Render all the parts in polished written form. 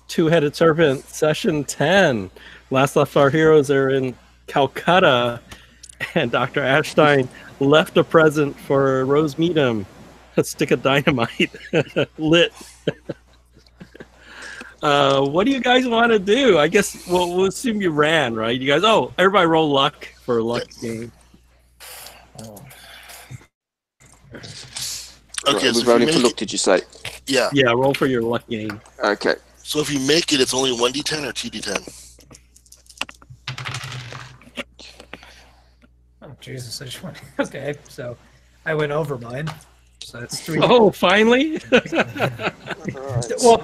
Two-Headed Serpent, Session 10. Last left our heroes are in Calcutta, and Dr. Ashstein left a present for Rose Meadham, a stick of dynamite lit. What do you guys want to do? I guess we'll assume you ran, right? You guys, everybody roll luck for a luck game. Okay, Right, so we're rolling for luck, did you say? Yeah. Yeah, roll for your luck game. Okay. So if you make it, it's only 1d10 or 2d10? Oh, Jesus. I just went. Okay, so I went over mine. So that's 3. Oh, finally? Well,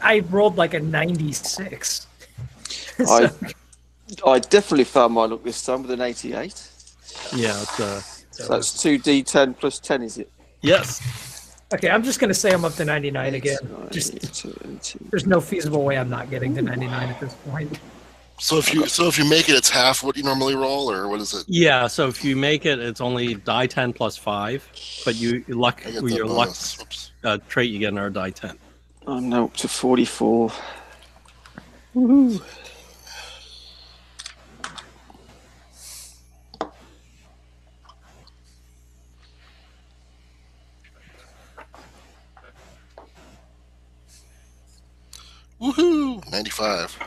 I rolled like a 96. I definitely found my luck this time with an 88. Yeah, So that's 2d10 plus 10, is it? yes. Okay, I'm just going to say I'm up to 99 again. There's no feasible way I'm not getting to 99 at this point. So if you make it, it's half what you normally roll, or what is it? Yeah, so if you make it, it's only die 10 plus 5, but your luck trait, you get another die 10. I'm now up to 44. Woohoo! Woohoo! 95.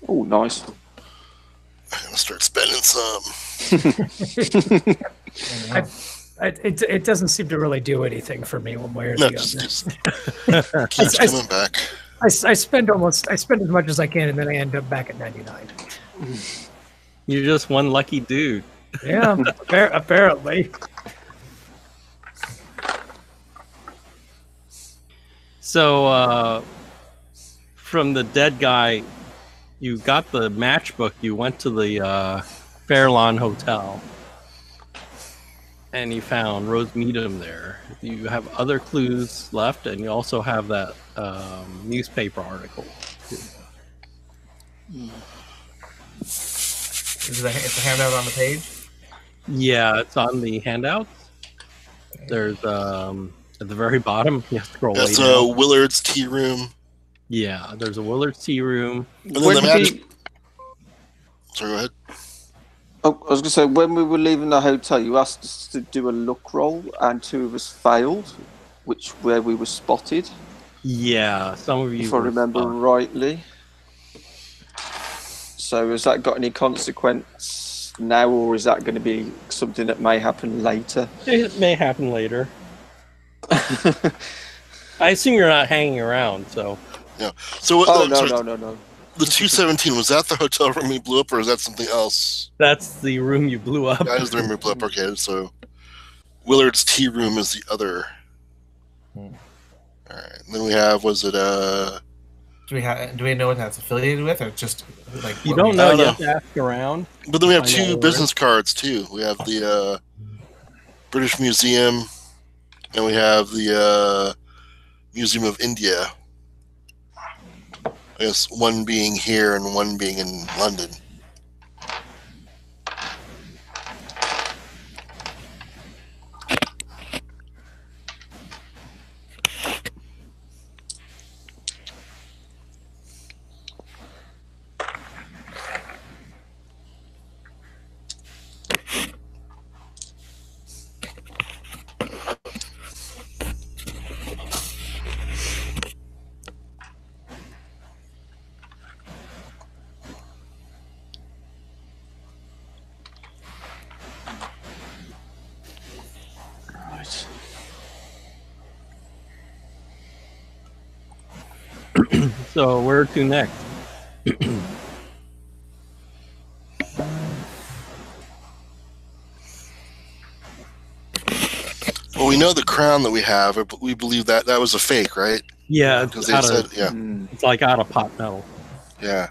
Oh, nice. I'm gonna start spending some. It doesn't seem to really do anything for me one way or No, the other. just keeps coming back. I spend as much as I can, and then I end up back at 99. You're just one lucky dude. Yeah, apparently. So, from the dead guy, you got the matchbook. You went to the Fairlawn Hotel, and you found Rose Meadham there. You have other clues left, and you also have that newspaper article. Is the handout on the page? Yeah, it's on the handouts. There's at the very bottom. You have to scroll. That's Willard's tea room. Yeah, there's a Willard's tea room. And then the magic. Sorry, go ahead. Oh, I was going to say, when we were leaving the hotel, you asked us to do a luck roll, and 2 of us failed, where we were spotted. Yeah, some of you. If I remember rightly. So has that got any consequence now, or is that going to be something that may happen later? It may happen later. I assume you're not hanging around, so. Yeah. So. No. The 217, was that the hotel room we blew up, or is that something else? That's the room you blew up. That is the room we blew up. Okay, so Willard's tea room is the other. All right. And then we have, was it Do we know what that's affiliated with, or just like you don't know? You have to ask around. But then we have 2 business cards too. We have the British Museum, and we have the Museum of India. I guess one being here and one being in London. So where to next? Well, we know the crown that we have, but we believe that was a fake, right? Yeah, Because they said, it's like out of pot metal. Yeah.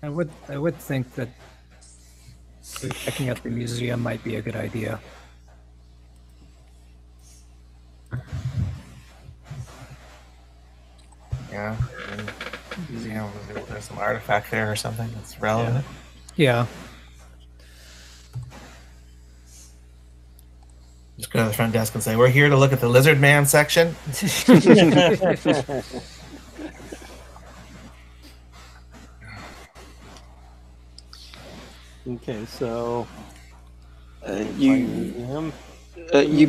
I would think that checking out the museum might be a good idea. Yeah. Museum, there's some artifact there or something that's relevant. Yeah. Just go to the front desk and say, "We're here to look at the lizard man section." Okay, so You museum.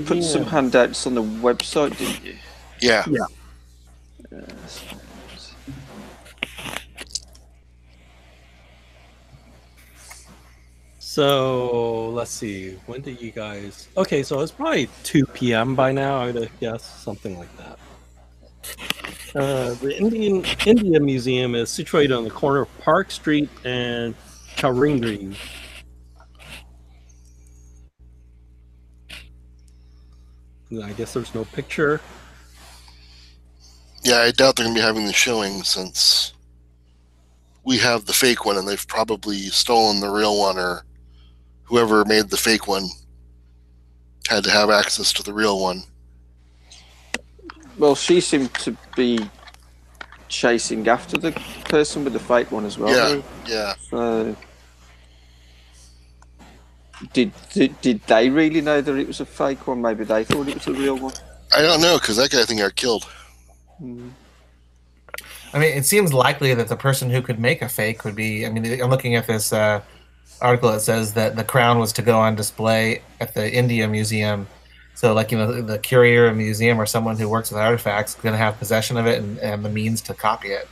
put some handouts on the website, didn't you? Yeah. Yeah. So let's see. When did you guys? Okay, so it's probably 2 p.m. by now. I would guess something like that. The India Museum is situated on the corner of Park Street and Charingri. I guess there's no picture. Yeah, I doubt they're going to be having the showing since we have the fake one and they've probably stolen the real one, or whoever made the fake one had to have access to the real one. Well, she seemed to be chasing after the person with the fake one as well. Yeah, though. yeah. So, did they really know that it was a fake one? Maybe they thought it was a real one. I don't know, because that guy I think got killed. I mean, it seems likely that the person who could make a fake would be. I mean, I'm looking at this article that says that the crown was to go on display at the India Museum. So, like, the curator of the museum or someone who works with artifacts is going to have possession of it and the means to copy it.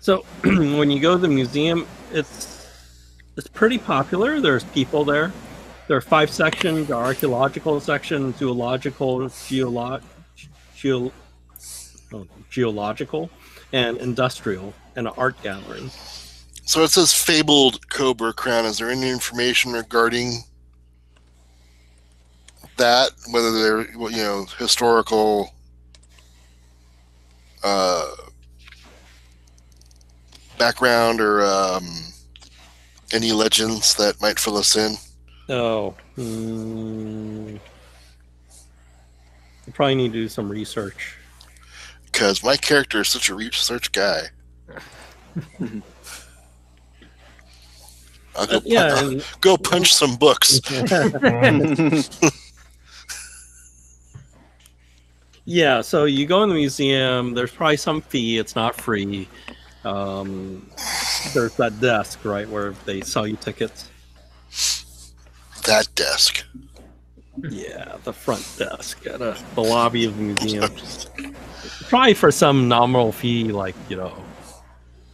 So when you go to the museum, it's pretty popular. There's people there. There are 5 sections: the archaeological section, zoological, geological, and industrial, and an art gallery. So it says fabled cobra crown. Is there any information regarding that? Whether they're, historical background or any legends that might fill us in? Oh, you probably need to do some research. Because my character is such a research guy. I'll go punch some books. Yeah, so you go in the museum. There's probably some fee. It's not free. There's that desk, right, where they sell you tickets. That desk. Yeah, the front desk at the lobby of the museum. Probably for some nominal fee, like,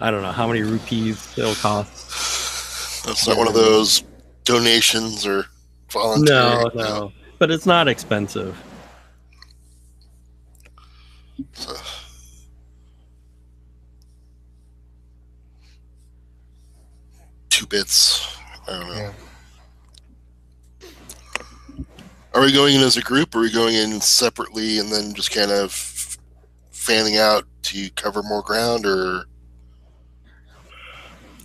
I don't know how many rupees it'll cost. That's not one of those donations or voluntary. No. But it's not expensive. So, 2 bits. I don't know. Yeah. Are we going in as a group, or are we going in separately and then just kind of fanning out to cover more ground, or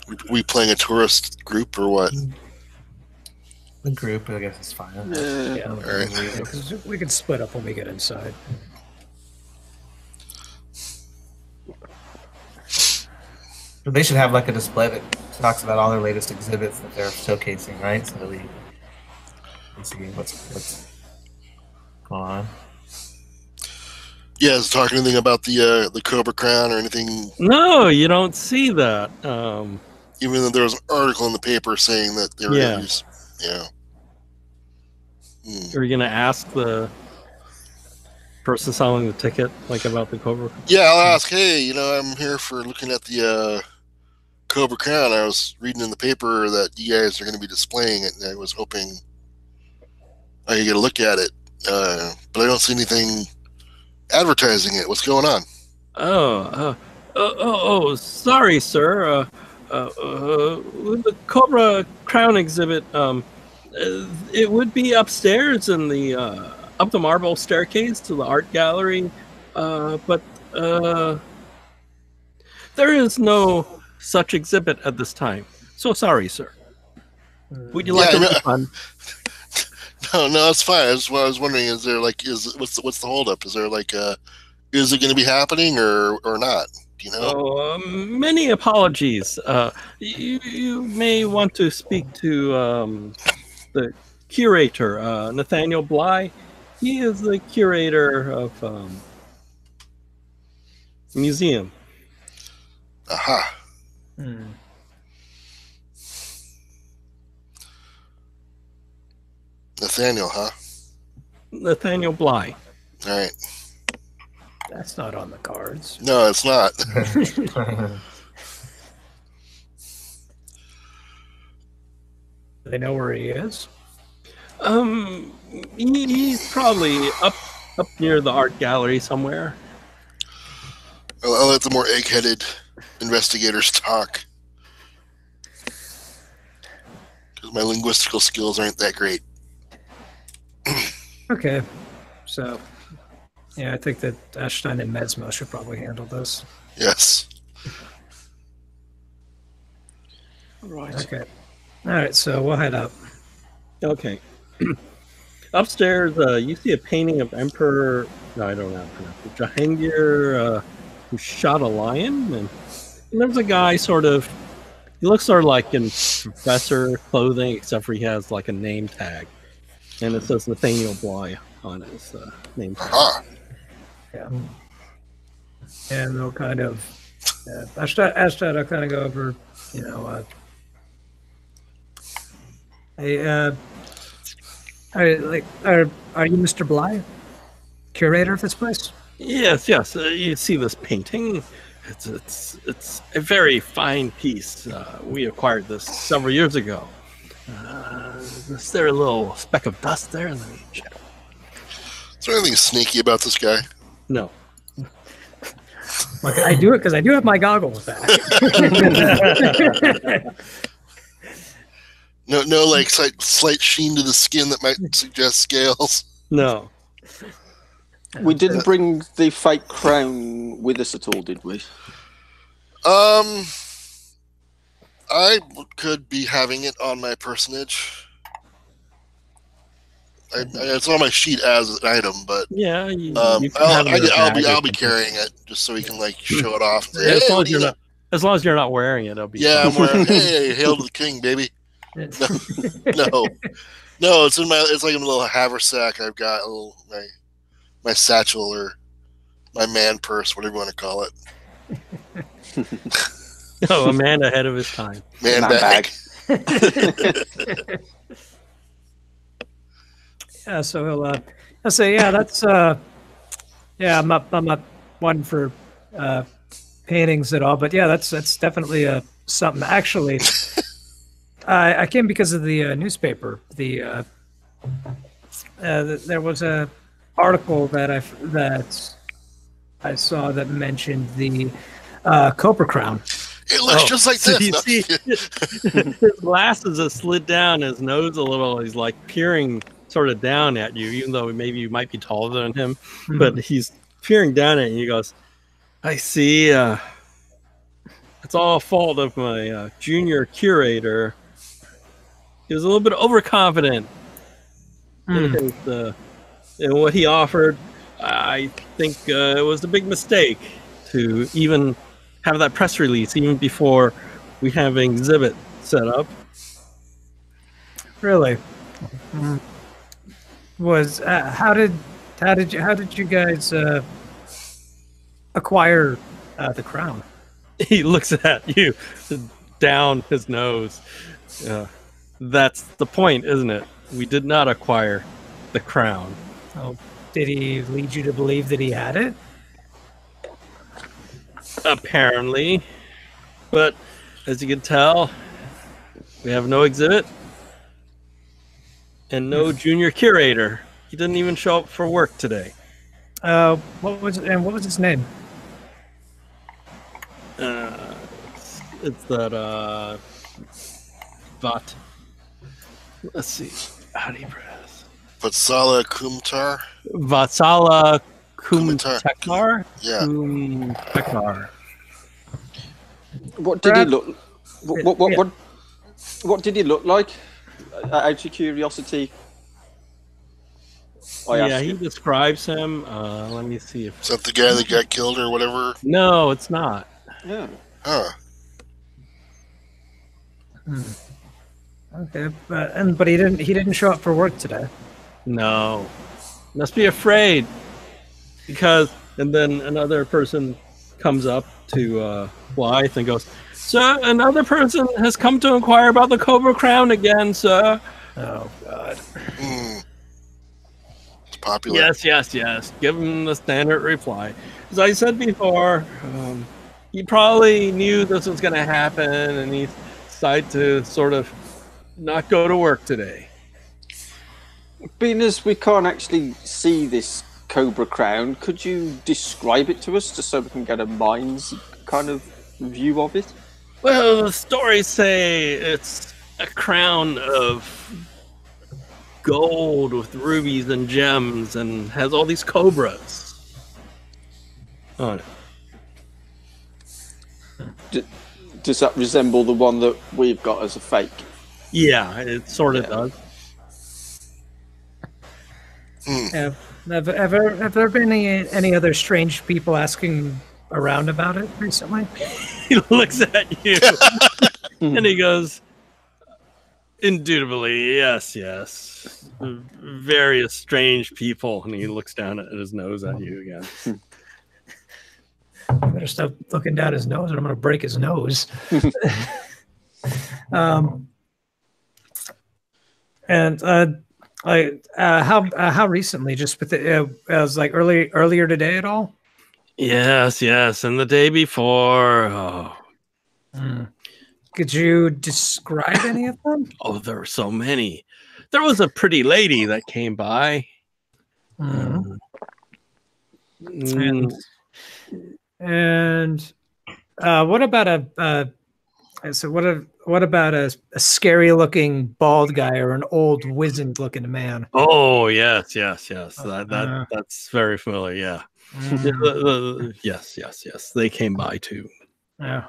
are we playing a tourist group, or what? The group, I guess, is fine. Yeah, All right. because we can split up when we get inside. They should have like a display that talks about all their latest exhibits that they're showcasing, right? So that we can see what's going on. Yeah, is it talking anything about the Cobra Crown or anything? No, you don't see that. Even though there was an article in the paper saying that they were Yeah. going to use, Are you gonna ask the person selling the ticket, like, about the Cobra? Yeah, I'll ask. Hey, I'm here for looking at the Cobra Crown. I was reading in the paper that you guys are going to be displaying it, and I was hoping I could get a look at it. But I don't see anything advertising it. What's going on? Sorry, sir. The Cobra Crown exhibit. It would be upstairs in the up the marble staircase to the art gallery, but there is no such exhibit at this time. So sorry, sir. Would you like a refund? No, it's fine. I was wondering, is there what's the holdup? Is there is it going to be happening or not? Do you know? Oh, many apologies. You may want to speak to the curator, Nathaniel Bly. He is the curator of museum. Aha. Nathaniel, huh? Nathaniel Bly. All right. That's not on the cards. No, it's not. Do they know where he is? He's probably up near the art gallery somewhere. I'll let the more egg-headed investigators talk. Because my linguistical skills aren't that great. Okay. So, yeah, I think that Ashstein and Mesmo should probably handle this. Yes. Right. Okay. All right, so we'll head up. Okay. Upstairs, you see a painting of Emperor. No, I don't know how to pronounce it. Jahangir, who shot a lion, and there's a guy sort of. He looks sort of like in professor clothing, except for he has like a name tag, and it says Nathaniel Bly on his name tag. Aha. Yeah. And they'll kind of. Ashstein, I'll kind of go over, hey, are you Mr. Bly, curator of this place? Yes. You see this painting. It's a very fine piece. We acquired this several years ago. Is there a little speck of dust there? Let me check. Is there anything sneaky about this guy? No. Like, I do it because I do have my goggles back. No, like slight sheen to the skin that might suggest scales. No. We didn't bring the fake crown with us at all, did we? I could be having it on my personage. It's on my sheet as an item, but Yeah. You can have it in a I'll bag or be something. carrying it just so we can like show it off. And say, Yeah, hey, as long what as do you you're know? not. As long as you're not wearing it, it'll be Yeah, fine. I'm wearing. Hey, hail to the king, baby. No, it's in my. It's like in a little haversack. I've got a little my satchel or my man purse, whatever you want to call it. Oh, a man ahead of his time. Man Man bag. Yeah, so he'll say, yeah, that's yeah, I'm not one for paintings at all, but yeah, that's definitely something. Actually, I came because of the newspaper. There was a article that I saw that mentioned the Cobra Crown. It looks just like so this. you No, see, his glasses have slid down, his nose a little. He's like peering sort of down at you, even though maybe you might be taller than him. But he's peering down at you. He goes, "I see. It's all fault of my junior curator. He was a little bit overconfident in what he offered. I think it was a big mistake to even have that press release, even before we have an exhibit set up." Really? Was how did you guys acquire the crown? He looks at you down his nose. That's the point, isn't it? We did not acquire the crown. Oh, did he lead you to believe that he had it? Apparently. But as you can tell, we have no exhibit and no junior curator. He didn't even show up for work today. What was his name? It's that Vat. Let's see. How do you pronounce? Vatsala Kumtar. Vatsala Kumtar. Kumtekar? Yeah. Kumtekar. What did he look? What did he look like? Out of curiosity. Yeah, he describes him. Let me see if. Is that the guy that got killed or whatever? No, it's not. Yeah. Huh. Okay, but he didn't show up for work today. No. Must be afraid. Because, and then another person comes up to Blythe and goes, "Sir, another person has come to inquire about the Cobra Crown again, sir." Oh God. It's popular. Yes. Give him the standard reply. As I said before, he probably knew this was going to happen, and he decided to sort of not go to work today. Being as we can't actually see this Cobra Crown, could you describe it to us just so we can get a mind's kind of view of it? Well, the stories say it's a crown of gold with rubies and gems and has all these cobras on it. Does that resemble the one that we've got as a fake? Yeah, it sort of does. Have there been any other strange people asking around about it recently? He looks at you and he goes, "Indubitably, yes. Various strange people." And he looks down at his nose at you again. Better stop looking down his nose, or I'm going to break his nose. How recently? Just with it was like earlier today at all? Yes, and the day before. Oh. Could you describe any of them? Oh, there were so many. There was a pretty lady that came by. And what about what about a scary looking bald guy or an old wizened looking man? Oh yes. That's very familiar. Yeah. Yes. They came by too. Yeah.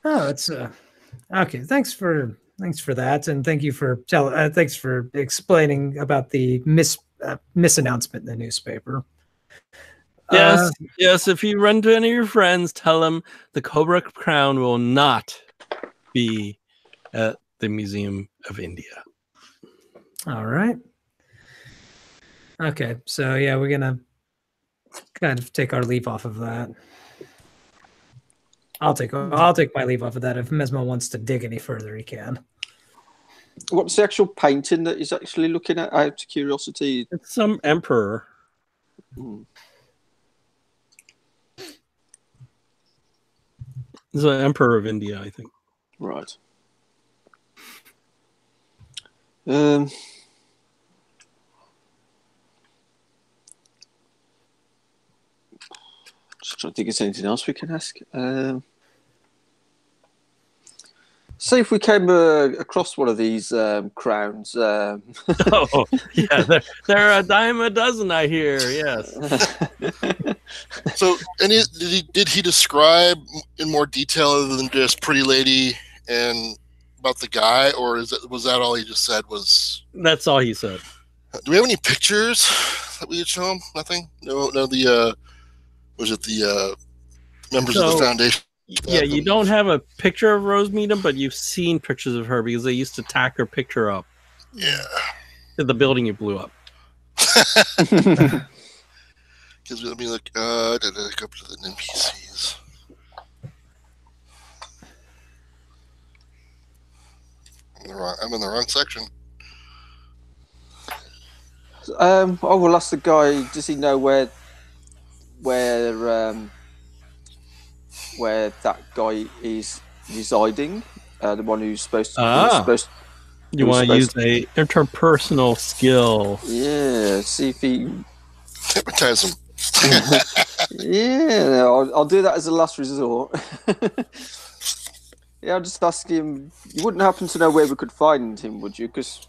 Oh, it's okay. Thanks for that, and thank you for thanks for explaining about the misannouncement in the newspaper. Yes. If you run to any of your friends, tell them the Cobra Crown will not be at the Museum of India. All right. Okay. So yeah, we're gonna kind of take our leave off of that. I'll take my leave off of that. If Mesmo wants to dig any further, he can. What's the actual painting that he's actually looking at? Out of curiosity, It's some emperor. It's an emperor of India, I think. Right. Just trying to think if there's anything else we can ask. Say if we came across one of these crowns. Oh, yeah, there are a dime a dozen, I hear. Yes. So, did he describe in more detail other than just pretty lady and about the guy, or was that all he just said? That's all he said. Do we have any pictures that we could show him? Nothing. No. The was it the members of the foundation? Yeah, you don't have a picture of Rose Meadham, but you've seen pictures of her because they used to tack her picture up. Yeah. To the building you blew up. Because let me look. Go up to the NPCs. I'm in the wrong section. We'll ask the guy. Does he know where that guy is residing? The one who's supposed to. You want to use a interpersonal skill? Yeah. See if he hypnotize him. Yeah, I'll do that as a last resort. Yeah, I'll just ask him. You wouldn't happen to know where we could find him, would you? Because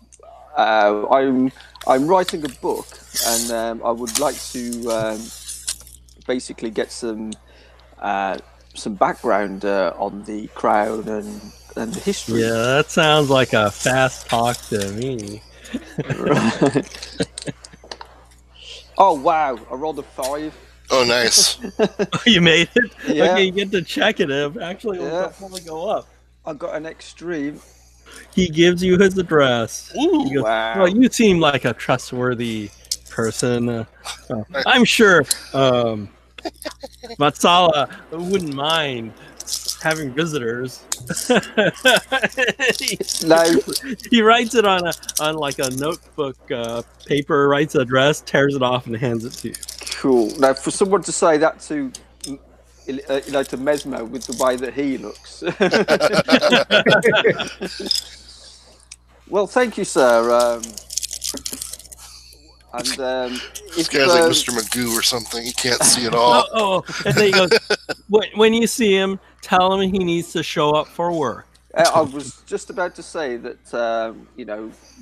I'm writing a book, and I would like to basically get some background on the crown and the history. Yeah, that sounds like a fast talk to me. Right. Oh wow! I rolled a 5. Oh, nice. You made it? Yeah. Okay, you get to check it. Actually, it'll probably go up. I got an extreme. He gives you his address. Ooh, he goes, wow. Well, you seem like a trustworthy person. I'm sure Matsala wouldn't mind having visitors. Now, He writes it on like a notebook paper, writes an address, tears it off, and hands it to you. cool. Now, for someone to say that to, to Mesmo with the way that he looks. Well, thank you, sir. This if, guy's like Mr. Magoo or something. He can't see at all. And then he goes, when you see him, tell him he needs to show up for work. I was just about to say that,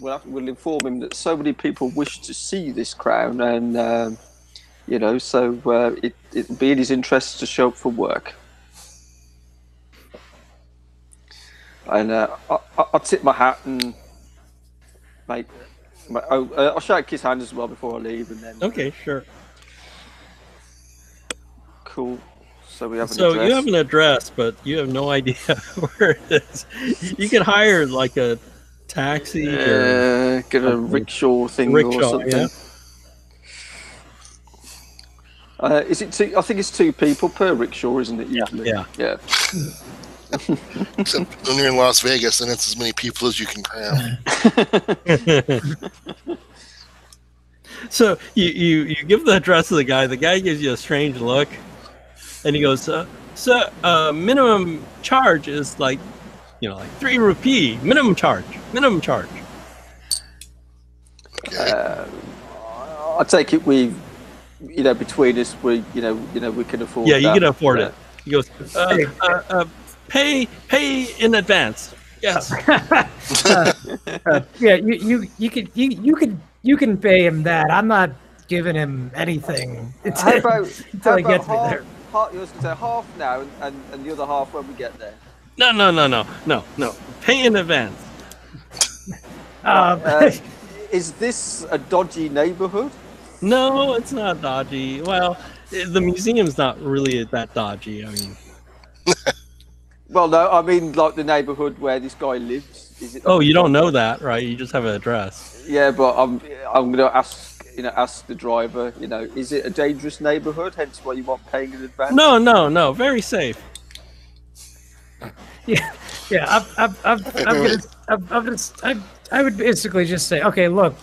we'll inform him that so many people wish to see this crown, and, so it'll be in his interest to show up for work. And I'll tip my hat and I'll shake his hand as well before I leave, and then. Okay, sure. Cool. So we have an So address. you have an address, but you have no idea where it is. You could hire like a taxi or get a rickshaw thing or something. Yeah. Is it two? I think it's 2 people per rickshaw, isn't it? Usually. Yeah. Except when you're in Las Vegas, and it's as many people as you can cram. So you give the address to the guy. The guy gives you a strange look, and he goes, "Sir, minimum charge is like 3 rupee. Minimum charge. Okay. I take it between us, we can afford. Yeah, you that. can afford it." He goes, "Pay in advance." Yes. Yeah, you can pay him that. I'm not giving him anything How about until I get half? there. You was going to say half now, and the other half when we get there. No. Pay in advance. Is this a dodgy neighborhood? No, it's not dodgy. Well, the museum's not really that dodgy. I mean, Well, no, I mean like the neighborhood where this guy lives. Is it? you don't know that, right? You just have an address. Yeah, but I'm going to ask the driver. Is it a dangerous neighborhood? Hence why you want paying in advance. No. Very safe. Yeah. I would basically just say, okay, look,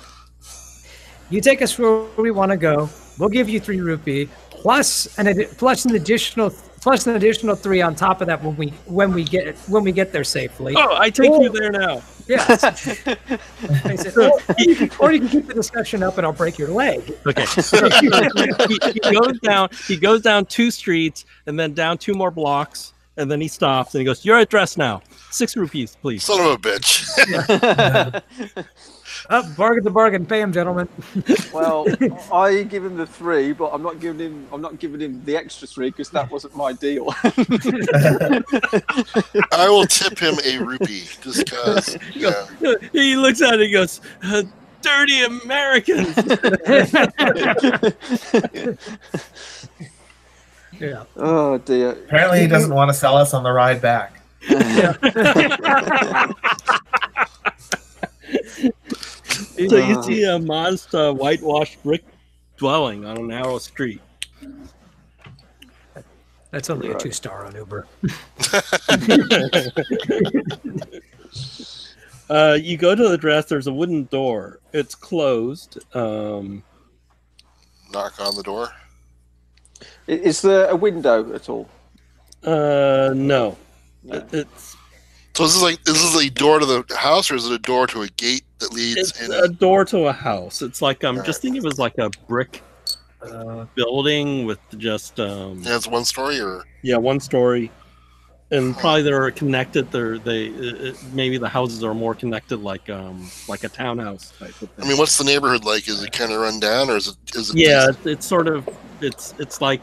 you take us where we want to go. We'll give you 3 rupee plus an additional 3 on top of that when we get there safely. Oh, I take you there now. Yes. Or you can keep the discussion up, and I'll break your leg. Okay. He goes down 2 streets and then down 2 more blocks, and then he stops and he goes, "Your address now. 6 rupees, please." Son of a bitch. Bargain's a bargain. Pay him, gentlemen. Well, I give him the 3, but I'm not giving him the extra 3 because that wasn't my deal. I will tip him a rupee just because. Yeah. He looks at it and goes, "Dirty Americans." Yeah. Oh dear. Apparently, he doesn't want to sell us on the ride back. So you see a monster whitewashed brick dwelling on a narrow street. That's only a 2-star on Uber. You go to the address. There's a wooden door. It's closed. Knock on the door. Is there a window at all? No. It's So is this a door to the house, or is it a door to a gate that leads it's in? a door to a house. It's like just think of it as like a brick building with just It's 1 story, or 1 story, and probably they're connected. Maybe the houses are more connected, like a townhouse type of thing. I mean, what's the neighborhood like? Is it kind of run down, or is it? Yeah, it's sort of it's like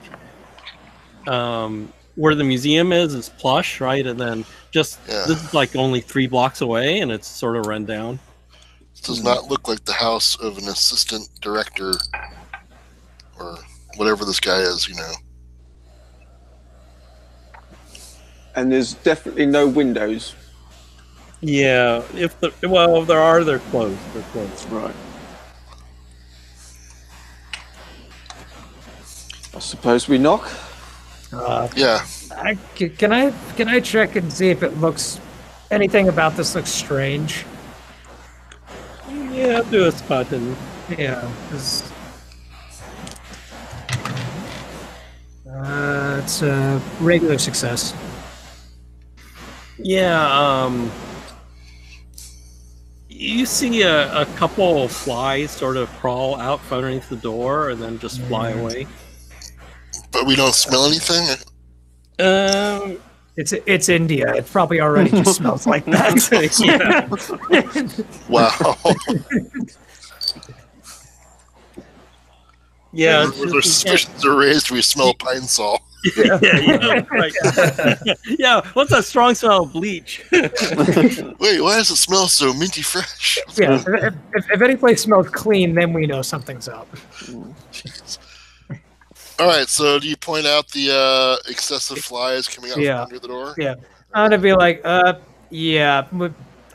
where the museum is plush, right? And then this is like only 3 blocks away, and it's sort of run down. It does not look like the house of an assistant director or whatever this guy is, And there's definitely no windows. Yeah, if there are, they're closed. They're closed. Right. I suppose we knock. Yeah. Can I check and see if it looks anything about this looks strange? Yeah, I'll do a spot hidden. Yeah, it's a regular success. Yeah, you see a couple of flies sort of crawl out from underneath the door and then just fly away. But we don't smell anything? It's India. It probably already just smells like that. Wow. Yeah, Our suspicions are raised, we smell pine sol. right. Yeah, what's that strong smell of bleach? Wait, why does it smell so minty fresh? Yeah, if any place smells clean, then we know something's up. Jeez. All right, so do you point out the excessive flies coming out from under the door? Yeah, I'm gonna be like, yeah,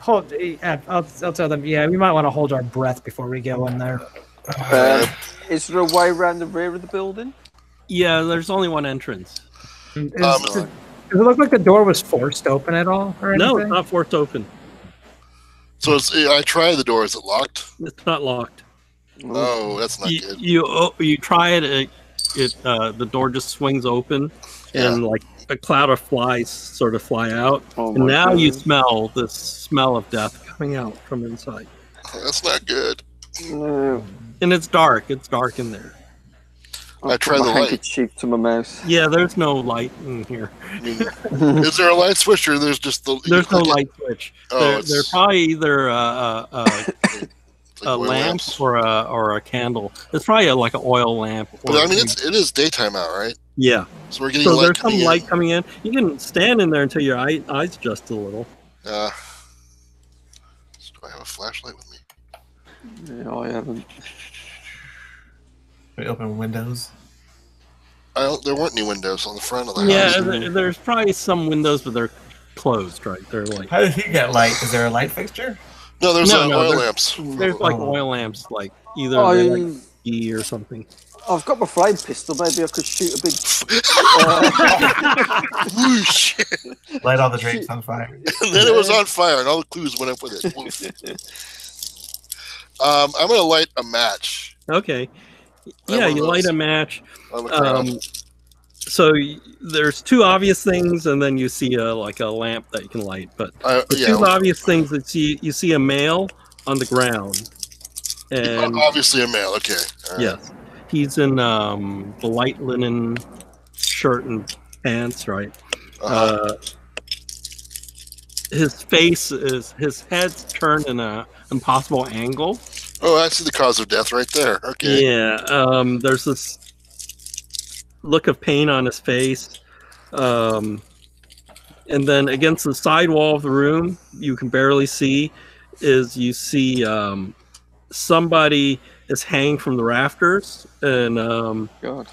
hold. I'll tell them. Yeah, we might want to hold our breath before we go in there. Is there a way around the rear of the building? Yeah, there's only one entrance. Does it look like the door was forced open at all, or anything? No, it's not forced open. So I tried the door. Is it locked? It's not locked. Oh, that's not good. You try it. The door just swings open, and like a cloud of flies sort of fly out. Oh and now God. you smell this smell of death coming out from inside. That's not good. No. And it's dark. It's dark in there. I tried my the light. handkerchief to my mouth. Yeah, there's no light in here. Is there a light switch or there's just the? There's no light switch. Oh, They're probably either a oil lamp lamps. or a candle. It's probably like an oil lamp. But I mean, it is daytime out, right? Yeah. So we're getting So light there's some coming light in. coming in. You can stand in there until your eyes adjust a little. Do I have a flashlight with me? Yeah, I haven't. We open windows. There weren't any windows on the front of the house. Yeah, there's probably some windows, but they're closed, right? They're like How did he get light? Is there a light fixture? No, there's oil there's- lamps. there's like oil lamps, like either I- they're like E or something. I've got my flame pistol. Maybe I could shoot a big. Whoosh! Light all the drapes on fire. And then it was on fire, and all the clues went up with it. Woof. I'm gonna light a match Okay. That Yeah, one of you light those. a match. on the ground. So there's two obvious things, and then you see a lamp that you can light. But the two obvious things that you see a male on the ground, and obviously a male. Okay. All right. yes, he's in the light linen shirt and pants, right? His head's turned in an impossible angle. Oh, I see the cause of death right there. Okay. Yeah, there's this look of pain on his face. And then against the side wall of the room, you can barely see, you see somebody is hanging from the rafters. And God.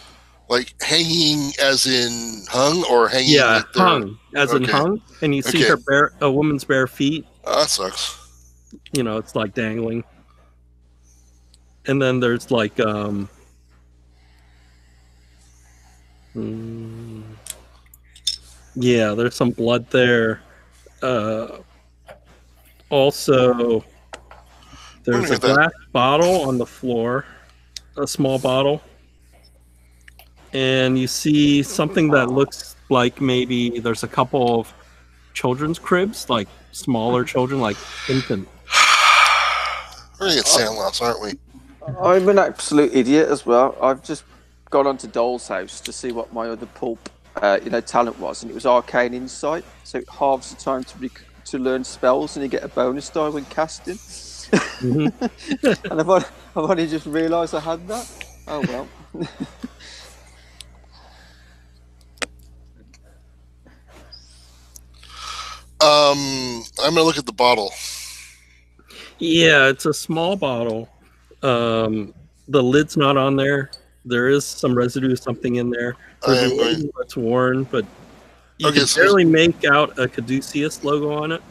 Like hanging as in hung or hanging? yeah, like they're- hung, as in Okay. hung. And you see Okay. a woman's bare feet. Oh, that sucks. It's like dangling. And then there's like yeah, there's some blood there. Also, there's a glass bottle on the floor, a small bottle, and you see something that looks like maybe there's a couple of children's cribs, like smaller children, like infant. We're gonna get sand loss, aren't we? I'm an absolute idiot as well. I've just gone onto Doll's House to see what my other pulp, talent was, and it was Arcane Insight. So it halves the time to learn spells, and you get a bonus die when casting. And I've only just realised I had that. Oh well. I'm gonna look at the bottle. Yeah, it's a small bottle. The lid's not on there. There is some residue of something in there. There's a label that's worn, but you can barely make out a Caduceus logo on it.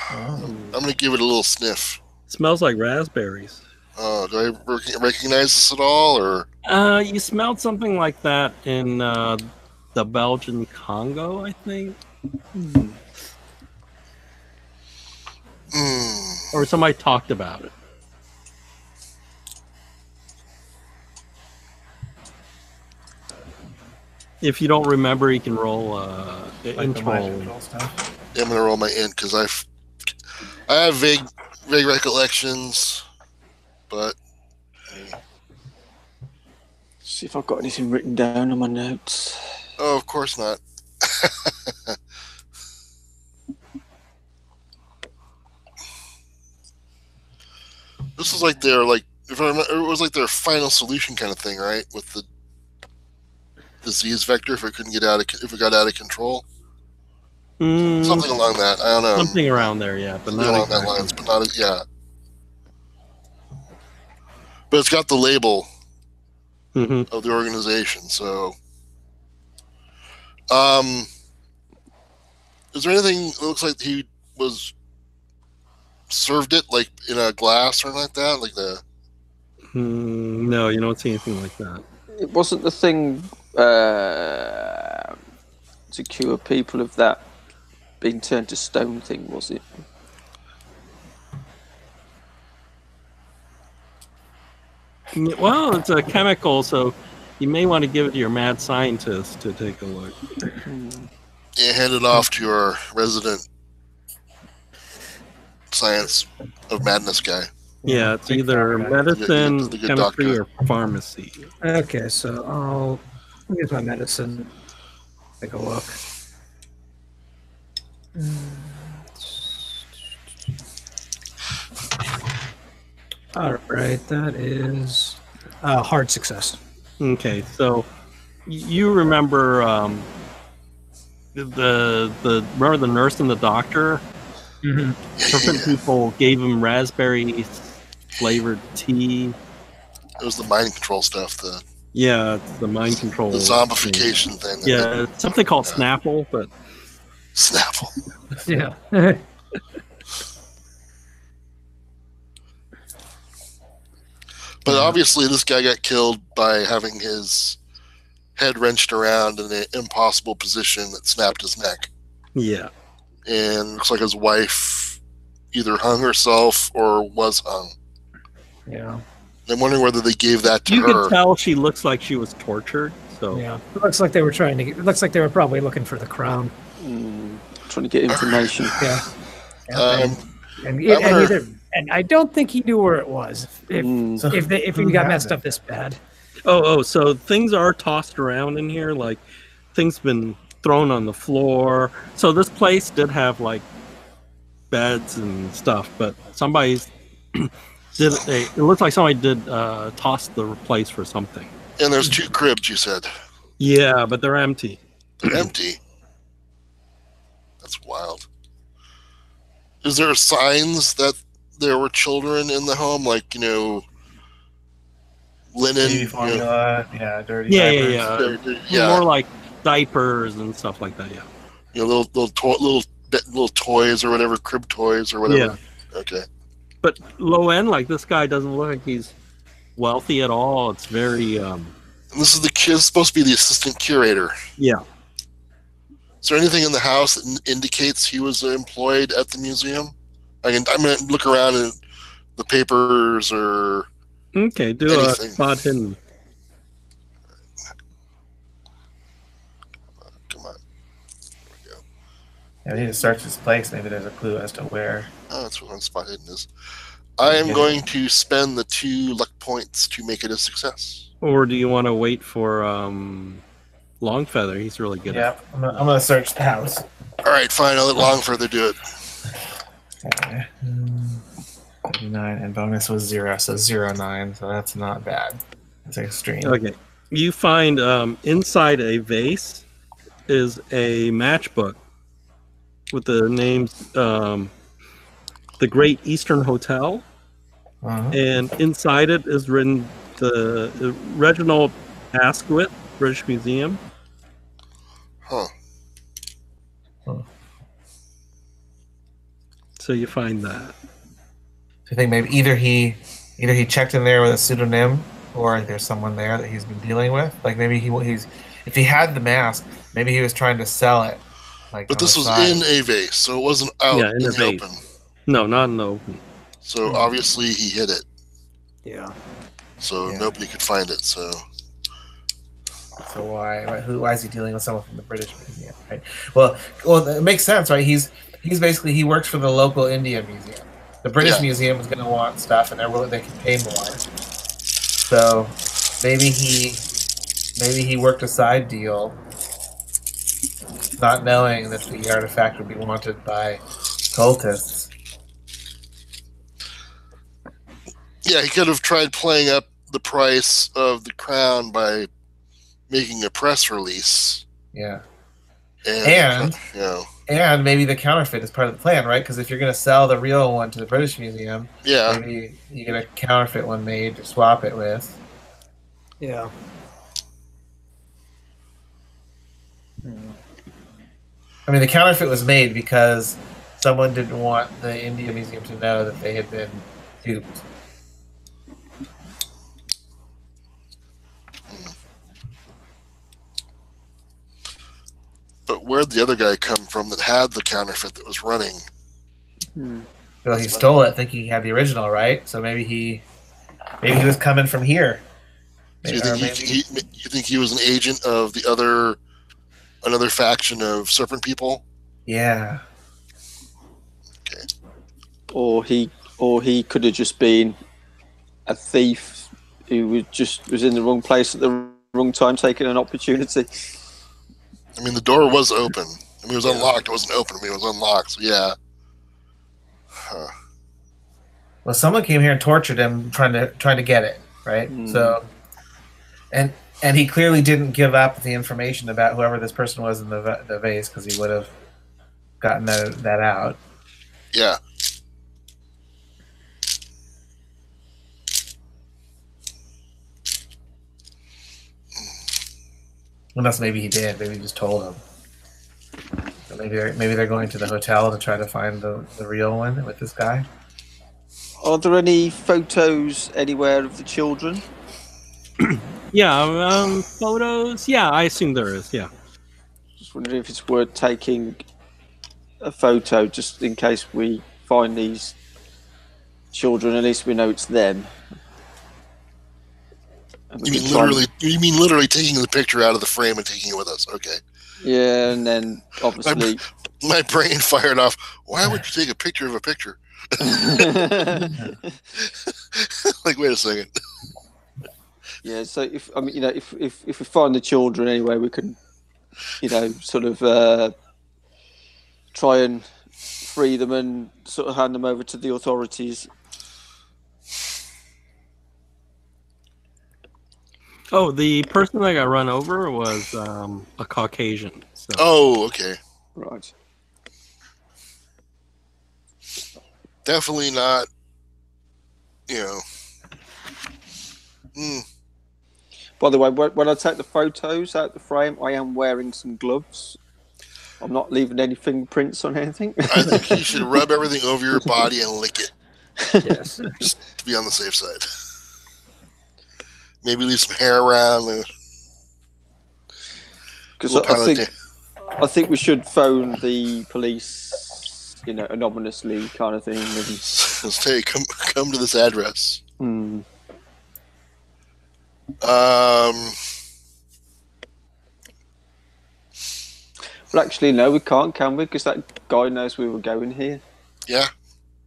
I'm gonna give it a little sniff. It smells like raspberries. Do I recognize this at all, or? You smelled something like that in the Belgian Congo, I think, or somebody talked about it. If you don't remember, you can roll Like the int mind roll. control stuff. Yeah, I'm gonna roll my int because I have vague recollections, but See if I've got anything written down on my notes. oh, of course not. This was like if I remember, it was like their final solution kind of thing, right? With the disease vector, if it got out of control, something along that. I don't know. Something around there, yeah, but Something not along exactly. that lines, but not yeah. But it's got the label of the organization, so. Is there anything that looks like he was served it like in a glass or anything like that? Like the No, you don't see anything like that. It wasn't the thing to cure people of that being turned to stone thing, was it? Well, it's a chemical, so you may want to give it to your mad scientist to take a look. yeah, hand it off to your resident science of madness guy. Yeah, it's either medicine, the good chemistry, doctor. or pharmacy. Okay, so I'll use my medicine. Take a look. All right, that is hard success. Okay, so you remember remember the nurse and the doctor? Serpent people gave him raspberry flavored tea. It was the mind control stuff, the It's the mind control. zombification thing. Yeah, it's something called Snapple, but Snapple. Yeah. But obviously, this guy got killed by having his head wrenched around in an impossible position that snapped his neck. yeah. And looks like his wife either hung herself or was hung. Yeah. I'm wondering whether they gave that to You her. could tell she looks like she was tortured. So Yeah. It looks like they were trying to. It looks like they were probably looking for the crown. Trying to get information. Yeah. Um, And I don't think he knew where it was. If he got messed up this bad. So things are tossed around in here, like things been thrown on the floor. So this place did have like beds and stuff, but somebody's it looks like somebody did toss the place for something. and there's 2 cribs, you said. Yeah, but they're empty. They're empty. That's wild. Is there signs that there were children in the home, like, linen? Baby formula, dirty Yeah, diapers. Yeah. More like diapers and stuff like that. Yeah. Little toys or whatever, crib toys or whatever. Yeah. Okay. But low end, like this guy doesn't look like he's wealthy at all. It's very And this is the kid supposed to be the assistant curator. yeah. Is there anything in the house that indicates he was employed at the museum? I'm going to look around in the papers or Okay, do anything. a spot hidden. Come on. Yeah, we need to search this place. Maybe there's a clue as to where. Oh, that's what one spot hidden is. I am going to spend the 2 luck points to make it a success. Or do you want to wait for Longfeather? He's really good Yeah, I'm gonna search the house. All right, fine. I'll let Longfeather do it. Okay. 39 and bonus was 0, so 09. So that's not bad. That's extreme. Okay. You find inside a vase is a matchbook with the names the Great Eastern Hotel, and inside it is written the Reginald Asquith British Museum. Huh. So you find that. I think maybe either he either he checked in there with a pseudonym, or there's someone there that he's been dealing with. Like maybe he's if he had the mask, maybe he was trying to sell it. Like, But on this the was side. in a vase, so it wasn't out Yeah, in in a the vase. open. No, not in the open. So obviously he hid it, Yeah. so Yeah. nobody could find it. So So why is he dealing with someone from the British Museum? Right. Well, it makes sense, right? He's basically he works for the local India Museum. The British Yeah. Museum is going to want stuff, and they can pay more. So maybe he worked a side deal, not knowing that the artifact would be wanted by cultists. yeah, he could have tried playing up the price of the crown by making a press release. Yeah. And And maybe the counterfeit is part of the plan, right? Because if you're going to sell the real one to the British Museum, yeah, maybe you get a counterfeit one made to swap it with. Yeah. I mean, the counterfeit was made because someone didn't want the India Museum to know that they had been duped. but where'd the other guy come from that had the counterfeit that was running? Well, he stole it thinking he had the original, right? So maybe he was coming from here. So you think he was an agent of another faction of Serpent people? Yeah. Okay. Or he could have just been a thief who was in the wrong place at the wrong time, taking an opportunity. I mean, the door was open. I mean, it was unlocked. It wasn't open. I mean, it was unlocked. So yeah. Huh. Well, someone came here and tortured him, trying to get it, right? So, and he clearly didn't give up the information about whoever this person was in the vase, because he would have gotten that out. Yeah. Unless maybe he did. Maybe he just told him. Or maybe they're going to the hotel to try to find the real one with this guy. Are there any photos anywhere of the children? Yeah, photos. Yeah, I assume there is. Yeah. Just wondering if it's worth taking a photo just in case we find these children. At least we know it's them. You mean literally taking the picture out of the frame and taking it with us? Okay. Yeah, and then obviously my brain fired off. Why would you take a picture of a picture? Like, wait a second. Yeah, so if we find the children anyway, we can, sort of try and free them and sort of hand them over to the authorities. Oh, the person that got run over was a Caucasian. So. Oh, okay. Right. Definitely not, By the way, when I take the photos out the frame, I am wearing some gloves. I'm not leaving any fingerprints on anything. I think you should rub everything over your body and lick it. Yes. Just to be on the safe side. Maybe leave some hair around. Because I think we should phone the police, anonymously kind of thing. Say, come to this address. Well, actually, no, we can't, can we? Because that guy knows we were going here. Yeah.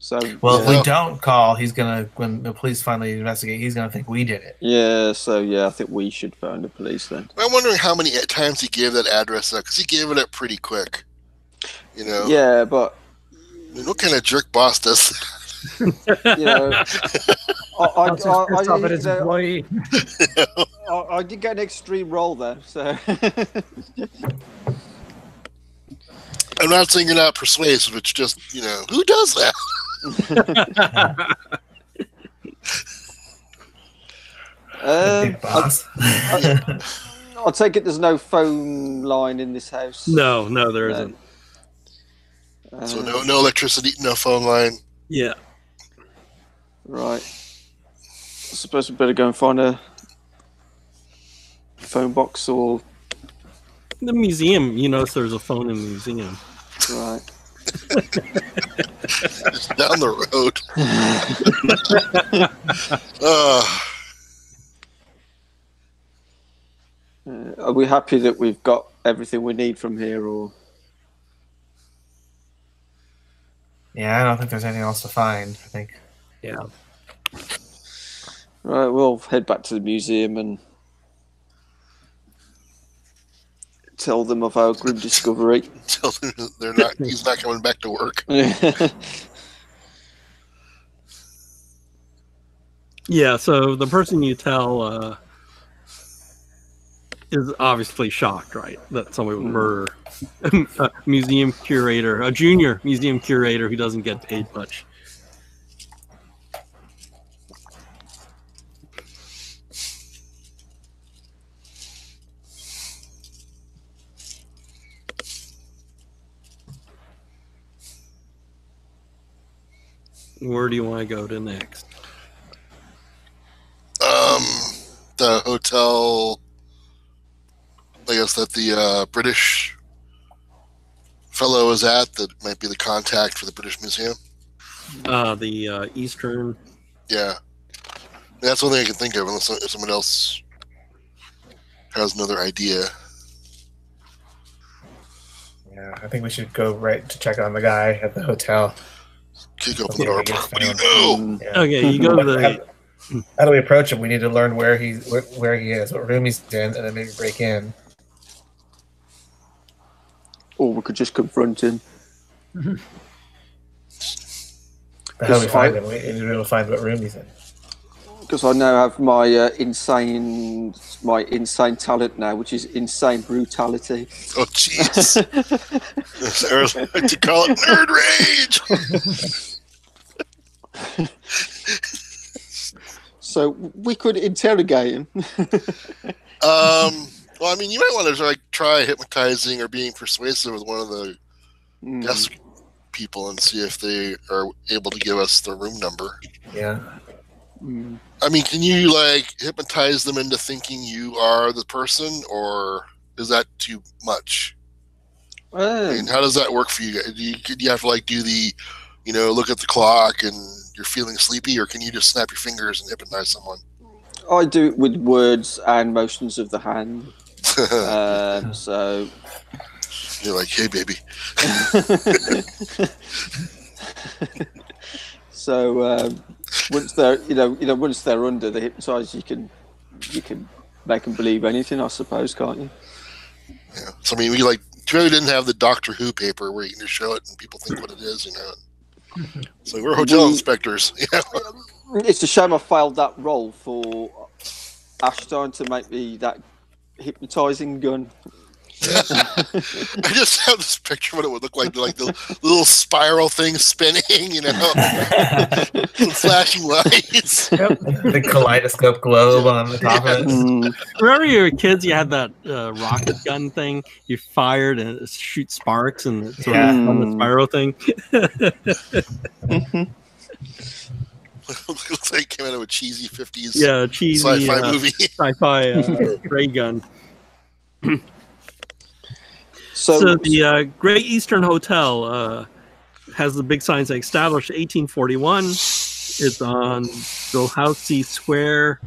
So well, if we don't call, when the police finally investigate, he's gonna think we did it. Yeah. So I think we should phone the police then. I'm wondering how many times he gave that address up, because he gave it up pretty quick. Yeah, but what kind of jerk boss does that? I did get an extreme roll there, so. I'm not saying you're not persuasive. It's just, who does that? Big boss. I'll take it there's no phone line in this house. No, there isn't. So no electricity, no phone line. Yeah. Right. suppose we better go and find a phone box or... The museum, you notice there's a phone in the museum. Right. Just down the road. Are we happy that we've got everything we need from here, or? Yeah, I don't think there's anything else to find. I think. Yeah. Right, we'll head back to the museum and tell them of our grim discovery. Tell them he's not coming back to work. Yeah, so the person you tell is obviously shocked, right? That somebody would murder a museum curator, a junior museum curator who doesn't get paid much. Where do you want to go to next? The hotel, I guess, that the British fellow is at, that might be the contact for the British Museum. The Eastern. Yeah. That's one thing I can think of, unless if someone else has another idea. Yeah, I think we should go right to check on the guy at the hotel. Kick open the door. Yeah, What do you know? Yeah. Okay, you go to the. How do we approach him? We need to learn where he is, what room he's in, and then maybe break in. Or we could just confront him. But how do we find him? We need to be able to find what room he's in. Because I now have my insane talent now, which is insane brutality. Oh, jeez. I like to call it nerd rage. So we could interrogate him. Well, I mean, you might want to try hypnotizing or being persuasive with one of the desk people and see if they are able to give us the room number. Yeah. I mean, can you hypnotize them into thinking you are the person, or is that too much? I mean, how does that work for you guys? Do you have to do the, look at the clock and you're feeling sleepy, or can you just snap your fingers and hypnotize someone? I do it with words and motions of the hand. So you're like, hey, baby. So once they're, once they're under the hypnotize, you can make them believe anything, I suppose, can't you? Yeah. So I mean, we too bad we didn't have the Doctor Who paper where you can just show it and people think what it is, So we're hotel inspectors. It's a shame I failed that role for Ashton to make me that hypnotizing gun. I just have this picture of what it would look like the little spiral thing spinning, some flashing lights. Yep. The kaleidoscope globe on the top of it. Remember you were kids, you had that rocket gun thing, you fired and it shoots sparks and it's on the spiral thing. Looks like it came out of a cheesy 50s cheesy sci-fi movie. Sci-fi ray gun. So the Great Eastern Hotel has the big sign saying established 1841. It's on Dalhousie Square.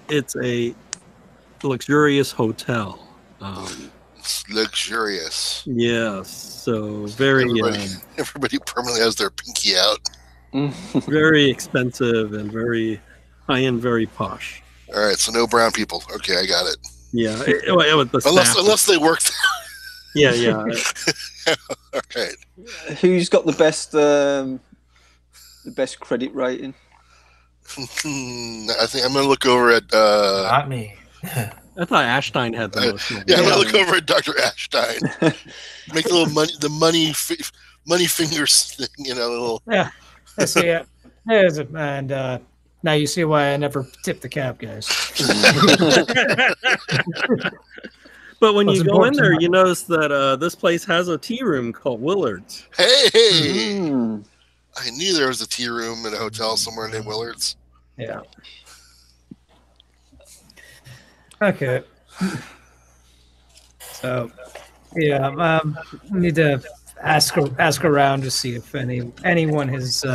It's a luxurious hotel. It's luxurious. Yes, so very everybody permanently has their pinky out. very expensive and very high-end, very posh. All right, so no brown people. Okay, I got it. Yeah, with the unless they work there. Yeah. All right. Who's got the best credit rating? I think I'm going to look over at. Not me. I thought Ashstein had the most. I'm going to look over at Dr. Ashstein. Make the little money fingers thing, little. Yeah. I see it. There's it, and now you see why I never tip the cab guys. But when you go in there, you notice that this place has a tea room called Willard's. Hey! I knew there was a tea room in a hotel somewhere named Willard's. Yeah. Okay. So, yeah, we need to ask around to see if anyone has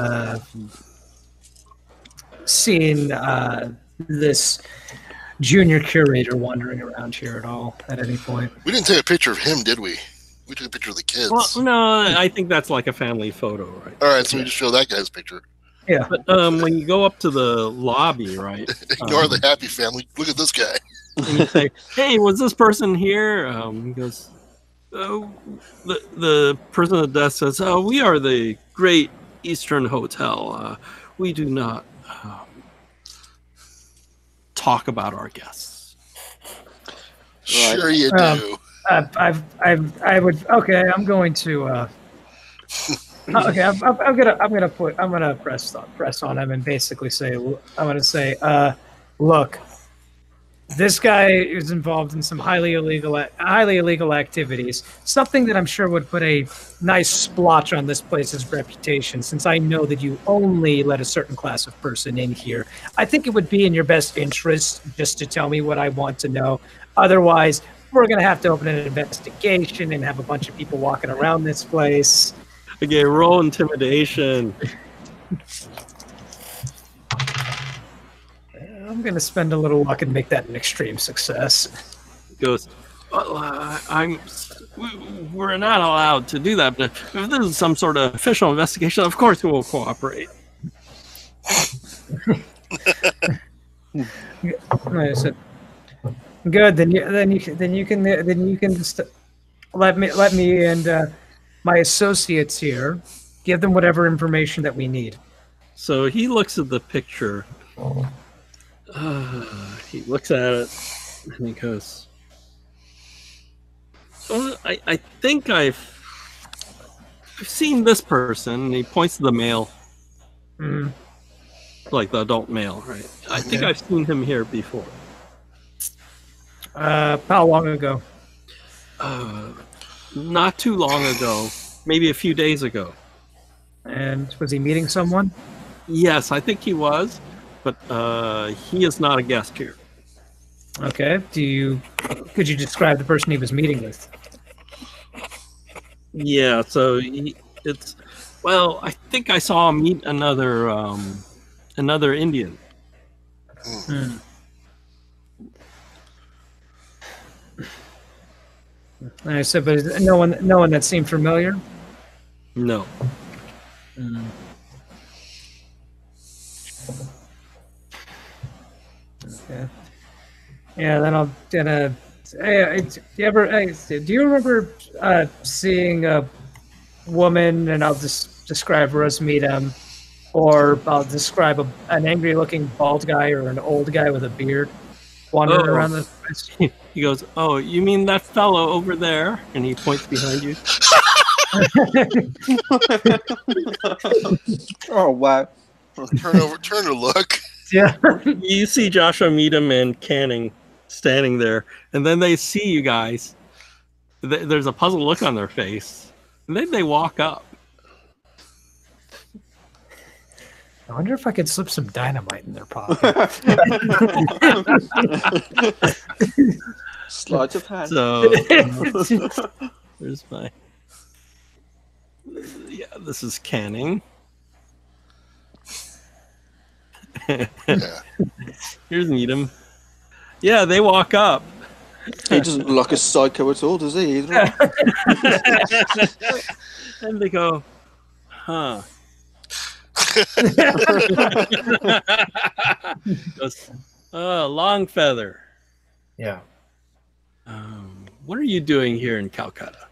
seen this junior curator wandering around here at all at any point. We didn't take a picture of him, did we? We took a picture of the kids. Well, no, I think that's like a family photo, right? All right, so we just show that guy's picture. Yeah. But when you go up to the lobby, right? Ignore the happy family. Look at this guy. And you say, "Hey, was this person here?" He goes, "Oh," the person at the desk says, "Oh, we are the Great Eastern Hotel. We do not talk about our guests." Right. Sure you do. I would. Okay, I'm going to. Okay, I'm gonna press on him and basically say, I'm gonna say, look, this guy is involved in some highly illegal activities. Something that I'm sure would put a nice splotch on this place's reputation. Since I know that you only let a certain class of person in here, I think it would be in your best interest just to tell me what I want to know. Otherwise, we're gonna have to open an investigation and have a bunch of people walking around this place. Okay, roll intimidation. I'm going to spend a little luck and make that an extreme success. He goes, "Well, we're not allowed to do that, but if this is some sort of official investigation, of course we will cooperate." I said, "Good. Then you can just let me and my associates here give them whatever information that we need." So he looks at the picture. He looks at it and he goes, "Oh, I think I've seen this person." And he points to the male, like the adult male, right? I think I've seen him here before. How long ago? Not too long ago, maybe a few days ago. And was he meeting someone? Yes, I think he was, but he is not a guest here. Okay. Could you describe the person he was meeting with? Yeah, so well, I think I saw him meet another Indian. I said, but no one that seemed familiar. No. Okay. Yeah, then I'll. Do you remember seeing a woman, and I'll just describe her as Meetum, or I'll describe an angry-looking bald guy or an old guy with a beard wandering around the place? He goes, "Oh, you mean that fellow over there?" And he points behind you. Oh wow! Turn to look. Yeah. You see Joshua Meadham and Canning standing there, and then they see you guys. There's a puzzled look on their face, and then they walk up. I wonder if I could slip some dynamite in their pocket. Sleight of hand. So there's my. Yeah, this is Canning. Here's Needham. Yeah, they walk up. He doesn't look like a psycho at all, does he? And they go, "Huh." Goes, "Long Feather. Yeah. What are you doing here in Calcutta?"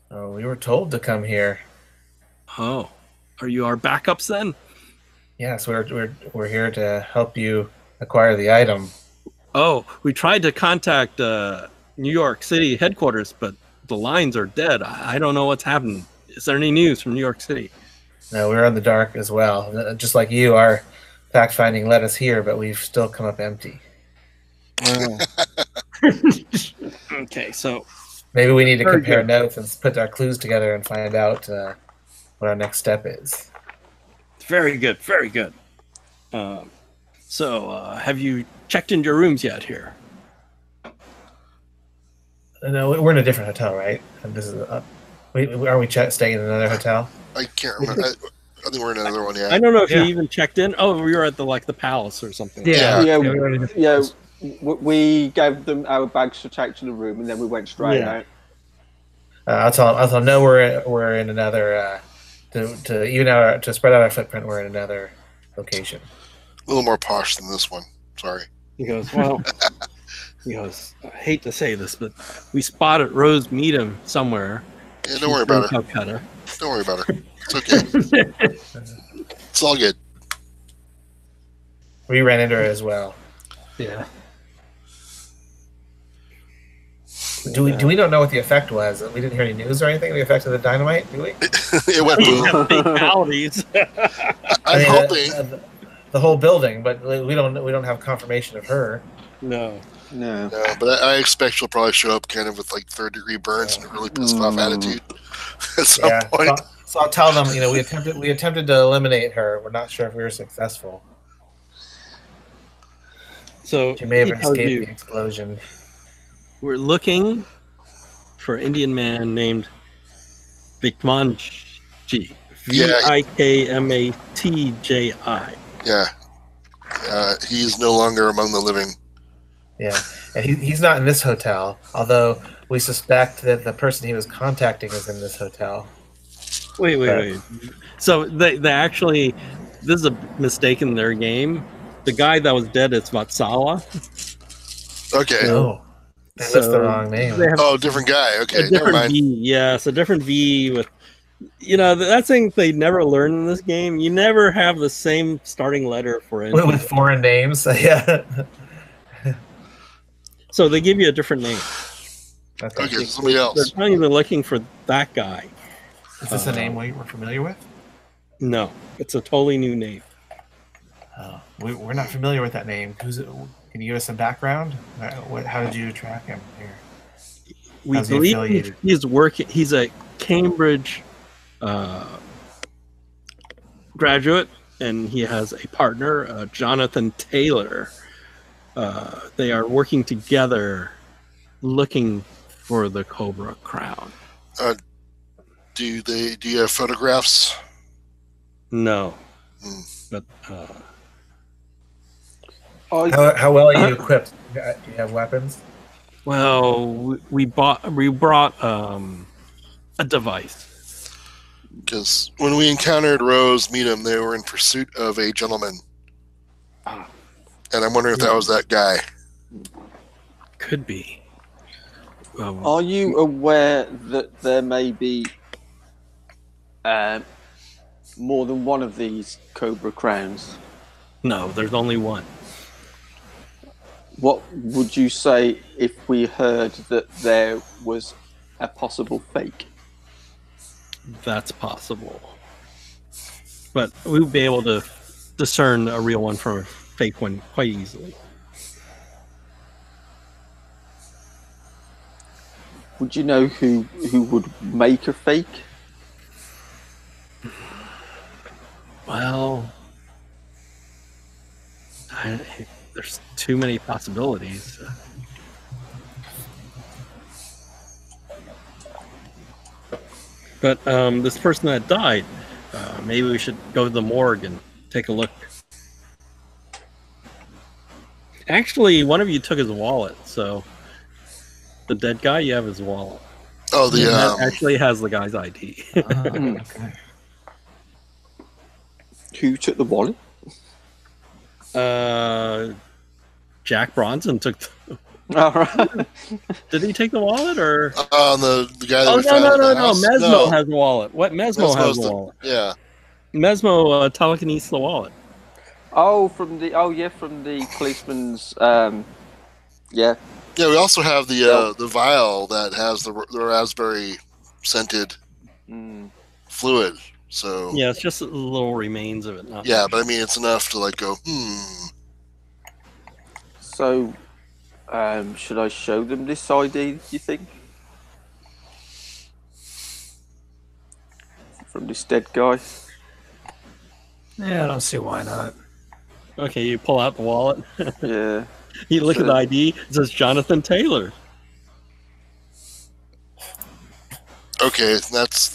Oh, we were told to come here. "Oh, are you our backups then?" Yes, we're here to help you acquire the item. "Oh, we tried to contact New York City headquarters, but the lines are dead. I don't know what's happening. Is there any news from New York City?" No, we're in the dark as well. Just like you, our fact finding led us here, but we've still come up empty. Okay, so Maybe we need to Very compare good. notes and put our clues together and find out what our next step is. very good, very good. So, have you checked into your rooms yet here? No, we're in a different hotel, right? And this is are we staying in another hotel? I can't remember. I think we're in another one. Yeah. I don't know if Yeah. you even checked in. Oh, we were at the palace or something. Yeah. Yeah, we were in a different yeah. place. We gave them our bags to take to the room, and then we went straight Yeah. out. I'll tell. No, we're in another. To spread out our footprint, we're in another location. A little more posh than this one. Sorry. He goes, well, I hate to say this, but we spotted Rose Meadham somewhere. Yeah, don't worry about her. Calcutta. Don't worry about her. It's okay. It's all good. We ran into her as well. Yeah. Do we don't know what the effect was? We didn't hear any news or anything. The effect of the dynamite, do we? It went boom. Fatalities. I'm hoping. The whole building, but we don't have confirmation of her. No. No. No, but I expect she'll probably show up kind of with like third-degree burns and a really pissed off attitude at some point. So I'll tell them. We attempted to eliminate her. We're not sure if we were successful. So She may have he tells escaped you, the explosion. we're looking for an Indian man named Vikmanji. Vikmatji. Yeah. He's no longer among the living. Yeah, and he's not in this hotel. Although we suspect that the person he was contacting is in this hotel. Wait. So they actually, this is a mistake in their game. The guy that was dead is Vatsala. Okay. Oh, that's the wrong name. They have Oh, different guy. Okay, a never different mind. V. Yeah, it's a different V with, that's thing they never learn in this game. You never have the same starting letter for it. With foreign names, yeah. So they give you a different name. Okay, so somebody They're else. telling you they're looking for that guy. Is this a name we're familiar with? No, it's a totally new name. Oh, we're not familiar with that name. Can you give us some background? How did you track him here? We How's he believe affiliated? he's a Cambridge graduate, and he has a partner, Jonathan Taylor. They are working together looking for the Cobra Crown. Do you have photographs? No. But How well are you equipped? Do you have weapons? well, we brought a device. Because when we encountered Rose Meadham, they were in pursuit of a gentleman. And I'm wondering if that was that guy. Could be. Are you aware that there may be more than one of these Cobra Crowns? No, there's only one. What would you say if we heard that there was a possible fake? That's possible. But we would be able to discern a real one from a fake one quite easily. Would you know who would make a fake? Well, there's too many possibilities. But this person that died, maybe we should go to the morgue and take a look. Actually, one of you took his wallet, so the dead guy, you have his wallet. Oh, the That actually has the guy's ID. Okay. Who took the wallet? Jack Bronson took. All right. Did he take the wallet or? the guy that Oh we found in the no! house? Mesmo has the wallet. What Mesmo has Mesmo's the wallet? Yeah. Mesmo telekinesis the wallet. From the policeman's yeah. Yeah, we also have the vial that has the raspberry scented fluid. So Yeah, it's just little remains of it. Not yeah, much. but I mean, it's enough to like go. So should I show them this ID, do you think? From this dead guy? Yeah, I don't see why not. Okay, you pull out the wallet. Yeah. You look at the ID. It says Jonathan Taylor. Okay, that's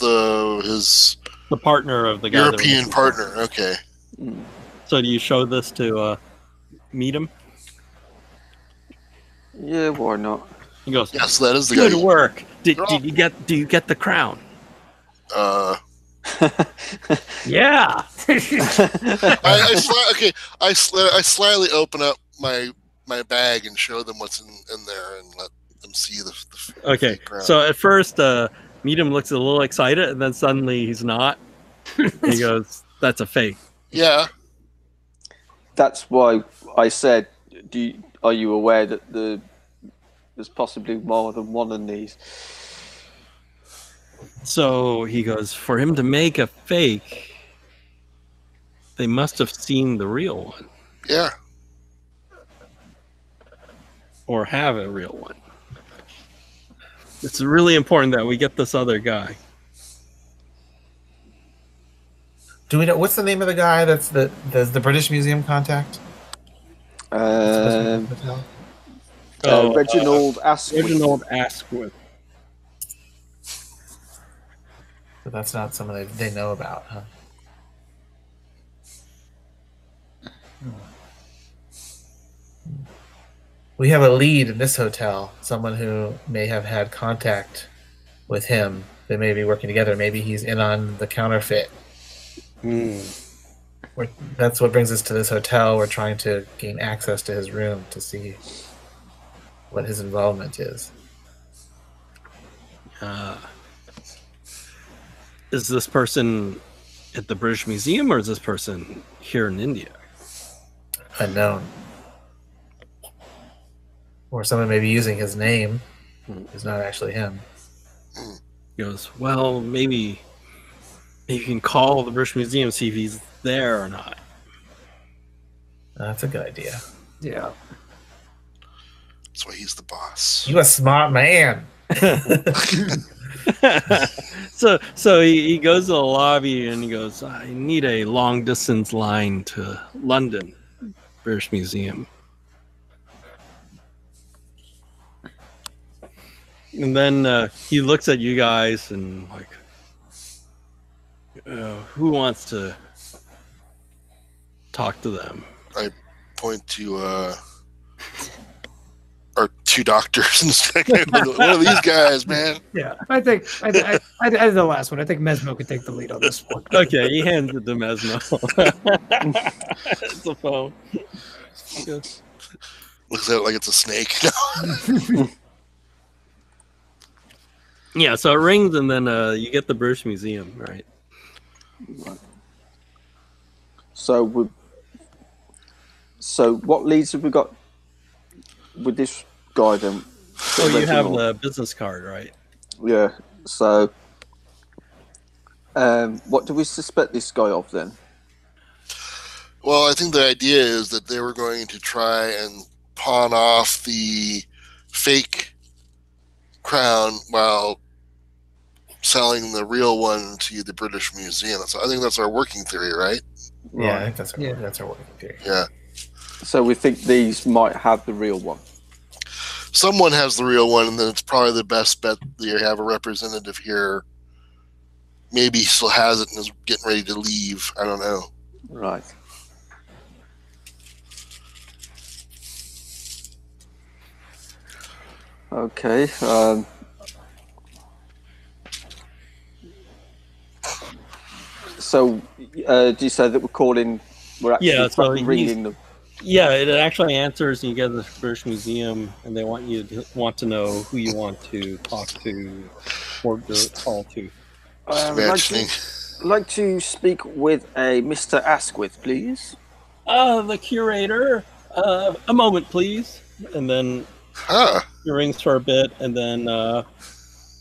his The partner of the guy. European partner. Okay. So do you show this to Meadham? Yeah, why not? He goes, Yes, that is the "Good guy. work. Do you get the crown?" Yeah. I slightly open up my bag and show them what's in there and let them see the Okay. crown. So at first, Meadham looks a little excited, and then suddenly he's not. He goes, "That's a fake." Yeah. That's why I said, are you aware that there's possibly more than one of these? So he goes, for him to make a fake, they must have seen the real one. Yeah. Or have a real one. It's really important that we get this other guy. Do we know what's the name of the guy that's the British Museum contact? Reginald Asquith. Reginald Asquith. But that's not someone they know about, huh? We have a lead in this hotel, someone who may have had contact with him. They may be working together. Maybe he's in on the counterfeit. That's what brings us to this hotel. We're trying to gain access to his room to see what his involvement is. Is this person at the British Museum, or is this person here in India? Unknown. Or someone may be using his name. It's not actually him. He goes, well, maybe you can call the British Museum, see if he's there or not. That's a good idea. Yeah. That's why he's the boss. You a smart man. So he goes to the lobby and he goes, I need a long distance line to London, British Museum. And then he looks at you guys and like, who wants to talk to them? I point to our two doctors and say, one of these guys, man. Yeah, I think I did the last one. I think Mesmo could take the lead on this one. Okay, he hands it to Mesmo. It's a phone. He goes, Looks at it like it's a snake. yeah, so it rings and then you get the British Museum, right? So what leads have we got with this guy then? So you have the business card, right? Yeah. So what do we suspect this guy of then? Well, I think the idea is that they were going to try and pawn off the fake crown while selling the real one to the British Museum. So I think that's our working theory, right? Yeah, I think that's our working theory. Yeah. So we think these might have the real one. Someone has the real one, and then it's probably the best bet that you have a representative here. Maybe he still has it and is getting ready to leave. I don't know. Right. Okay. So, do you say that we're calling? We're actually ringing them. Yeah, it actually answers, and you get to the British Museum, and they want to know who you want to talk to or call to. Just I'd like to speak with a Mr. Asquith, please. The curator. A moment, please. And then he rings for a bit, and then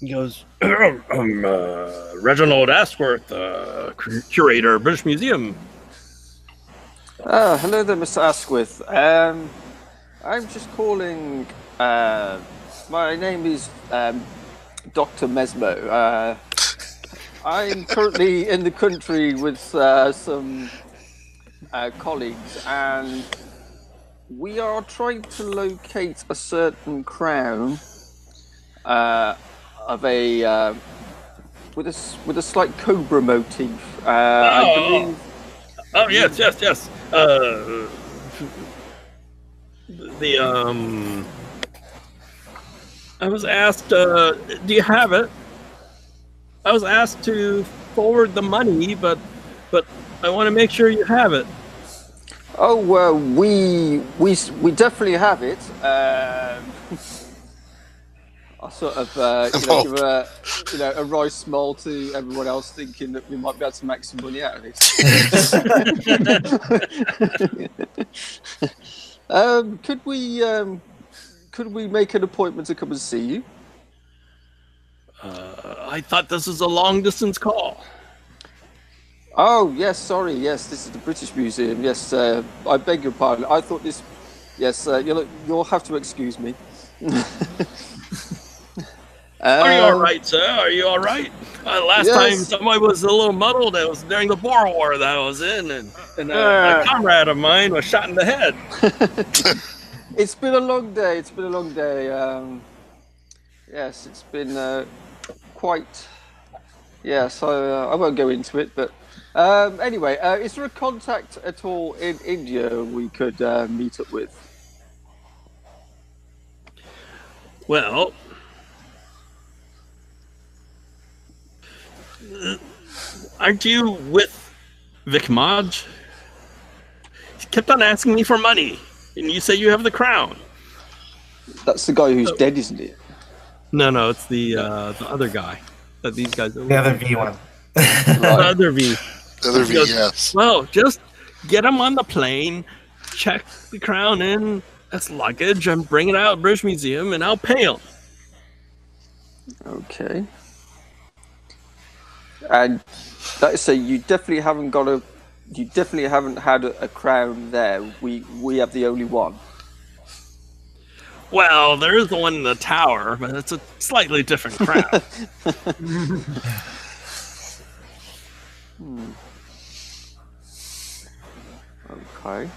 he goes, I'm Reginald Asquith, curator, British Museum. Hello there, Mr. Asquith. I'm just calling. My name is Dr. Mesmo. I'm currently in the country with some colleagues, and we are trying to locate a certain crown of a with a slight cobra motif. I believe. Oh yes. I was asked. Do you have it? I was asked to forward the money, but I want to make sure you have it. Oh, we definitely have it. I sort of give a wry smile to everyone else, thinking that we might be able to make some money out of it. Could we make an appointment to come and see you? I thought this was a long distance call. Oh yes, sorry. Yes, this is the British Museum. Yes, I beg your pardon. I thought this. Yes, you'll have to excuse me. Are you all right, sir? Are you all right? Last Yes. time somebody was a little muddled. It was during the Boer War that I was in, and a comrade of mine was shot in the head. It's been a long day. Yes, it's been quite. Yes, I won't go into it, but anyway, is there a contact at all in India we could meet up with? Well, aren't you with Vic Maj? He kept on asking me for money, and you say you have the crown. That's the guy who's dead, isn't it? No, it's the other guy that these guys are. The other V one. The other V. The other V, yes. Well, just get him on the plane, check the crown in as luggage, and bring it out to British Museum, and I'll pay him. Okay. And like I say, you definitely haven't had a crown there. We have the only one. Well, there is the one in the tower, but it's a slightly different crown. Okay.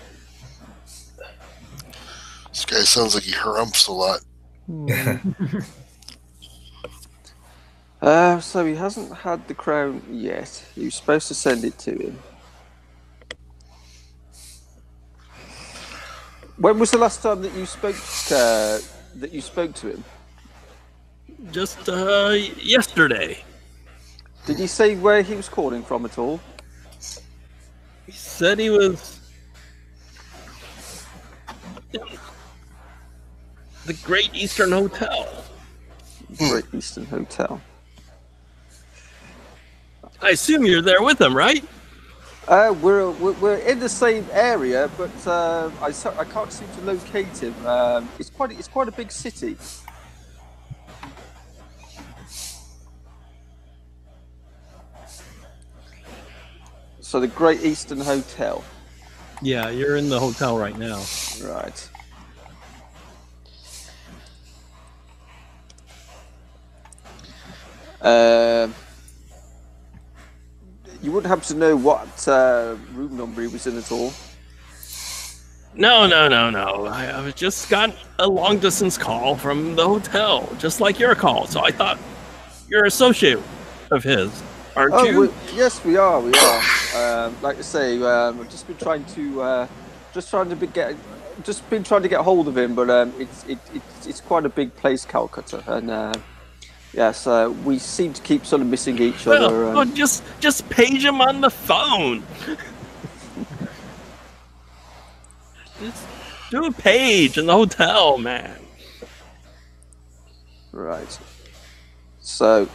This guy sounds like he harumphs a lot. So he hasn't had the crown yet. He was supposed to send it to him. When was the last time that you spoke to him? Just yesterday. Did he say where he was calling from at all? He said he was the Great Eastern Hotel. Great Eastern Hotel. I assume you're there with him, right? We're in the same area, but I can't seem to locate him. It's quite a big city. So the Great Eastern Hotel. Yeah, you're in the hotel right now. Right. You wouldn't happen to know what room number he was in at all? No. I was just got a long distance call from the hotel, just like your call. So I thought you're an associate of his, aren't you? Yes, we are. Like I say, I've just been trying to get hold of him, but it's quite a big place, Calcutta, and yes, we seem to keep sort of missing each other. Well, just page him on the phone. Just do a page in the hotel, man. Right. So,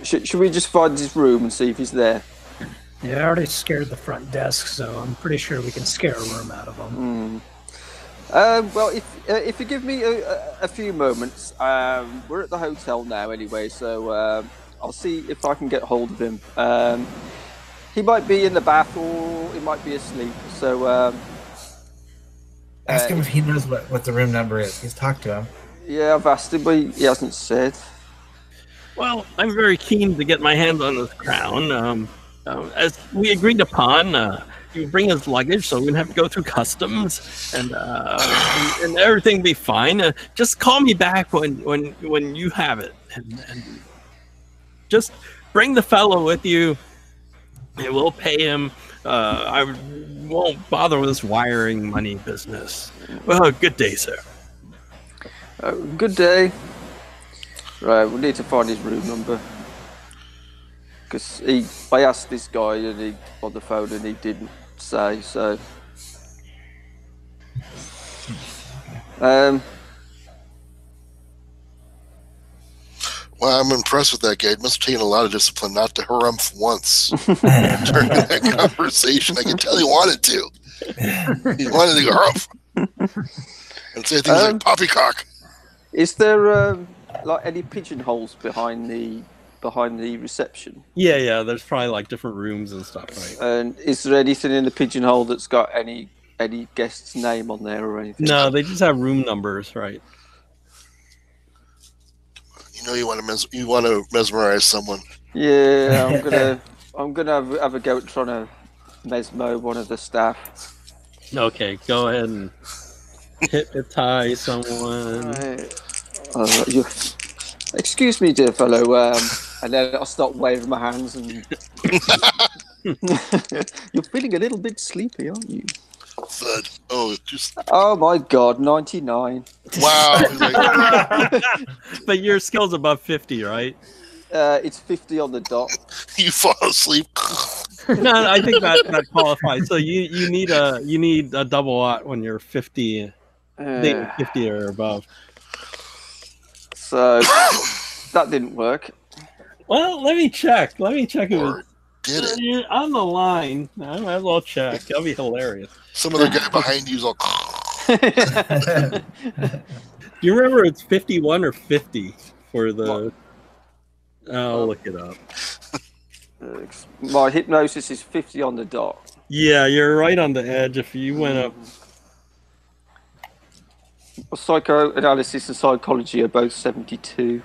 should we just find his room and see if he's there? Yeah, I already scared the front desk, so I'm pretty sure we can scare a room out of him. Well, if you give me a few moments, we're at the hotel now anyway, so I'll see if I can get hold of him. He might be in the bath or he might be asleep, so... Ask him if he knows what the room number is. He's talked to him. Yeah, I've asked him, but he hasn't said. Well, I'm very keen to get my hands on this crown. As we agreed upon, you bring his luggage, so we wouldn't have to go through customs, and everything be fine. Just call me back when you have it, and just bring the fellow with you. And we'll pay him. I won't bother with this wiring money business. Well, good day, sir. Good day. Right, we need to find his room number. Because I asked this guy on the phone and he didn't say, so. Well, I'm impressed with that guy. It must have taken a lot of discipline not to harumph once during that conversation. I can tell he wanted to. He wanted to go harumph. And say things like poppycock. Is there like any pigeonholes behind the reception? Yeah. There's probably like different rooms and stuff, right? And is there anything in the pigeonhole that's got any guest's name on there or anything? No, they just have room numbers, right? You know, you want to mesmerize someone. Yeah, I'm gonna have a go at trying to mesmo one of the staff. Okay, go ahead and hypnotize someone. Excuse me, dear fellow. And then I'll start waving my hands and. You're feeling a little bit sleepy, aren't you? Thud. Oh, just. Oh my God, 99. Wow. But your skill's above 50, right? It's 50 on the dot. You fall asleep. No, I think that qualifies. So you need a double aught when you're 50, 50 or above. So that didn't work. Well, let me check. Let me check. Or did it? You're on the line. I might as well check. That'll be hilarious. Some other guy behind you's all. Do you remember it's 51 or 50 for the? I'll look it up. My hypnosis is 50 on the dot. Yeah, you're right on the edge. If you went up. Psychoanalysis and psychology are both 72.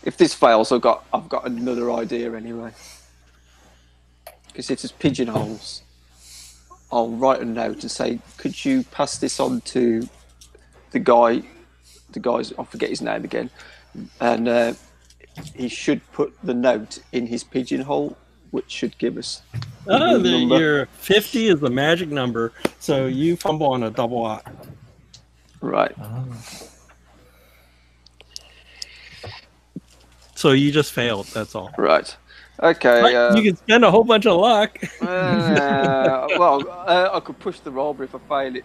If this fails, I've got another idea anyway. Because it is pigeonholes. I'll write a note and say, could you pass this on to the guy's, I forget his name again, and he should put the note in his pigeonhole, which should give us your 50 is the magic number, so you fumble on a double aught. Right. So you just failed, that's all. Right. Okay. You can spend a whole bunch of luck. I could push the roll, but if I fail it,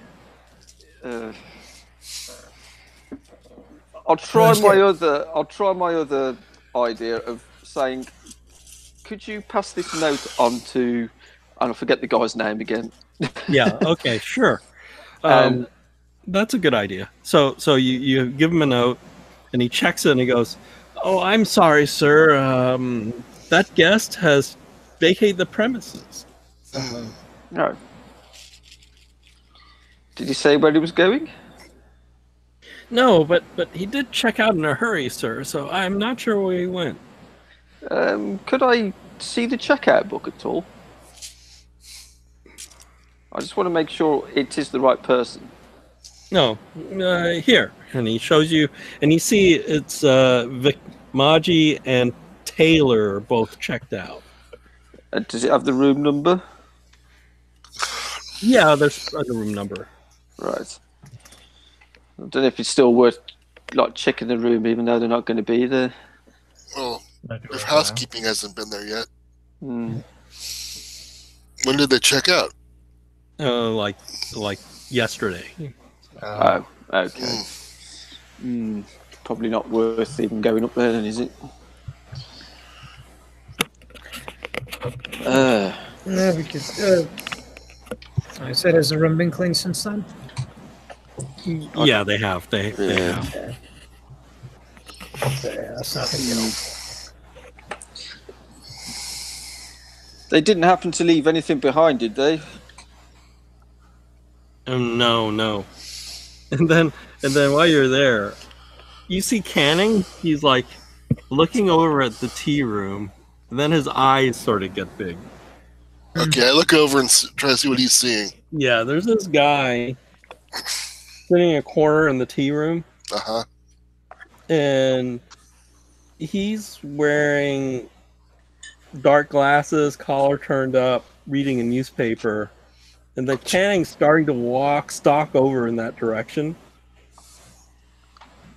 I'll try my other idea of saying, could you pass this note on to, and I forget the guy's name again. Yeah. Okay. Sure. That's a good idea. So you give him a note, and he checks it, and he goes, "Oh, I'm sorry, sir. That guest has vacated the premises." No. Did he say where he was going? No, but he did check out in a hurry, sir. So I'm not sure where he went. Could I see the checkout book at all? I just want to make sure it is the right person. No, here, and he shows you, and you see it's Maji and Taylor are both checked out. Does it have the room number? Yeah, there's a room number. Right. I don't know if it's still worth checking the room, even though they're not going to be there. Well, if housekeeping hasn't been there yet. Mm. When did they check out? Like yesterday. Oh, okay. Probably not worth even going up there, then, is it? Yeah, because I said, has the room been cleaned since then? Yeah, they have. They have. Okay. Yeah, that's not gonna They didn't happen to leave anything behind, did they? No. And then while you're there, you see Canning. He's like looking over at the tea room, and then his eyes sort of get big. Okay, I look over and try to see what he's seeing. Yeah, there's this guy sitting in a corner in the tea room, and he's wearing dark glasses, collar turned up, reading a newspaper, and then Canning's starting to stalk over in that direction.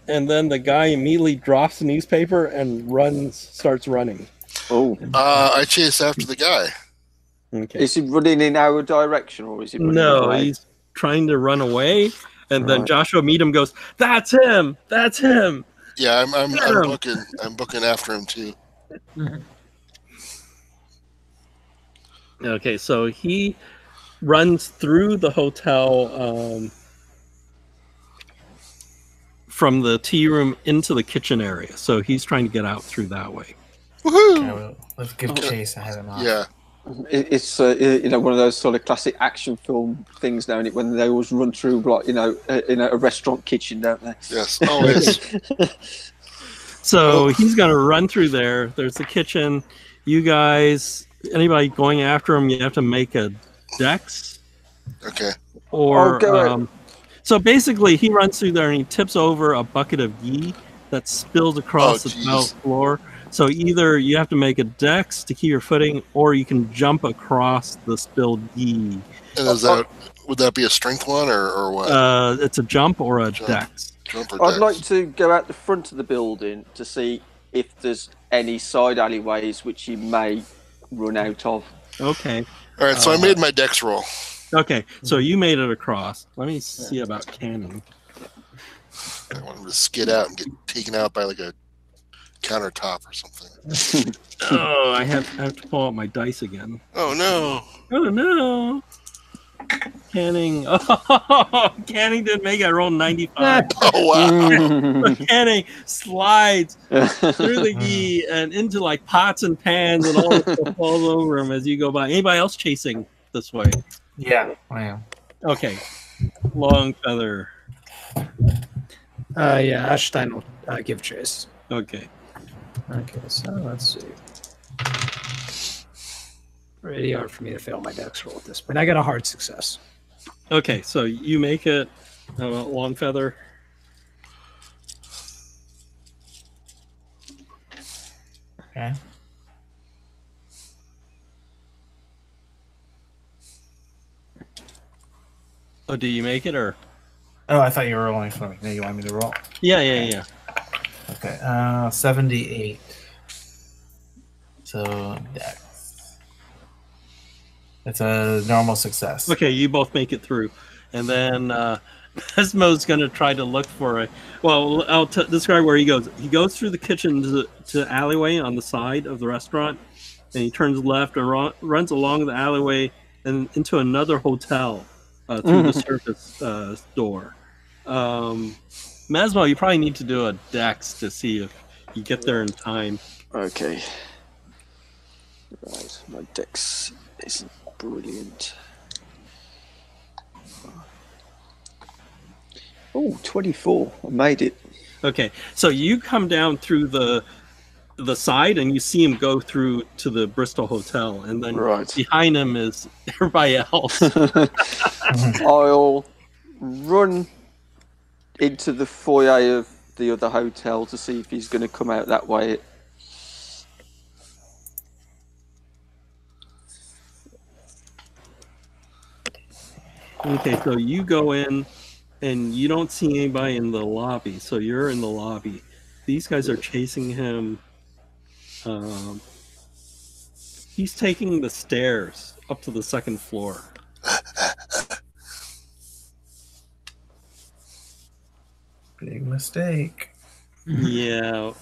And then the guy immediately drops the newspaper and starts running. Oh. I chase after the guy. Okay. Is he running in our direction, or is he running No, away? he's trying to run away, and then Joshua Meadham goes, "That's him! That's him!" Yeah, I'm booking after him too. Okay, so he runs through the hotel from the tea room into the kitchen area. So he's trying to get out through that way. Woohoo! Yeah, well, let's give chase and head him off. Yeah. It's one of those sort of classic action film things now, isn't it? When they always run through, like, in a restaurant kitchen, don't they? Yes, always. So he's going to run through there. There's the kitchen. You guys, anybody going after him, you have to make a dex. Okay. Or so basically, he runs through there and he tips over a bucket of ghee that spills across the tile floor. So either you have to make a dex to keep your footing, or you can jump across the spilled ghee. And would that be a strength one or what? It's a jump or a dex. I'd like to go out the front of the building to see if there's any side alleyways which he may run out of. Okay. All right, so I made my dex roll. Okay, so you made it across. Let me see about Cannon. I want him to skid out and get taken out by like a countertop or something. Oh, I have to pull out my dice again. Oh no! Oh no! Canning. Oh, Canning didn't make it. I rolled 95. Oh wow! Canning slides through the ghee and into like pots and pans, and all the stuff falls over him as you go by. Anybody else chasing this way? Yeah, I am. Okay. Long feather. Yeah, Ashstein will give chase. Okay. Okay, so let's see. Pretty hard for me to fail my dex roll at this point. I got a hard success. Okay, so you make it. Long feather. Okay. Oh, do you make it or? Oh, I thought you were rolling for me. Now you want me to roll? Yeah. Okay. 78. So dex. It's a normal success. Okay, you both make it through, and then Pesmo's going to try to look for a. Well, I'll describe where he goes. He goes through the kitchen to alleyway on the side of the restaurant, and he turns left and runs along the alleyway and into another hotel through the surface door. Mesmo, you probably need to do a dex to see if you get there in time. Okay. Right, my dex isn't brilliant. Oh, 24. I made it. Okay, so you come down through the side and you see him go through to the Bristol Hotel, and then behind him is everybody else. I'll run into the foyer of the other hotel to see if he's going to come out that way. Okay, so you go in and you don't see anybody in the lobby, so you're in the lobby. These guys are chasing him. He's taking the stairs up to the second floor. Big mistake. Yeah.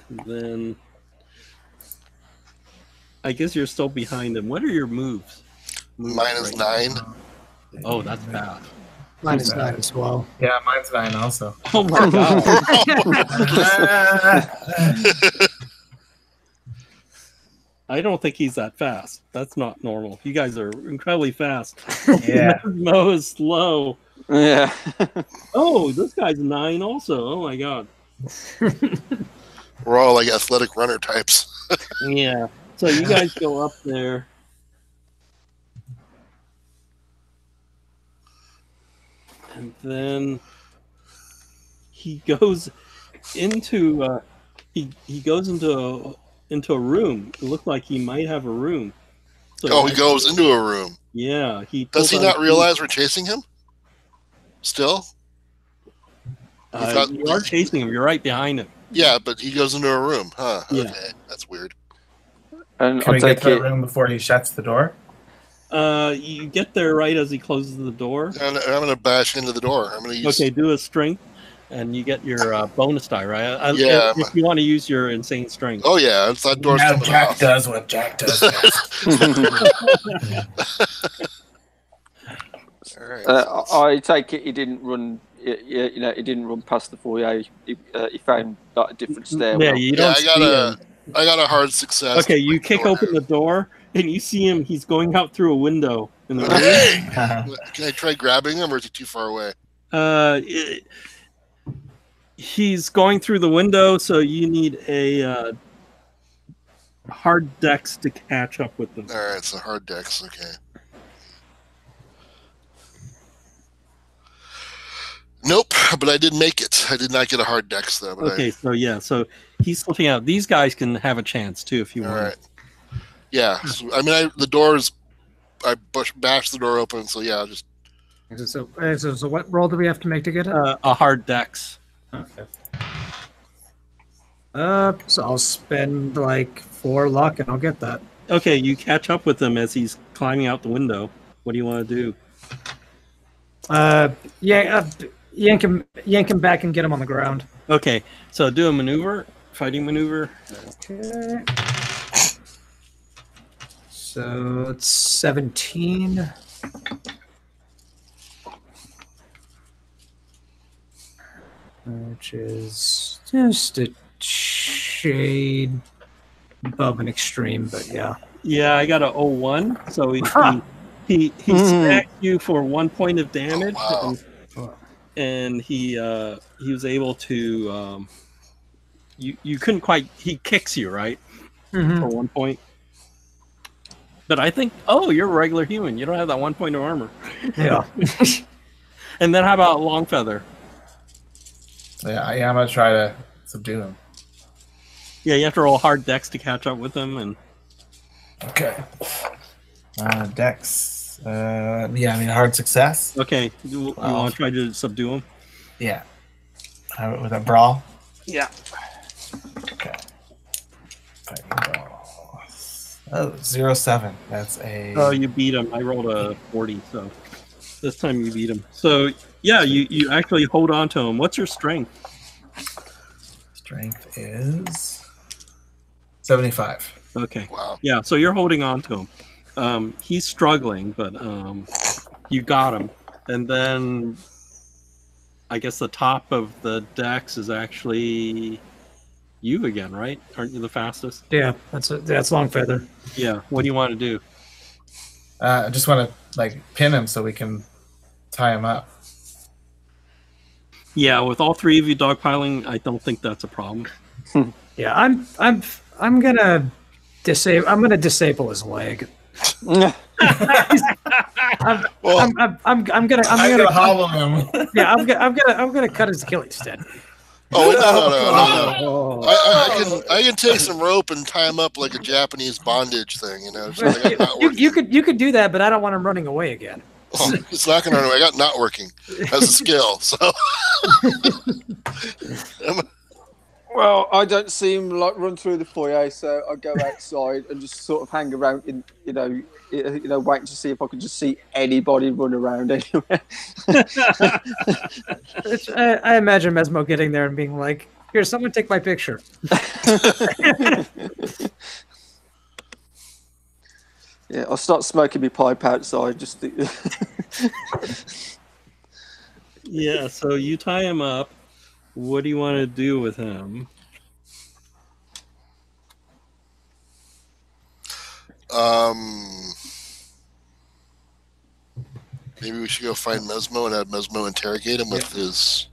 And then I guess you're still behind him. What are your moves? Mine is 9. Oh, that's bad. Mine is 9 as well. Yeah, mine's 9 also. Oh my god. I don't think he's that fast. That's not normal. You guys are incredibly fast. Yeah. Mo is slow. Yeah. Oh, this guy's 9 also. Oh my god. We're all like athletic runner types. Yeah. So you guys go up there. And then he goes into he goes into a room. It looked like he might have a room. So He goes into a room. Yeah, he Does he pulls out not a realize we're chasing him? Still? you are chasing him. You're right behind him. Yeah, but he goes into a room. Huh. Yeah. Okay. That's weird. And Can I'll we get take to the it. room before he shuts the door? You get there right as he closes the door. And I'm going to bash into the door. I'm going to use... Okay, do a strength, and you get your bonus die, right? Yeah. If you want to use your insane strength. Oh, yeah. That door's Now coming Jack off. does what Jack does best. All right. I take it he didn't run. You know, he didn't run past the foyer. He found like a different stairwell. Yeah, you don't see him. I got a hard success. Okay, you kick open the door, and you see him. He's going out through a window in the room. Can I try grabbing him, or is he too far away? He's going through the window, so you need a hard dex to catch up with them. All right, it's a hard dex. Okay. Nope, but I did make it. I did not get a hard dex though. But Okay, so he's slipping out. These guys can have a chance too if you all want. right. Yeah, so, I mean, the doors. I bashed the door open, so yeah, just So what roll do we have to make to get it? A hard dex. Okay. So I'll spend like 4 luck and I'll get that. Okay, you catch up with him as he's climbing out the window. What do you want to do? Yank him back and get him on the ground. Okay, so do a maneuver, fighting maneuver. Okay. So it's 17. Which is just a shade above an extreme, but yeah. Yeah, I got a 01, so he smacked you for 1 point of damage, and he was able to you couldn't quite. He kicks you right for 1 point. But I think, you're a regular human. You don't have that 1 point of armor. Yeah. And then how about Longfeather? Yeah, I'm gonna try to subdue him. Yeah, you have to roll hard dex to catch up with him, and Okay. Dex. Yeah, I mean hard success. okay, you want to try to subdue him? Yeah. With a brawl. Yeah. Okay. Fighting brawl. Oh, 07. That's a. Oh, you beat him. I rolled a 40, so this time you beat him. So yeah, you actually hold on to him. What's your strength? Strength is 75. Okay. wow. Yeah, so you're holding on to him. He's struggling, but you got him. And then I guess the top of the dex is actually you again, right? Aren't you the fastest? Yeah, that's Longfeather. Yeah. What do you want to do? I just want to pin him so we can tie him up. Yeah, with all 3 of you dogpiling, I don't think that's a problem. Yeah, I'm gonna disable his leg. I'm gonna hobble him. yeah, I'm gonna cut his Achilles then. Oh no! I can take some rope and tie him up like a Japanese bondage thing. You know, just like You could do that, but I don't want him running away again. Oh, it's not going to run away. I got not working as a skill. So, Well, I don't see him run through the foyer, so I go outside and just sort of hang around in, waiting to see if I could just see anybody run around anywhere. I imagine Mesmo getting there and being like, "Here, someone take my picture." Yeah, I'll start smoking my pipe outside. Just Yeah, so you tie him up. What do you want to do with him? Maybe we should go find Mesmo and have Mesmo interrogate him with his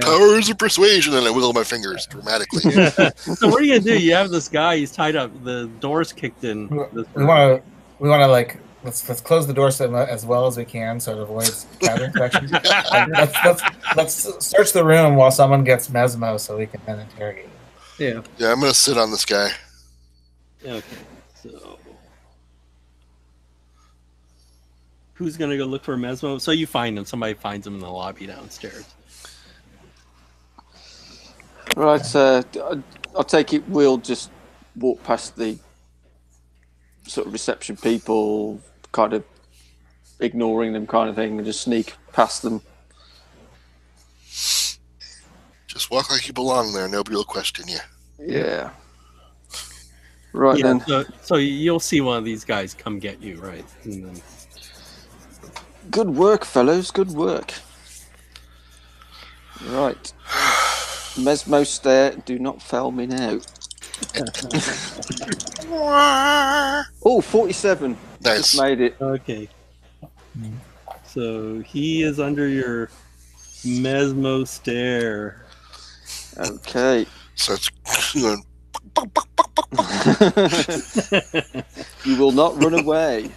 powers of persuasion, and I wiggle my fingers dramatically. So what are you gonna do? You have this guy. He's tied up. The door's kicked in. We want to like let's close the door as well as we can so it avoids cat infection. Let's search the room while someone gets Mesmo so we can then interrogate him. Yeah. Yeah, I'm gonna sit on this guy. Okay. So who's gonna go look for Mesmo? So you find him. Somebody finds him in the lobby downstairs. Right. I'll take it. We'll just walk past the sort of reception people, kind of ignoring them, kind of thing, and just sneak past them. Just walk like you belong there. Nobody will question you. Yeah. Right then. So you'll see one of these guys come get you, right? And then... Good work, fellows. Good work. Right. Mesmo stare. Do not fail me now. Oh, 47. Nice. Just made it. Okay. So he is under your Mesmo stare. Okay. So it's going. You will not run away.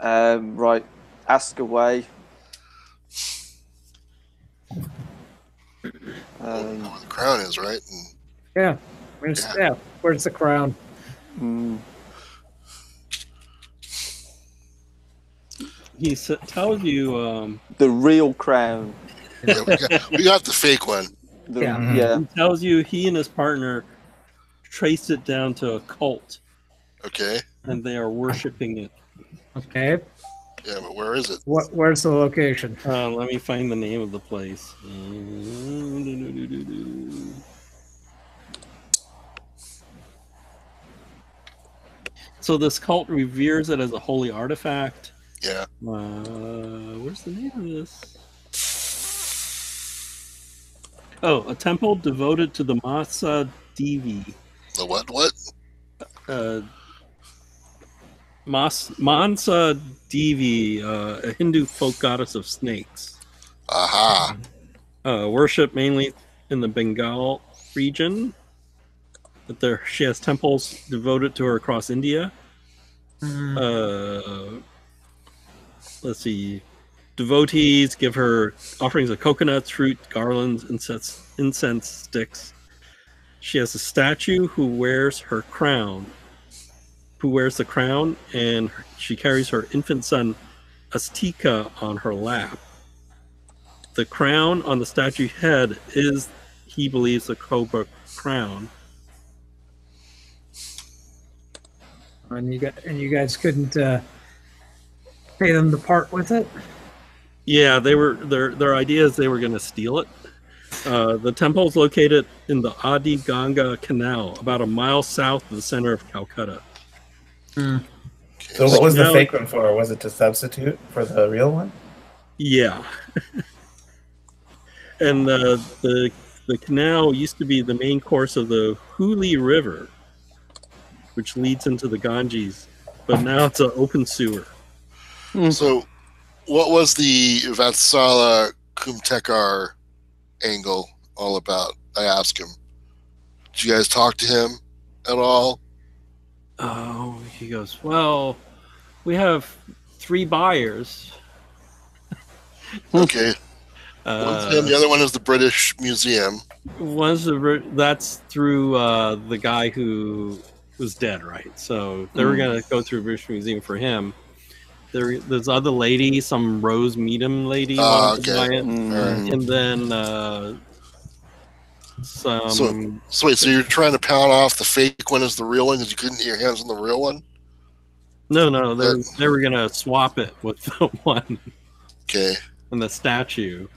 Right. Ask away. Where the crown is, right? And, Yeah. Where's the crown? He tells you. The real crown. yeah, we got the fake one. Yeah. He tells you he and his partner traced it down to a cult, Okay. and they are worshiping it. Okay. Yeah, but where is it? Where's the location? Let me find the name of the place. So this cult reveres it as a holy artifact. Yeah. Where's the name of this? Oh, a temple devoted to the Mansa Devi. The what? Mansa Devi, a Hindu folk goddess of snakes. Aha. Worship mainly in the Bengal region. But she has temples devoted to her across India. Let's see. Devotees give her offerings of coconuts, fruit, garlands, incense sticks. She has a statue who wears the crown, and she carries her infant son Astika on her lap. The crown on the statue's head is, he believes, the cobra crown. And you guys couldn't pay them to part with it? Yeah, they were their idea is they were going to steal it. The temple is located in the Adi Ganga Canal, about a mile south of the center of Calcutta. So what was the fake one for? Was it to substitute for the real one? Yeah. And the canal used to be the main course of the Hooghly River, which leads into the Ganges, but now it's an open sewer. So, what was the Vatsala Kumtekar angle all about? I asked him. Did you guys talk to him at all? Oh, he goes, well, we have 3 buyers. Okay. One's him, the other one is the British Museum. That's through the guy who was dead, right? So they were going to go through British Museum for him. There's other lady, some Rose Meadham lady, wanted to buy it. Right. And then some. So wait, so you're trying to pound off the fake one as the real one because you couldn't get your hands on the real one? No, they were going to swap it with the one. Okay. And the statue,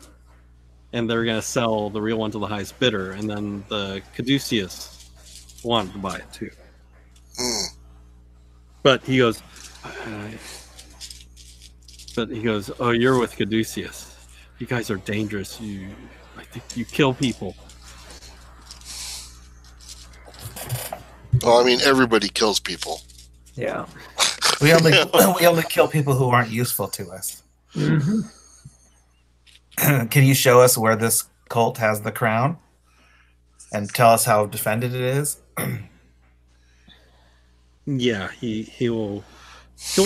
and they were going to sell the real one to the highest bidder, and then the Caduceus wanted to buy it too. But he goes, oh, you're with Caduceus. You guys are dangerous. I think you kill people. Well, I mean, everybody kills people. Yeah. We only kill people who aren't useful to us. Mm-hmm. Can you show us where this cult has the crown, and tell us how defended it is? Yeah, he'll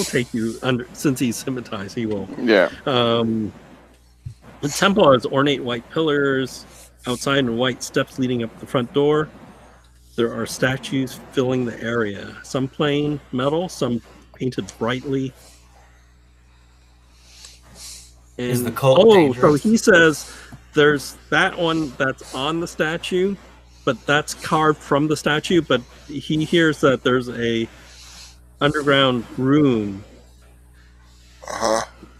take you under, since he's hypnotized. He will. Yeah. The temple has ornate white pillars outside and white steps leading up the front door. There are statues filling the area. Some plain metal, some painted brightly. And, Is the cult dangerous? So he says there's that one that's on the statue, but that's carved from the statue. But he hears that there's a underground room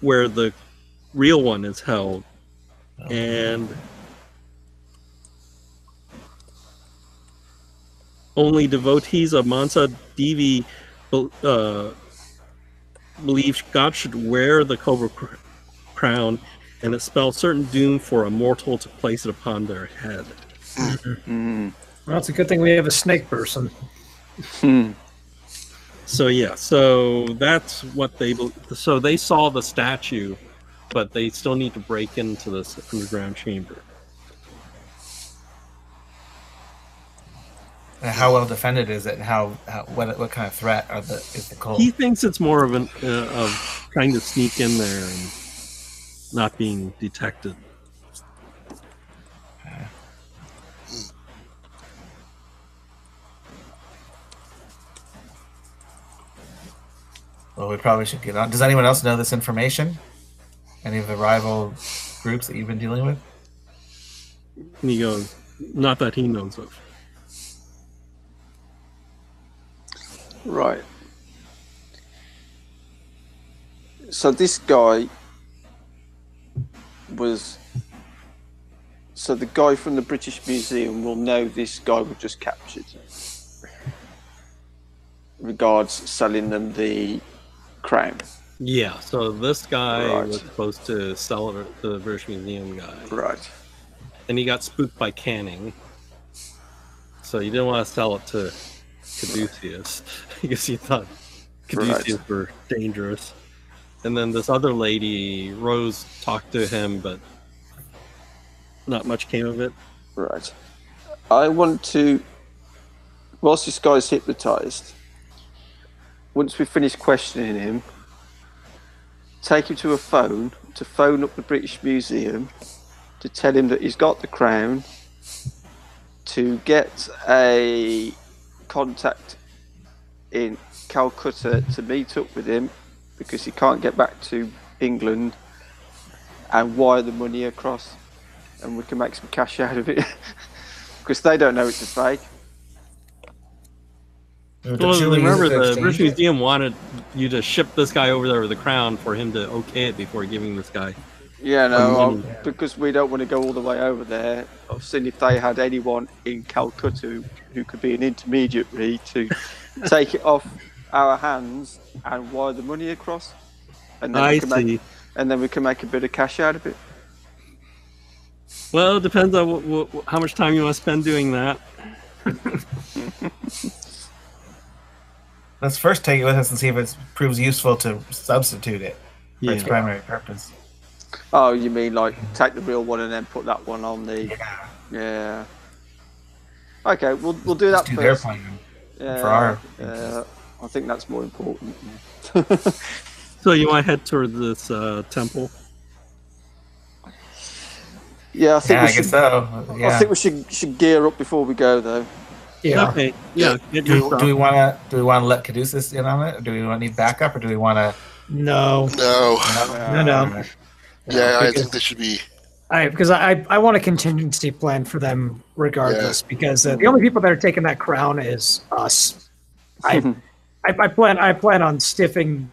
where the real one is held, and only devotees of Mansa Devi believe God should wear the cobra crown, and it spells certain doom for a mortal to place it upon their head. Well, it's a good thing we have a snake person. So yeah, so that's what they. So they saw the statue, but they still need to break into this underground chamber. And how well defended is it, and what kind of threat is the cult? He thinks it's more of of trying to sneak in there and not being detected. Well, we probably should get on. Does anyone else know this information? Any of the rival groups that you've been dealing with? And he goes, not that he knows of. Right. So this guy was... So the guy from the British Museum will know this guy was just captured. Regards selling them the crown. Yeah, so this guy Right. was supposed to sell it to the British Museum guy. Right. And he got spooked by Canning. So he didn't want to sell it to Caduceus because he thought Caduceus were dangerous. And then this other lady, Rose, talked to him, but not much came of it. Right. I want to, whilst this guy's hypnotized, once we finish questioning him, take him to a phone to phone up the British Museum to tell him that he's got the crown, to get a contact in Calcutta to meet up with him because he can't get back to England, and wire the money across, and we can make some cash out of it because they don't know it's a fake. Well, remember, the British Museum wanted you to ship this guy over there with the crown for him to okay it before giving this guy. Yeah, no, because we don't want to go all the way over there. I've seen if they had anyone in Calcutta who could be an intermediary to take it off our hands and wire the money across, and then we can make a bit of cash out of it. Well, it depends on how much time you want to spend doing that. Let's first take it with us and see if it proves useful to substitute it for its primary purpose. Oh, you mean like take the real one and then put that one on the... Yeah. Okay, we'll do that do first. their plan for our... I think that's more important. So you want to head toward this temple? Yeah, I think I guess so. Yeah. I think we should gear up before we go, though. Yeah. Okay. Yeah. Do we want to let Caduceus in on it? Or do we need backup, or do we want to? No. No. No. I think they should be. Because I want a contingency plan for them regardless, because the only people that are taking that crown is us. I plan on stiffing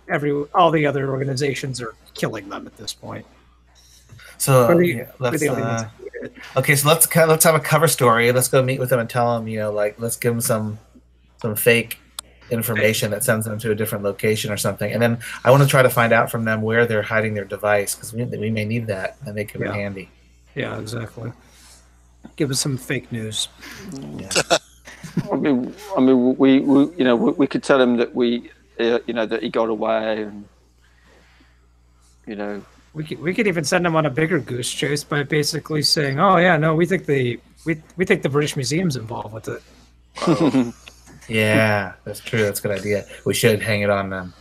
all the other organizations or killing them at this point. So let's okay, so let's have a cover story. Let's go meet with them and tell them, let's give them some fake information that sends them to a different location or something. And then I want to try to find out from them where they're hiding their device, because we may need that, and they could be handy. Yeah, exactly. Give us some fake news. I'm we could tell him that that he got away, and we could even send him on a bigger goose chase by basically saying, "Oh yeah, no, we think the British Museum's involved with it." Oh, Yeah, that's true. That's a good idea. We should hang it on them.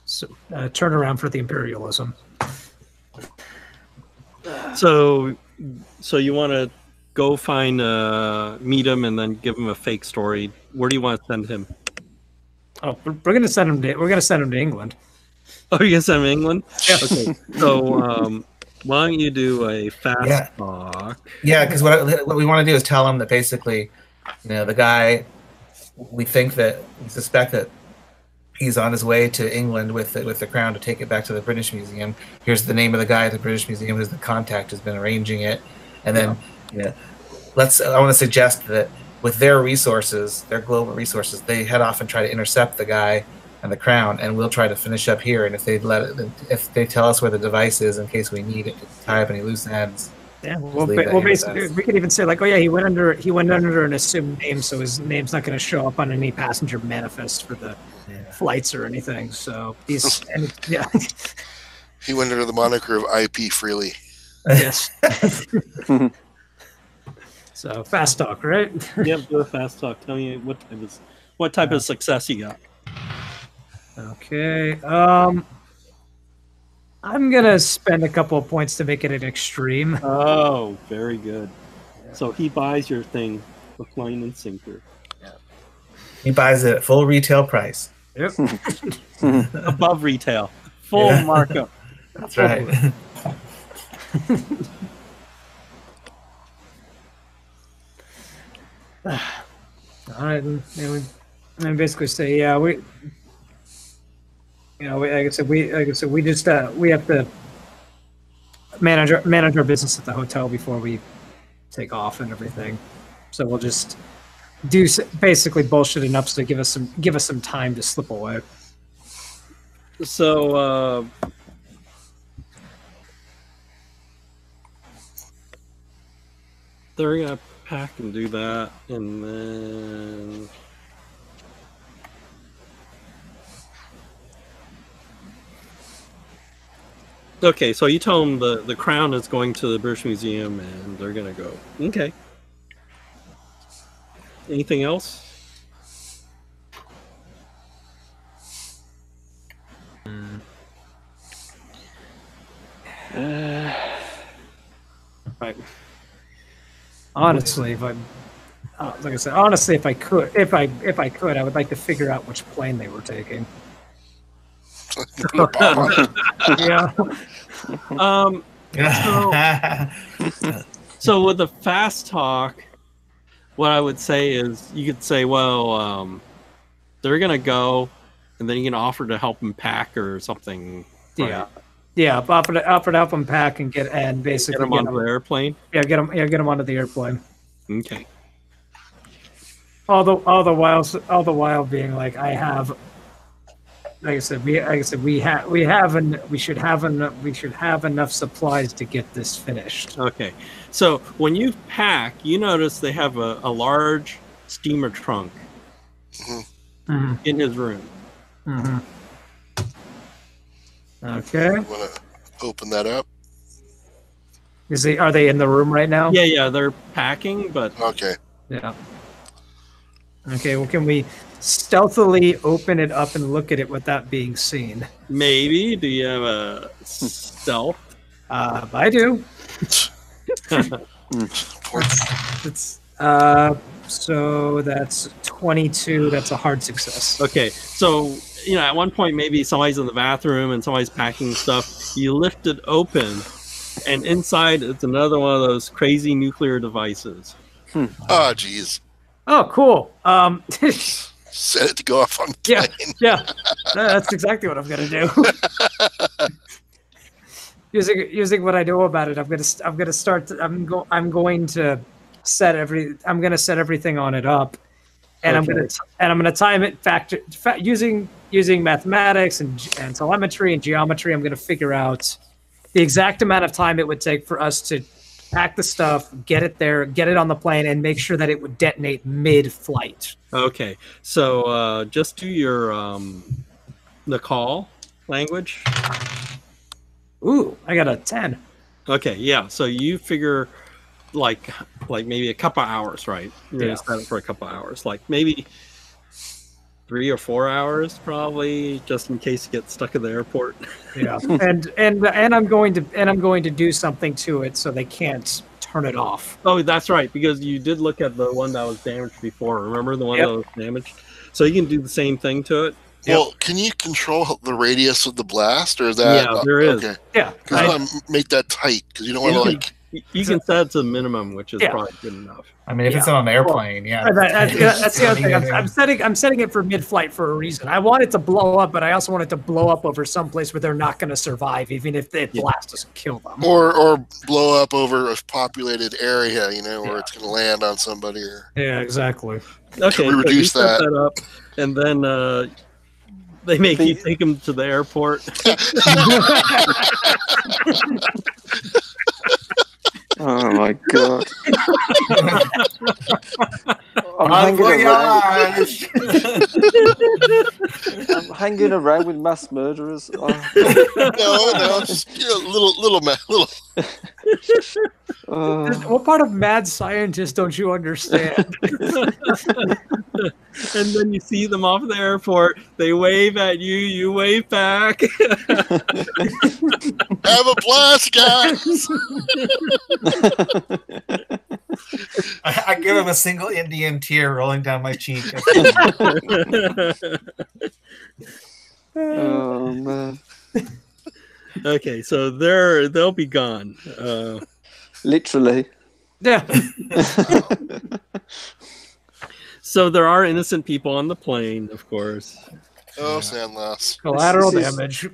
So turn around for the imperialism. So you want to go find meet him and then give him a fake story. Where do you want to send him? Oh, we're gonna send him to England. Oh, you're gonna send him to England? Yeah. Okay. So why don't you do a fast talk? Yeah, because what we want to do is tell him that basically, the guy, we suspect that he's on his way to England with the crown to take it back to the British Museum. Here's the name of the guy at the British Museum who's the contact, has been arranging it, and then I want to suggest that with their resources, their global resources, they head off and try to intercept the guy and the crown, and we'll try to finish up here. And if they tell us where the device is in case we need it to tie up any loose ends. Yeah, basically, we could even say like, oh yeah, he went under an assumed name, so his name's not going to show up on any passenger manifest for the flights or anything. So he's he went under the moniker of IP Freely. Yes. So fast talk, right? Yep, do a fast talk. Tell me what type of success you got. Okay. I'm gonna spend a couple of points to make it an extreme. Oh, very good. So he buys your thing, hook, line, and sinker. He buys it at full retail price. Yep. Above retail, full markup. That's right. All right, and basically say, yeah, like I said, we just we have to manage our business at the hotel before we take off and everything. So we'll just do basically bullshit enough to give us some time to slip away. So they're gonna pack and do that, and then okay. So you tell them the crown is going to the British Museum, and they're gonna go. Okay. Anything else? Right. Honestly, if I could, I would like to figure out which plane they were taking. Yeah. So with the fast talk, what I would say is you could say, well, they're gonna go, and then you can offer to help them pack or something. Yeah. Yeah, offer to help them pack and basically get them onto the airplane. Yeah, get them onto the airplane. Okay. All the while being like, we should have enough supplies to get this finished. Okay. So when you pack, you notice they have a large steamer trunk in his room. Mm-hmm. Okay. You want to open that up? Are they in the room right now? Yeah, they're packing, but Okay. Yeah. Okay, well, can we stealthily open it up and look at it without being seen? maybe. Do you have a stealth? I do. It's so that's 22. That's a hard success. Okay, so at one point maybe somebody's in the bathroom and somebody's packing stuff. You lift it open, and inside it's another one of those crazy nuclear devices. Oh, geez. Oh, cool. Set it to go off on the plane. Yeah. That's exactly what I'm gonna do. Using what I know about it, I'm gonna set everything on it up, and Okay. I'm gonna time it using mathematics and telemetry and geometry. I'm gonna figure out the exact amount of time it would take for us to pack the stuff, get it there, get it on the plane, and make sure that it would detonate mid-flight. Okay, so just do your the call language. Ooh, I got a 10. Okay, yeah. So you figure like maybe a couple hours, right? You're Yeah. gonna set it for a couple hours, like maybe 3 or 4 hours, probably, just in case you get stuck at the airport. Yeah, and I'm going to do something to it so they can't turn it off. Oh, that's right, because you did look at the one that was damaged before. Remember the one Yep. that was damaged? So you can do the same thing to it. Well, can you control the radius of the blast, or is that? Yeah, there is. Okay, Yeah, because you want to make that tight, because you don't want to like. You can set it to minimum, which is Yeah. probably good enough. I mean, if it's on an airplane, yeah. that's the other thing. I'm setting it for mid-flight for a reason. I want it to blow up, but I also want it to blow up over some place where they're not going to survive, even if the blast doesn't kill them. Or blow up over a populated area, where it's going to land on somebody. Or Yeah, exactly. Okay, we so reduce you set that? that up, and then they make you take them to the airport. Oh my god! I'm hanging around with mass murderers. Oh. No, just little. What part of mad scientist don't you understand? And then you see them off the airport. They wave at you. You wave back. Have a blast, guys! I give him a single Indian tear rolling down my cheek. Oh man! Okay, so they'll be gone. Literally. Yeah. So there are innocent people on the plane, of course. Oh, sand loss. Collateral This is- damage.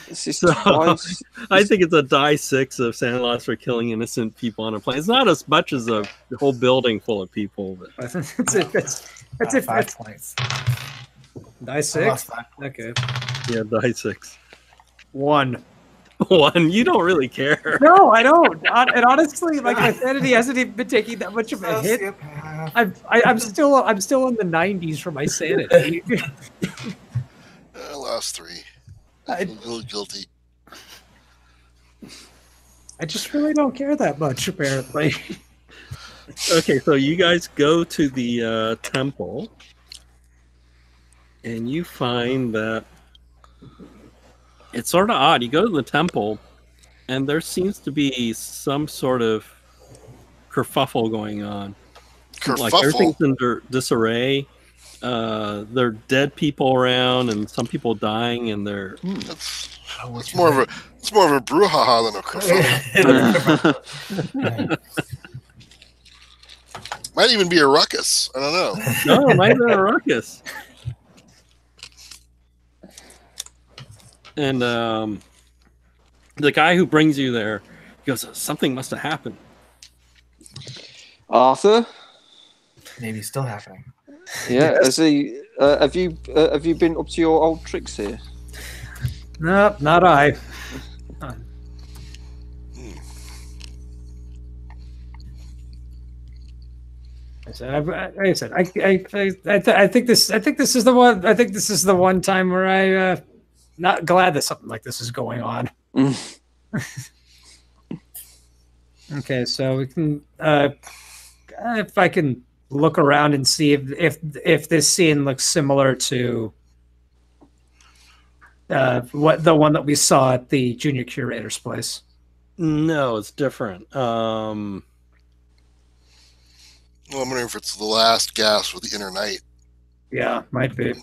This is So- twice. I think it's a die 6 of sand loss for killing innocent people on a plane. It's not as much as a whole building full of people. But That's if 5 points. die I lost 6. 5 points. Okay. yeah, die 6. 1. 1, you don't really care. No, I don't. And honestly, like my sanity hasn't even been taking that much of a hit. I'm still in the 90s for my sanity. I lost 3. I feel a little guilty. I just really don't care that much, apparently. Okay, so you guys go to the temple, and you find that it's sort of odd. You go to the temple, and there seems to be some sort of kerfuffle going on. Like everything's in disarray. There are dead people around, and some people dying, and they're It's more of a brouhaha than a kerfuffle. Might even be a ruckus. I don't know. no, it might have been a ruckus. And the guy who brings you there goes, something must have happened. Arthur. Maybe still happening. Yeah. Has he? Have you been up to your old tricks here? No, not I. I think this is the one. I think this is the one time where I not glad that something like this is going on. Okay, so we can if I can look around and see if this scene looks similar to what the one that we saw at the junior curator's place. No, it's different. Well, I'm wondering if it's the last gasp with the inner night. Yeah, might be.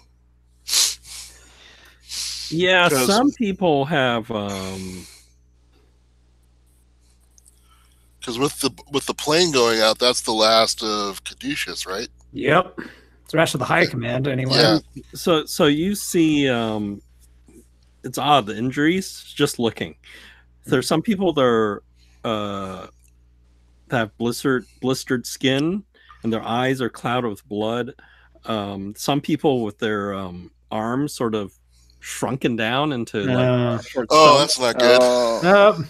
Yeah, 'Cause- some people have. Because with the plane going out, that's the last of Caduceus, right? Yep, it's the rest of the high command anyway. Yeah. So you see, it's odd, the injuries. Just looking, there's some people that are that have blistered skin, and their eyes are clouded with blood. Some people with their arms sort of shrunken down into like short Oh, stumps. that's not good. Oh,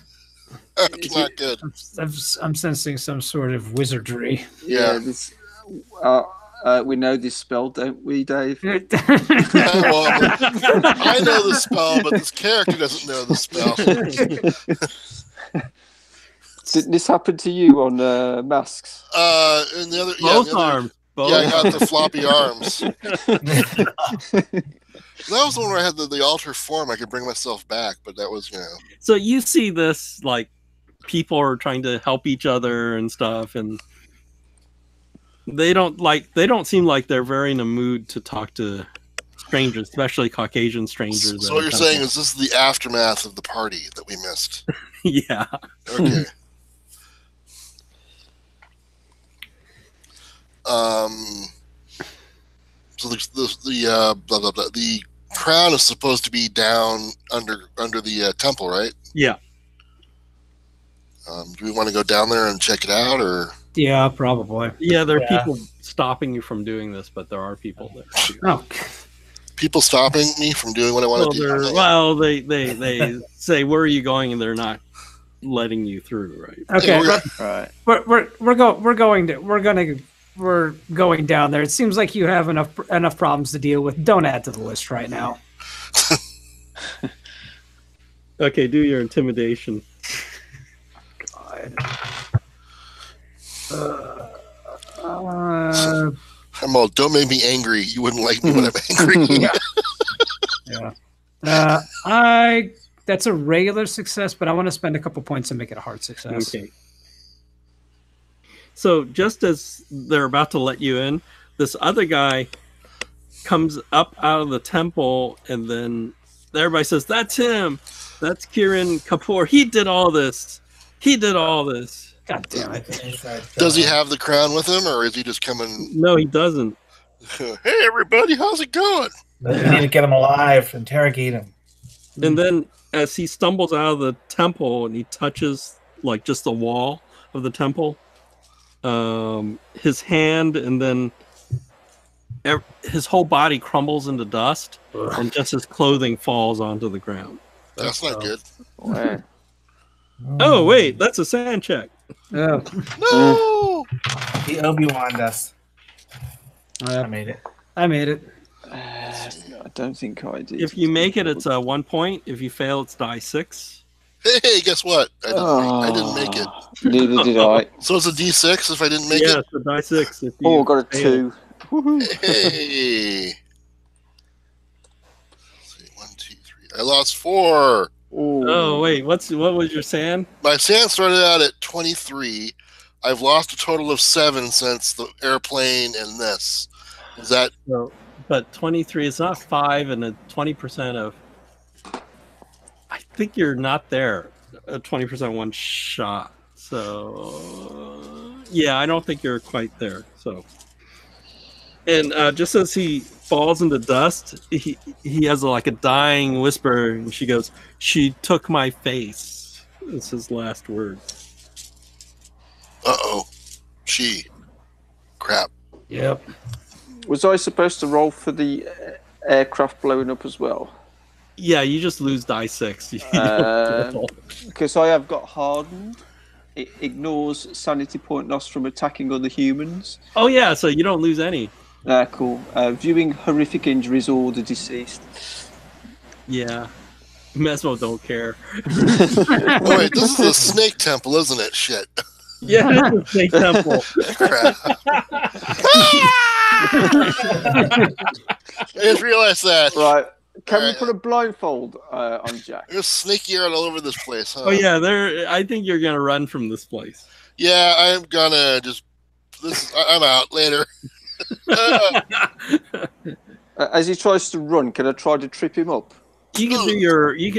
It's not good. I'm sensing some sort of wizardry. Yeah. This, we know this spell, don't we, Dave? Well, I know the spell, but this character doesn't know the spell. Didn't this happen to you on Masks? And the other, Both arms. Both. Yeah, I got the floppy arms. That was the one where I had the alter form. I could bring myself back, but that was, So you see this, like, people are trying to help each other and stuff, and they don't seem like they're very in a mood to talk to strangers, especially Caucasian strangers. So what you're saying is this is the aftermath of the party that we missed. Yeah. Okay. So the crown is supposed to be down under the temple, right? Yeah. Do we want to go down there and check it out, or? Yeah, probably. Yeah, there are people stopping you from doing this, but there are people there too. Oh, People stopping me from doing what I want to do. Well, they say, "Where are you going?" and they're not letting you through, right? okay. Right. We're going down there. It seems like you have enough problems to deal with. Don't add to the list right now. Okay, do your intimidation. I'm all, don't make me angry. You wouldn't like me when I'm angry. Yeah. That's a regular success, but I want to spend a couple points and make it a hard success. Okay. So just as they're about to let you in, this other guy comes up out of the temple, and then everybody says, "That's him. That's Kiran Kapoor. He did all this. He did all this." God damn it. Does he have the crown with him, or is he just coming? No, he doesn't. Hey, everybody, how's it going? We need to get him alive, interrogate him. And then as he stumbles out of the temple and he touches like just the wall of the temple, his hand and then his whole body crumbles into dust, and just his clothing falls onto the ground. That's not good. Wow. Oh wait, that's a sand check. Oh. No. He Obi-Wan'd us. I made it. I made it. I don't think I did. If you make it, it's 1 point. If you fail, it's die 6. Hey, guess what? I didn't make it. Neither did I. So it's a D6 if I didn't make Yeah, it? it's a die 6. If you Oh, I got a fail. 2. Woohoo. Hey. Let's see, 1, 2, 3. I lost 4. Oh wait, what was your sand? My sand started out at 23. I've lost a total of 7 since the airplane and this. Is that? No, but 23 is not 5, and a 20% of. I think you're not there. A 20% one shot. So yeah, I don't think you're quite there. So, and just as he falls into dust, he has like a dying whisper, and she goes, "She took my face." It's his last word. Uh-oh. She. Crap. Yep. Was I supposed to roll for the aircraft blowing up as well? Yeah, you just lose die 6. You don't roll. Because I have got hardened. It ignores sanity point loss from attacking other humans. Oh yeah, so you don't lose any. Cool. Viewing horrific injuries or the deceased. Yeah. Mesmo don't care. Oh, wait, this is a snake temple, isn't it? Shit. Yeah, it's a snake temple. Crap. I just realized that. Right. Can we Alright. put a blindfold on Jack? There's snaky art all over this place, huh? Oh yeah, I think you're gonna run from this place. Yeah, I'm gonna just. I'm out later. As he tries to run, can I try to trip him up? You can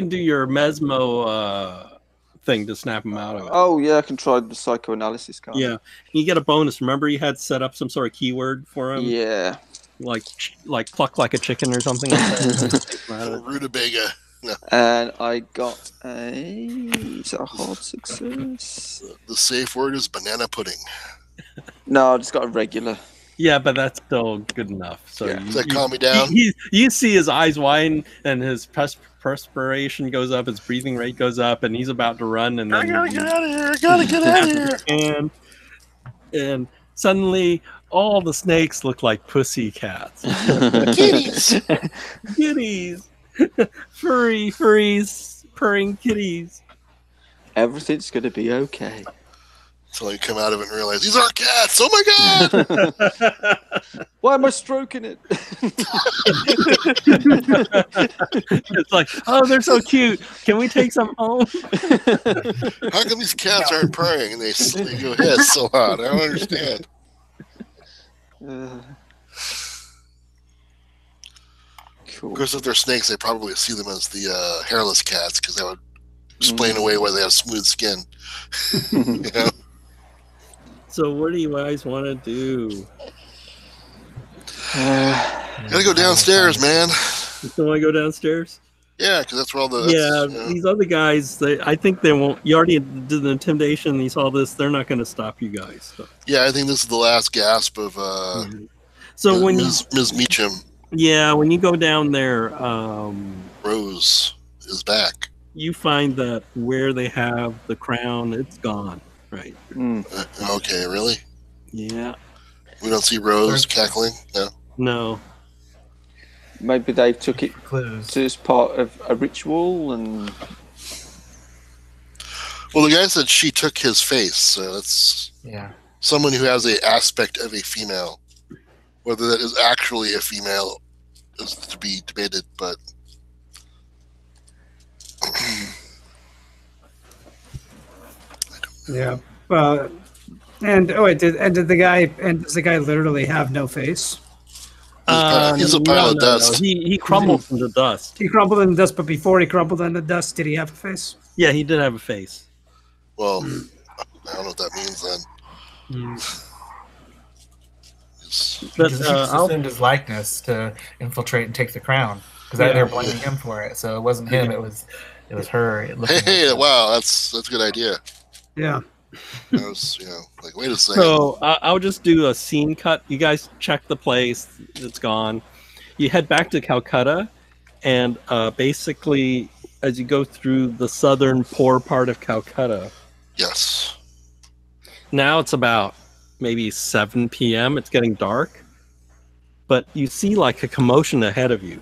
do your mesmo thing to snap him out of it. Oh yeah, I can try the psychoanalysis card. Yeah, you get a bonus. Remember, you had set up some sort of keyword for him, Yeah. like pluck like a chicken or something like that. Rutabaga. No. And I got is that a hard success? The safe word is banana pudding. No, I just got a regular. Yeah, but that's still good enough. So Yeah. Does that calm me down? you see his eyes widen and his perspiration goes up, his breathing rate goes up, and he's about to run. And I then gotta get out of here. I gotta get out of here. And suddenly, all the snakes look like pussy cats. Kitties. Kitties, furries, purring kitties. Everything's going to be okay. Until you come out of it and realize these aren't cats. Oh my god! Why am I stroking it? It's like, oh, they're so cute. Can we take some home? How come these cats aren't purring and they go hiss so hard? I don't understand. Cool. Of course, if they're snakes, they probably see them as the hairless cats because that would explain away why they have smooth skin. You know? So what do you guys want to do? Gotta go downstairs, man. You still want to go downstairs? Yeah, because that's where all the These other guys, I think they won't. You already did the intimidation. You saw this. They're not going to stop you guys. So, Yeah, I think this is the last gasp of so when Ms. Meacham. when you go down there, Rose is back. you find that where they have the crown, it's gone. Right. Okay, really? Yeah. We don't see Rose cackling? No. No. Maybe they took it Clues. to as part of a ritual, and Well, the guy said she took his face, so that's Yeah. someone who has a aspect of a female. Whether that is actually a female is to be debated, but Yeah. And does the guy literally have no face? he's a pile of dust. He crumbled into dust. He crumbled in the dust, but before he crumbled into dust, did he have a face? Yeah, he did have a face. Well, I don't know what that means then. But, He just assumed his likeness to infiltrate and take the crown because they were blaming him for it. So it wasn't him; it was her. Hey, wow, that's a good idea. Yeah. I was, like, wait a second. So I'll just do a scene cut. You guys check the place; it's gone. You head back to Calcutta, and basically, as you go through the southern poor part of Calcutta, Yes. now it's about maybe 7 p.m. It's getting dark, but you see like a commotion ahead of you.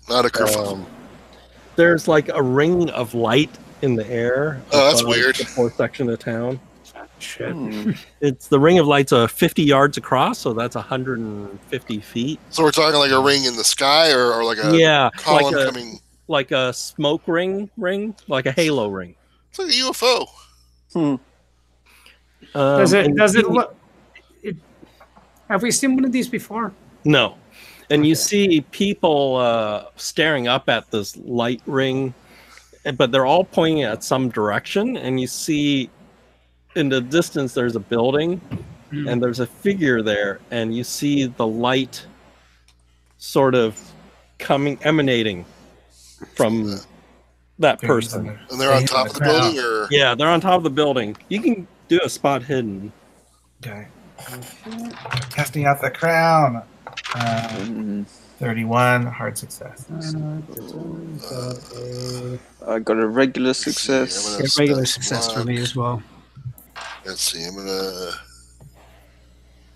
Not a kerfuffle. There's like a ring of light in the air. Oh, that's above weird. The poor section of town. Shit. It's the ring of light's 50 yards across, so that's 150 feet. So we're talking like a ring in the sky or like a column coming. Like a smoke ring, like a halo ring. It's like a UFO. Does it look? Have we seen one of these before? No. And you see people staring up at this light ring, but they're all pointing at some direction. And you see in the distance there's a building, and there's a figure there, and you see the light sort of emanating from that person. And they're on top of the building, or Yeah, they're on top of the building. You can do a spot hidden. Okay. Testing out the crown. 31, hard success. I got a regular success. I'm gonna Regular spend success for luck. me as well. Let's see. I'm gonna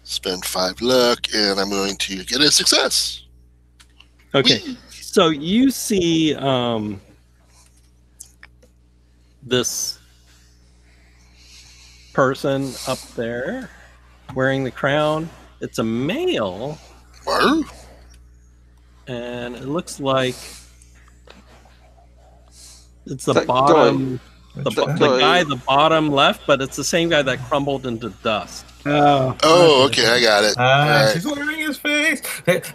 spend 5 luck, and I'm going to get a success. Okay. So you see this person up there wearing the crown. It's a male, Where? and it looks like it's the That bottom, the That guy at the bottom left, but it's the same guy that crumbled into dust. Oh, okay, I got it. Alright. She's wearing his face.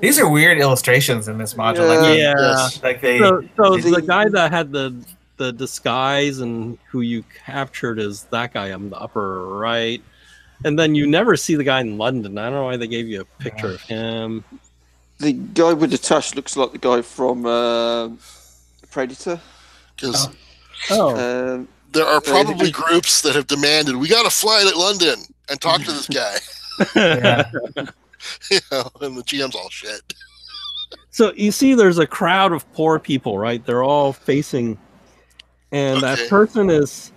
These are weird illustrations in this module. Like, Yeah. Yes. like they. So the guy that had the disguise and who you captured is that guy on the upper right. And then you never see the guy in London. I don't know why they gave you a picture of him. The guy with the tash looks like the guy from Predator. Because Um, there are probably groups that have demanded we got to fly to London and talk to this guy. Yeah. You know, and the GM's all shit. So you see, there's a crowd of poor people, right? They're all facing, and that Okay. person is,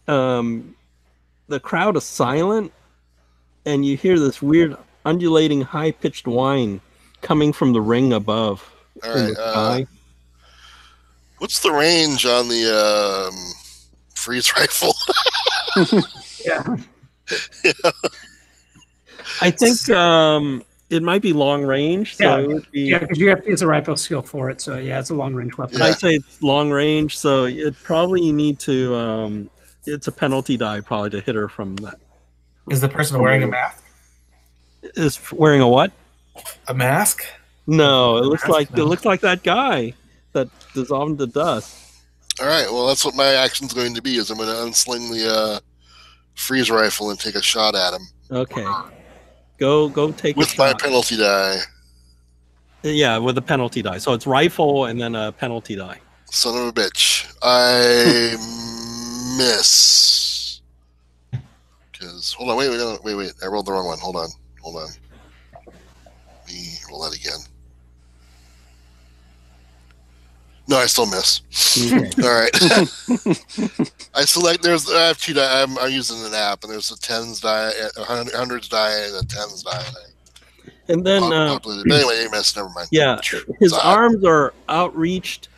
the crowd is silent, and you hear this weird undulating, high-pitched whine coming from the ring above All in right. the sky. What's the range on the freeze rifle? Yeah. I think it might be long range, so Yeah. it would be. Yeah, because you have to use a rifle skill for it. So yeah, it's a long range weapon. Yeah. I'd say it's long range, so it probably you need to. It's a penalty die probably to hit her from that. Is the person wearing a mask? Is wearing a what? A mask? No, it looks like No. it looks like that guy that dissolved into dust. All right. Well, that's what my action's going to be. Is I'm going to unsling the freeze rifle and take a shot at him Okay, go take with a my shot. penalty die. Yeah, with a penalty die. So it's rifle and then a penalty die. Son of a bitch. I miss. Because hold on, wait. I rolled the wrong one. Hold on. Let me roll that again. No, I still miss. Okay. All right. I select. I have two die. I'm using an app, and there's a tens die, a hundreds die, and a tens die. And then But anyway, you missed. Never mind. yeah, his Sorry. arms are outreached,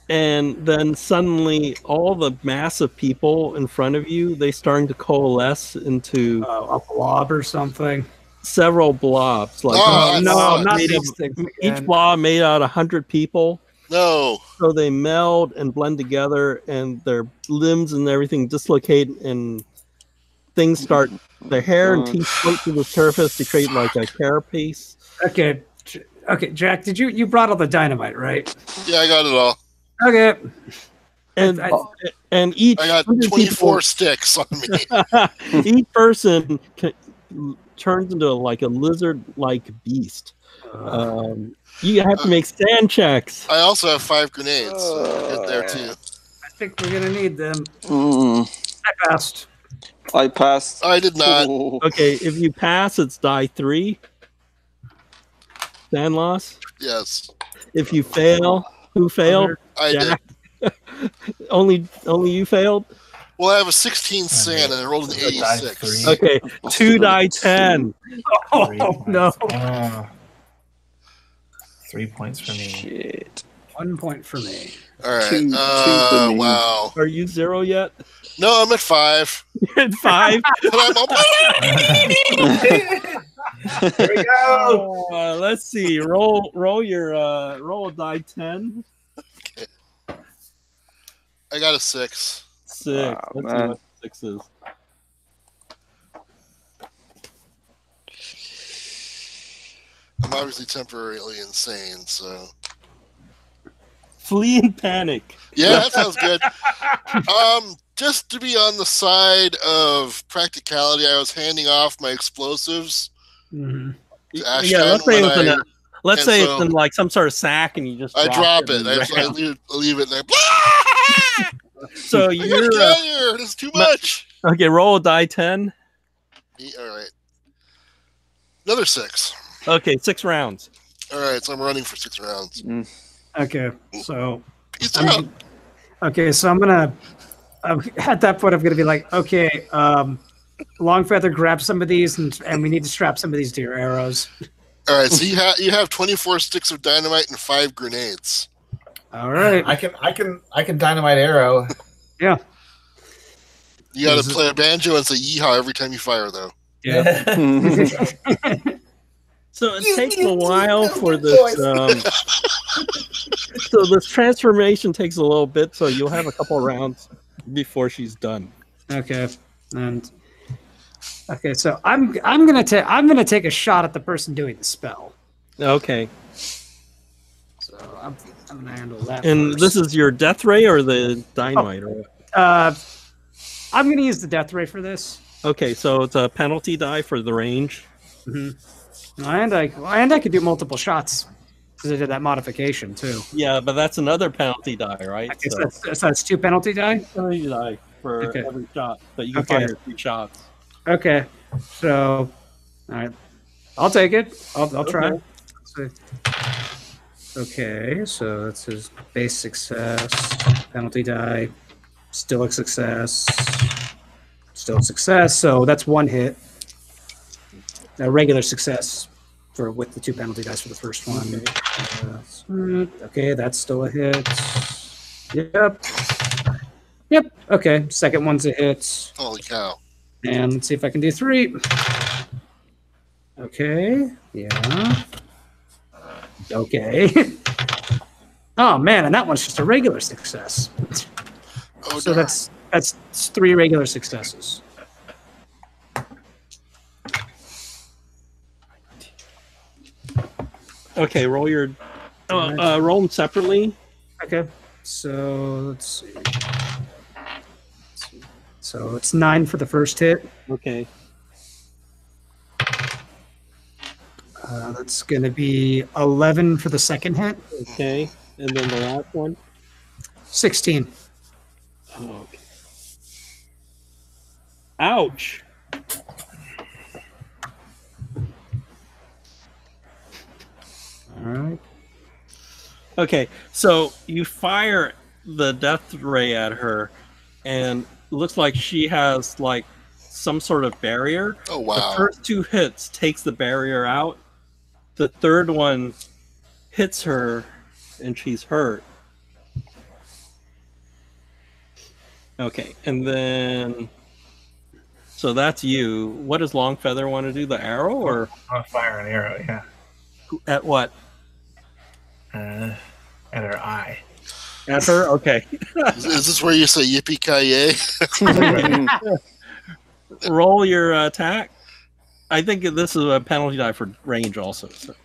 and then suddenly all the mass of people in front of you, they starting to coalesce into A blob or something. several blobs. Like Oh, No, not made these of- things. each again. blob made out 100 people. No. So they meld and blend together, and their limbs and everything dislocate, and things start. Their hair and teeth float to the surface to create like a carapace. Okay, Jack. You brought all the dynamite, right? Yeah, I got it all. Okay. And I- and each I got 100 24 sticks on me. people, each person turns into like a lizard-like beast. You have to make stand checks. I also have 5 grenades. So we're good there too. I think we're gonna need them. Mm, I passed. I passed. I did not. Oh. Okay, if you pass, it's die 3. Stand loss. Yes, If you fail, who failed? I did. Jack. only you failed. Well, I have a 16 sand and I rolled an A die 86. three. Okay, 2 die 10. Oh no! Ah. 3 points for me. Shit. 1 point for me. All right. Two for me. Wow. Are you 0 yet? No, I'm at 5. At 5. But I'm up. Here we go. Let's see. Roll a die 10. I got a 6. 6. Oh, Let's see man. what 6 is. I'm obviously temporarily insane, so. Flee in panic. Yeah, that sounds good. Just to be on the side of practicality, I was handing off my explosives Mm-hmm. to Ashton. Yeah, let's say, let's and say so- it's in like some sort of sack and you just I drop and it. I round. leave it, and So I you're gotta get out of here. This is too much. okay. Roll a die 10. All right. Another 6. Okay, 6 rounds. All right, so I'm running for 6 rounds. Okay, so Peace out. okay, so I'm gonna. At that point, I'm gonna be like, okay, Longfeather, grab some of these, and we need to strap some of these to your arrows. All right, so you have 24 sticks of dynamite and 5 grenades. All right. I can dynamite arrow. Yeah. You got to play a banjo and say yeehaw every time you fire, though. Yeah. So it takes a while for this. So this transformation takes a little bit, so you'll have a couple rounds before she's done. Okay. And okay, so I'm gonna take a shot at the person doing the spell. Okay. So I'm gonna handle that. And first. this is your death ray or the dynamite? Or what? I'm gonna use the death ray for this. Okay, so it's a penalty die for the range. And I could do multiple shots because I did that modification too. Yeah, but that's another penalty die, right? Okay, So so that's 2 penalty die. penalty die for Okay. every shot, but you can Okay. fire 3 shots. Okay. So, all right, I'll take it. I'll try. Okay. Okay, so that's his base success. Penalty die, still a success. Still a success. So that's one hit. A regular success with the 2 penalty dice for the first one. Okay, that's still a hit. Yep. Yep. Okay, second one's a hit. Holy cow. And let's see if I can do 3. Okay. Yeah. Okay. Oh man, and that one's just a regular success. Oh, So darn. that's 3 regular successes. Okay, roll your roll them separately. Okay. So let's see. So it's 9 for the first hit. Okay. That's going to be 11 for the second hit. Okay. And then the last one. 16. Okay. Ouch. All right. Okay, so you fire the death ray at her, and it looks like she has like some sort of barrier. Oh, The wow. first 2 hits takes the barrier out. The third one hits her, and she's hurt. Okay, and then so that's you. What does Longfeather want to do? The arrow or On fire an arrow, yeah. at what? At her eye. At her? Okay. Is this where you say yippee-ki-yay? Roll your attack. I think this is a penalty die for range also. So.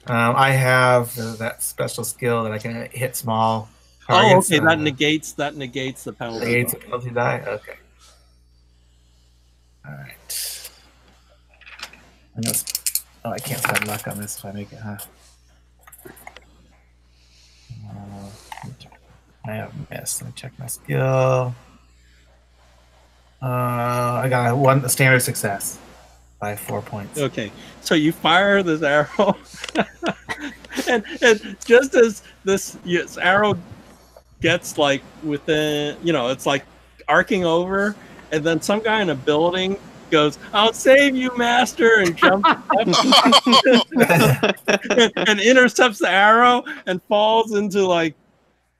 I have that special skill that I can hit small Oh, targets. okay. That negates the penalty. Negates a penalty die? Okay. Alright. I can't spend luck on this if I make it, huh? I have missed. Let me check my skill. I got a standard success by 4 points. Okay, so you fire this arrow, and just as this arrow gets like within, it's like arcing over, and then some guy in a building goes, "I'll save you, master," and jumps up and intercepts the arrow and falls into like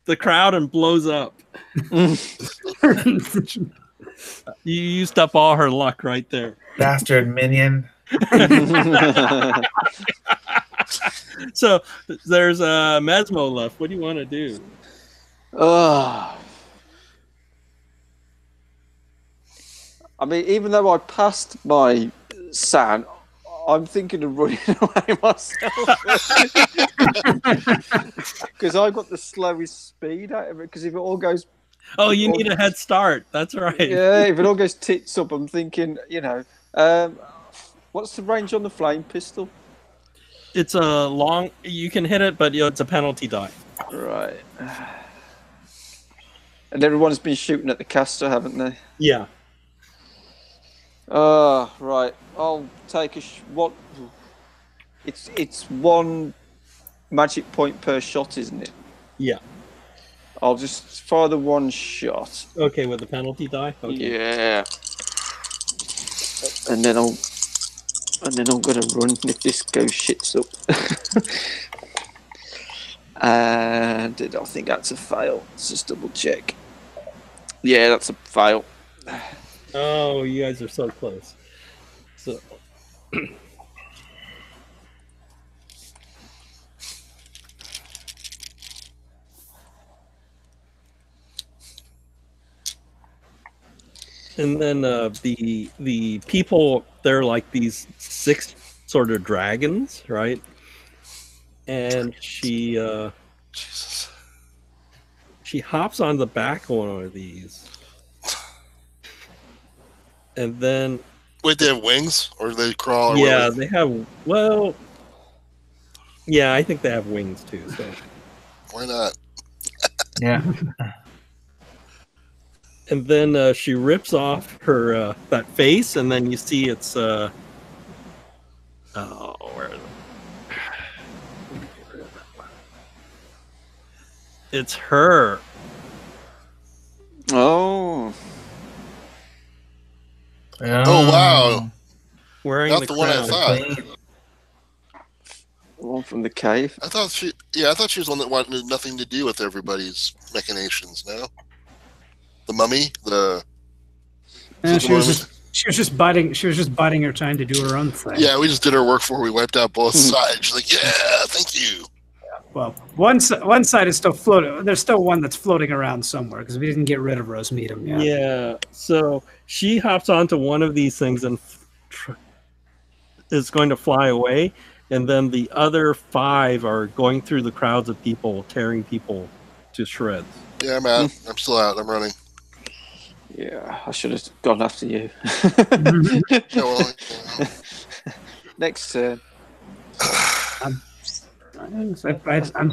the crowd and blows up. You used up all her luck right there. Bastard minion. So there's a Mesmo left. What do you want to do? I mean, even though I passed my San, I'm thinking of running away myself. Because I've got the slowest speed out of it. Because if it all goes... Oh, you need a head start. That's right. Yeah, if it all goes tits up, I'm thinking, what's the range on the flame pistol? It's a long... You can hit it, but it's a penalty die. Right. And everyone's been shooting at the caster, haven't they? Yeah. Right. I'll take what? It's 1 magic point per shot, isn't it? Yeah. I'll just fire the 1 shot. Okay, with the penalty die? Okay. Yeah. And then I'm gonna run if this goes shits up. And I think that's a fail. Let's just double check. Yeah, that's a fail. Oh, you guys are so close. So... And then the people, they're like these 6 sort of dragons, right? And she hops on the back of one of these, and then Wait, they have wings? Or do they crawl? Or yeah, what? they have. Well, yeah, I think they have wings too. So Why not? Yeah. And then she rips off her that face, and then you see it's where is it? It's her. Oh. Oh, wow. Wearing Not the one I crown. thought. The one from the cave. I thought she was the one that wanted nothing to do with everybody's machinations. No, the mummy, She was just biding her time to do her own thing. Yeah, we just did our work for her. We wiped out both sides. She's like, yeah, thank you. Well, one side is still floating. There's still one that's floating around somewhere because we didn't get rid of Rose Meadham yet. Yeah. So she hops onto one of these things and is going to fly away, and then the other 5 are going through the crowds of people, tearing people to shreds. Yeah, I'm out. I'm still out. I'm running. Yeah, I should have gone after you. Yeah, well, Next turn. I'm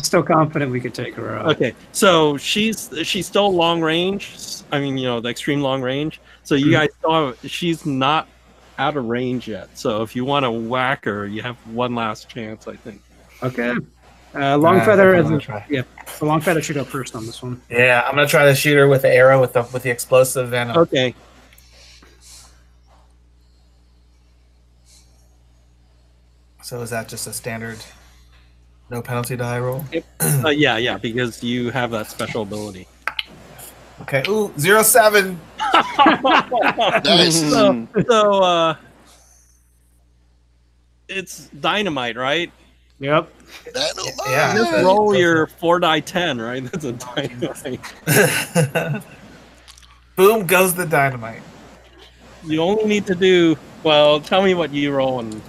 still confident we could take her out. Okay, so she's still long range. I mean, the extreme long range. So you guys saw she's not out of range yet. So if you want to whack her, you have one last chance, I think. Okay. Longfeather. Try. So Longfeather should go first on this one. Yeah, I'm gonna try to shoot her with the arrow with the explosive venom. Okay. So is that just a standard no penalty die roll? Yeah, because you have that special ability. Okay. Ooh, 07. nice. So it's dynamite, right? Yep. Yeah. Just roll your 4-die-10, right? That's a dynamite. Boom goes the dynamite. You only need to do, well, tell me what you roll. And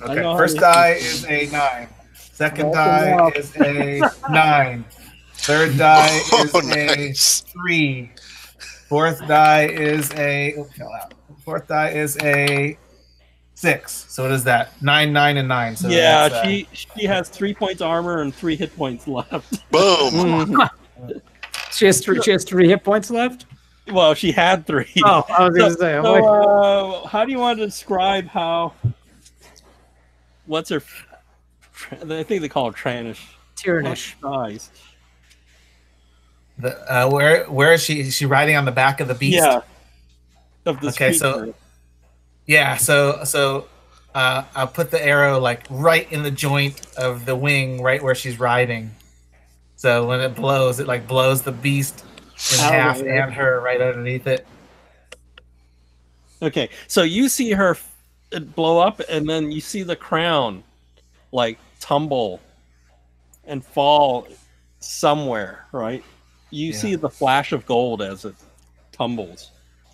Okay, first die is a 9. Second die is a 9. Third die is nice. a 3. Fourth die is a Fourth die is a 6. So what is that? 9, 9, and 9. So yeah, that's, she has 3 points armor and 3 hit points left. Boom. She has 3 hit points left. Well, she had 3. Oh, I was going to say. So, how do you want to describe what's her? I think they call her Tranish. Tyrannish. Eyes. where is she? Is she riding on the back of the beast? Yeah. Of this Okay, so I'll put the arrow like right in the joint of the wing, right where she's riding. So when it blows the beast in half and her right underneath it. Okay, so you see her blow up, and then you see the crown like tumble and fall somewhere, right? You see the flash of gold as it tumbles.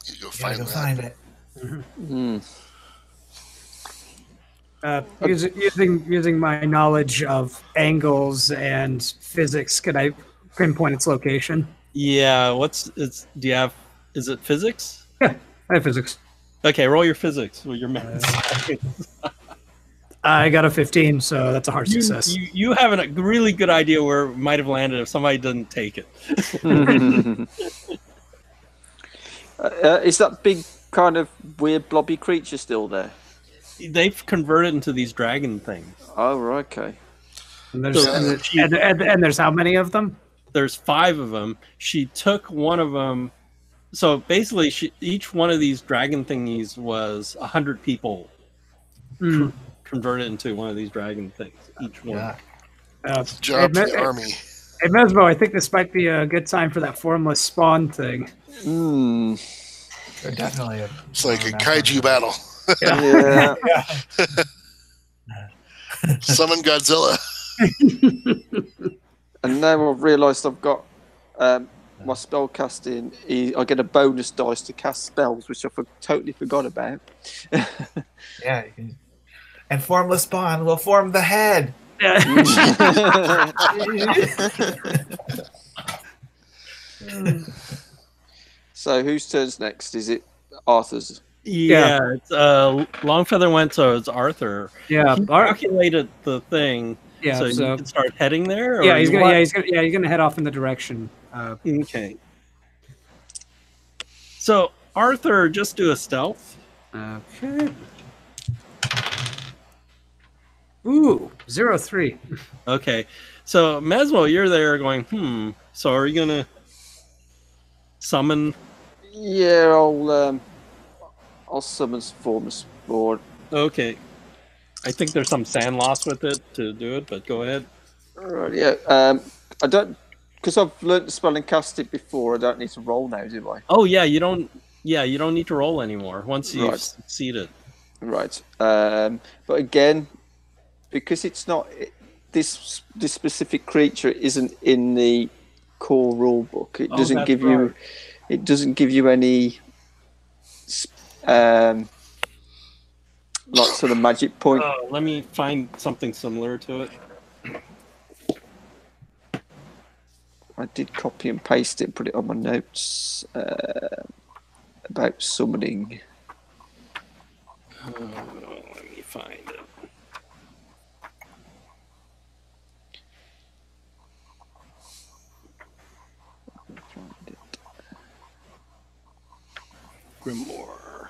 You go Gotta find go that. find it. Using my knowledge of angles and physics, could I pinpoint its location? Yeah, is it physics? Yeah, I have physics. Okay, roll your physics with your math. I got a 15, so that's a hard success. You have a really good idea where it might have landed if somebody didn't take it. Is that big kind of weird blobby creature still there? They've converted into these dragon things. Oh, right, okay. And there's how many of them? There's 5 of them. She took one of them. So basically, each one of these dragon thingies was 100 people converted into one of these dragon things. Each one. Yeah. Job to the army. Hey, Mesmo, I think this might be a good time for that formless spawn thing. Definitely. It's like a kaiju battle. Yeah. Summon Godzilla. And now I've realised I've got my spell casting. I get a bonus dice to cast spells, which I totally forgot about. Yeah. You can... And formless spawn will form the head. So whose turn's next? Is it Arthur's? Yeah, it's Longfeather went, so it's Arthur. Yeah, He calculated the thing. Yeah, so you can start heading there. Or yeah, he's gonna head off in the direction. Okay. So Arthur, just do a stealth. Okay. Ooh, 03. Okay. So Mesmo, you're there going, So are you gonna summon? Yeah, I'll summon Formus Board. Okay. I think there's some sand loss with it to do it, but go ahead. Right, yeah. I don't, because I've learnt to spell and cast it before. I don't need to roll now, do I? Oh yeah, you don't. Yeah, you don't need to roll anymore once you've Right. succeeded. Right. But again, because it's not this specific creature isn't in the core rule book. It doesn't that's give right. you. It doesn't give you any. Like sort of magic point. Oh, let me find something similar to it. I did copy and paste it and put it on my notes about summoning. Let me find it. Grimoire.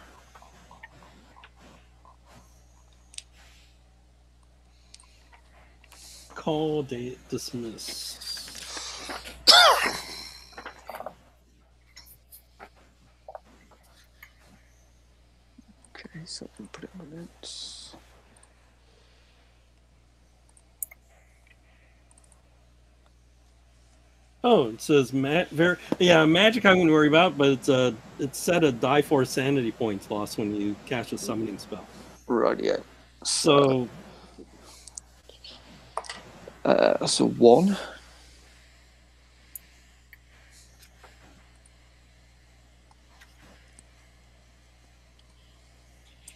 Call date dismiss. Okay, so I can put it on my notes. Oh, it says magic I wouldn't worry about, but it's set a die 4 sanity points lost when you cast a summoning spell. Right, yeah. So That's a 1.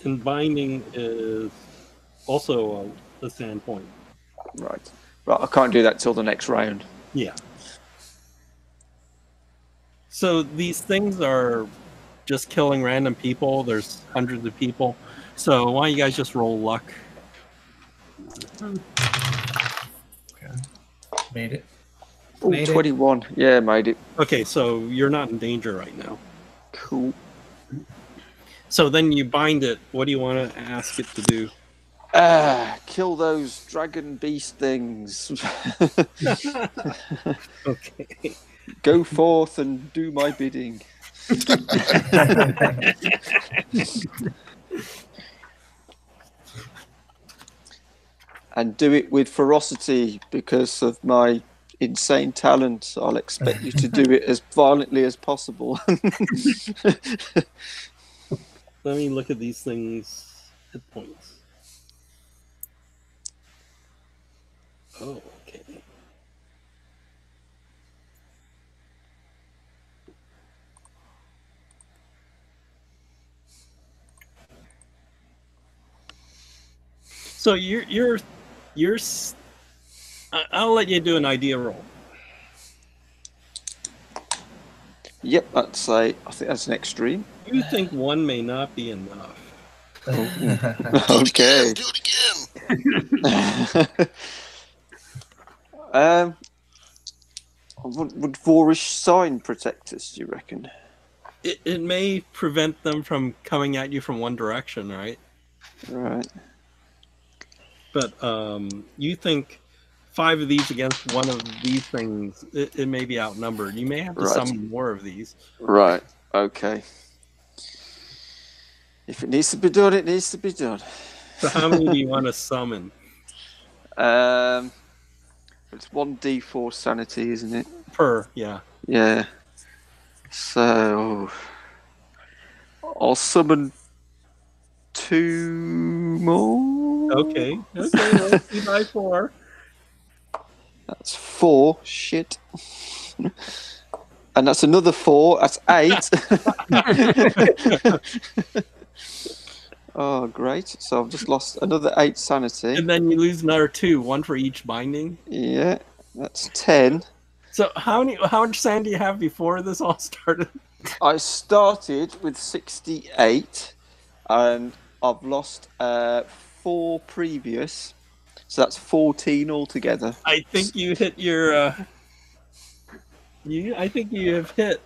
and binding is also a sand point. Right. Right, I can't do that till the next round. Yeah. So these things are just killing random people. There's hundreds of people. So why don't you guys just roll luck? Okay. Made it. Ooh, Made it. 21. Yeah, made it. Okay, so you're not in danger right now. Cool. So then you bind it. What do you want to ask it to do? Kill those dragon beast things. Okay. Go forth and do my bidding. And do it with ferocity because of my insane talent. I'll expect you to do it as violently as possible. Let me look at these things. Hit points. Oh, okay. So I'll let you do an idea roll. Yep, I think that's an extreme. You think one may not be enough. Okay. Do it again. Would Vorish sign protect us, do you reckon? It may prevent them from coming at you from one direction, right? Right. But you think 5 of these against one of these things, it may be outnumbered. You may have to Right. summon more of these. Right. Okay. If it needs to be done, it needs to be done. So how many do you want to summon? It's 1d4 sanity, isn't it? Per, yeah. Yeah. So I'll summon 2 more. Okay. Let's see by 4. That's 4. Shit. And that's another 4. That's 8. Oh, great. So I've just lost another 8 sanity. And then you lose another 2, 1 for each binding. Yeah, that's 10. So how much sand do you have before this all started? I started with 68, and I've lost 4 previous, so that's 14 altogether. I think you hit your. I think you have hit.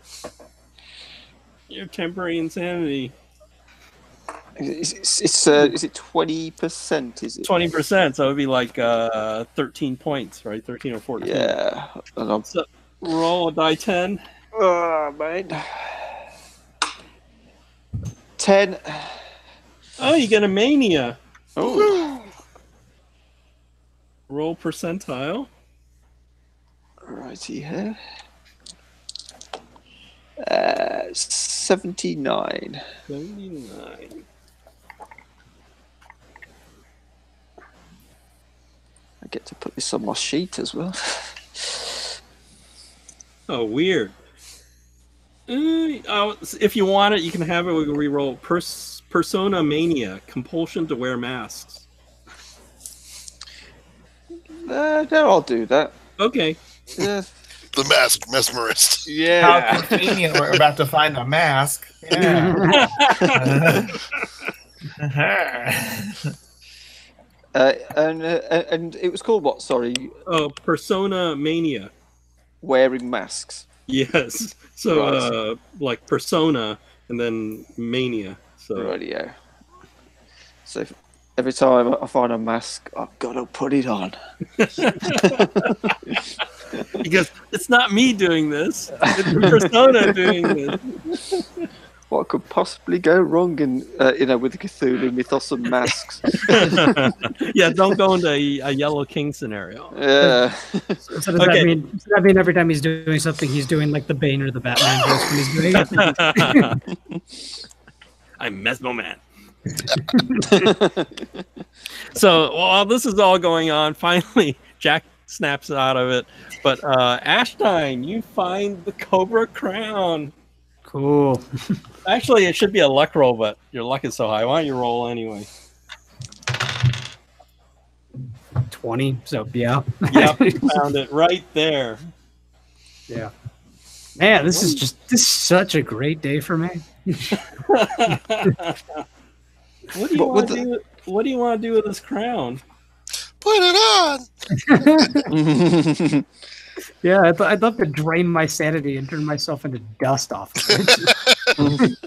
Your temporary insanity. Is it 20%? Is it 20%, so it would be like 13 points, right? 13 or 14. Yeah. And I'm... So roll a die 10. Oh, man. 10. Oh, you get a mania. Oh. Roll percentile. Righty here. 79. 79. I get to put this on my sheet as well. Oh, weird. If you want it, you can have it. We can re-roll. Persona mania, compulsion to wear masks. No, I'll do that. Okay. Yeah. The masked mesmerist. How Yeah. convenient we're about to find a mask. Yeah. And it was called what? Sorry, Oh, persona mania. wearing masks. Yes. So, Right. like persona and then mania. So, Radio. So every time I find a mask, I've got to put it on. because it's not me doing this; it's the persona doing this. What could possibly go wrong in with the Cthulhu mythos and masks? Yeah, don't go into a Yellow King scenario. Yeah. So does that mean every time he's doing something, he's doing like the Bane or the Batman voice when he's doing it? I'm Mesmo Man. So while this is all going on, finally Jack snaps out of it. But Ashstein, you find the Cobra Crown. Cool. Actually, it should be a luck roll, but your luck is so high. Why don't you roll anyway? 20. So yeah. Yep, you found it right there. Yeah. Man, this is such a great day for me. What do you want to do? What do you want to do with this crown? Put it on. Yeah, I'd love to drain my sanity and turn myself into dust off of it.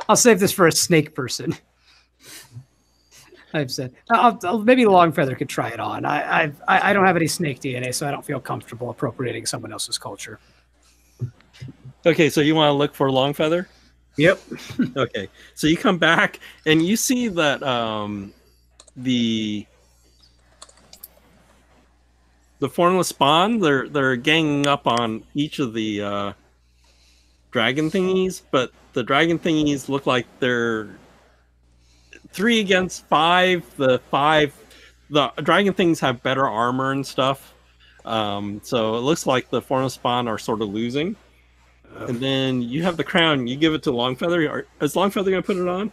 I'll save this for a snake person. I've said maybe Longfeather could try it on. I don't have any snake DNA, so I don't feel comfortable appropriating someone else's culture. Okay, so you want to look for Longfeather? Yep. Okay, so you come back and you see that the formless spawn, they're ganging up on each of the dragon thingies, but the dragon thingies look like they're 3 against 5. The dragon things have better armor and stuff, so it looks like the formless spawn are sort of losing. And then you have the crown. You give it to Longfeather. Is Longfeather gonna put it on?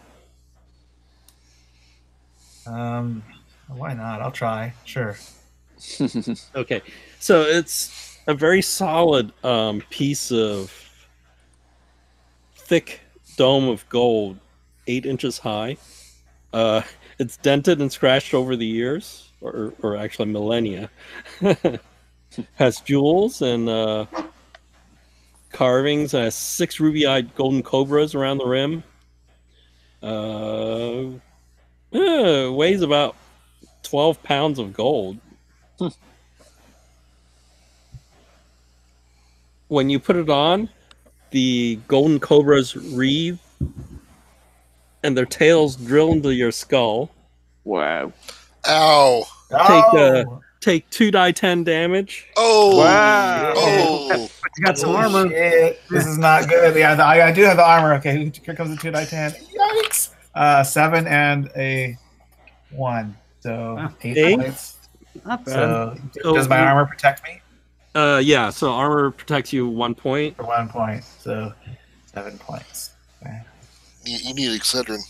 Why not? I'll try. Sure. Okay, so it's a very solid piece of thick dome of gold, 8 inches high. It's dented and scratched over the years, or actually millennia. Has jewels and carvings, and has 6 ruby-eyed golden cobras around the rim. Weighs about 12 pounds of gold. When you put it on, the golden cobras wreathe, and their tails drill into your skull. Wow. Ow. Take 2 die 10 damage. Oh. Wow. Oh. You got some armor. Shit. This is not good. Yeah, I do have the armor. Okay, here comes the 2 die 10. Yikes. 7 and a 1. So 8 points. Not bad. So does my armor protect me? Yeah, so armor protects you 1 point. For 1 point. So 7 points. Okay. You need Excedrin.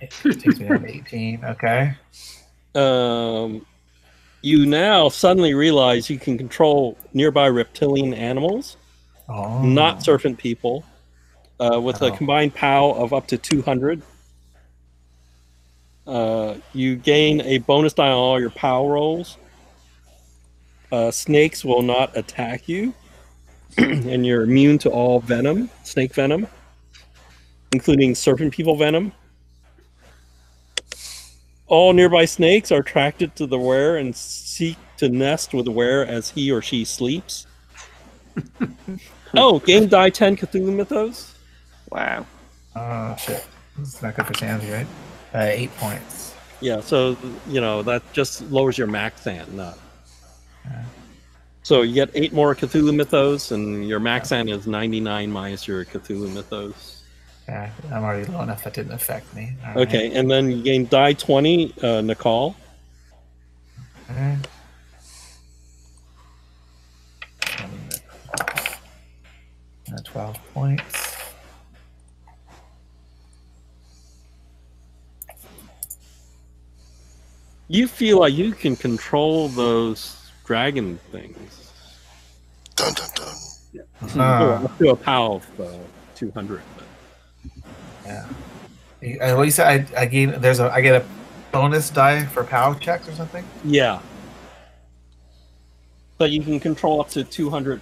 It takes me down to 18. Okay. You now suddenly realize you can control nearby reptilian animals, not serpent people, with a combined POW of up to 200. You gain a bonus die on all your POW rolls. Snakes will not attack you, and you're immune to all venom, snake venom. including serpent people venom. All nearby snakes are attracted to the wearer and seek to nest with the wearer as he or she sleeps. Oh, game die 10 Cthulhu Mythos. Wow. Oh shit! It's not good for Sandy, right? 8 points. Yeah, so that just lowers your max sand, not. So you get 8 more Cthulhu Mythos, and your max sand is 99 minus your Cthulhu Mythos. Yeah, I'm already low enough that didn't affect me. All Okay, and then you gain die 20, Nicole. right. 12 points. You feel like you can control those dragon things. Dun dun dun. Up to a power of 200. Yeah. What you said? I get a bonus die for POW checks or something. Yeah. But you can control up to 200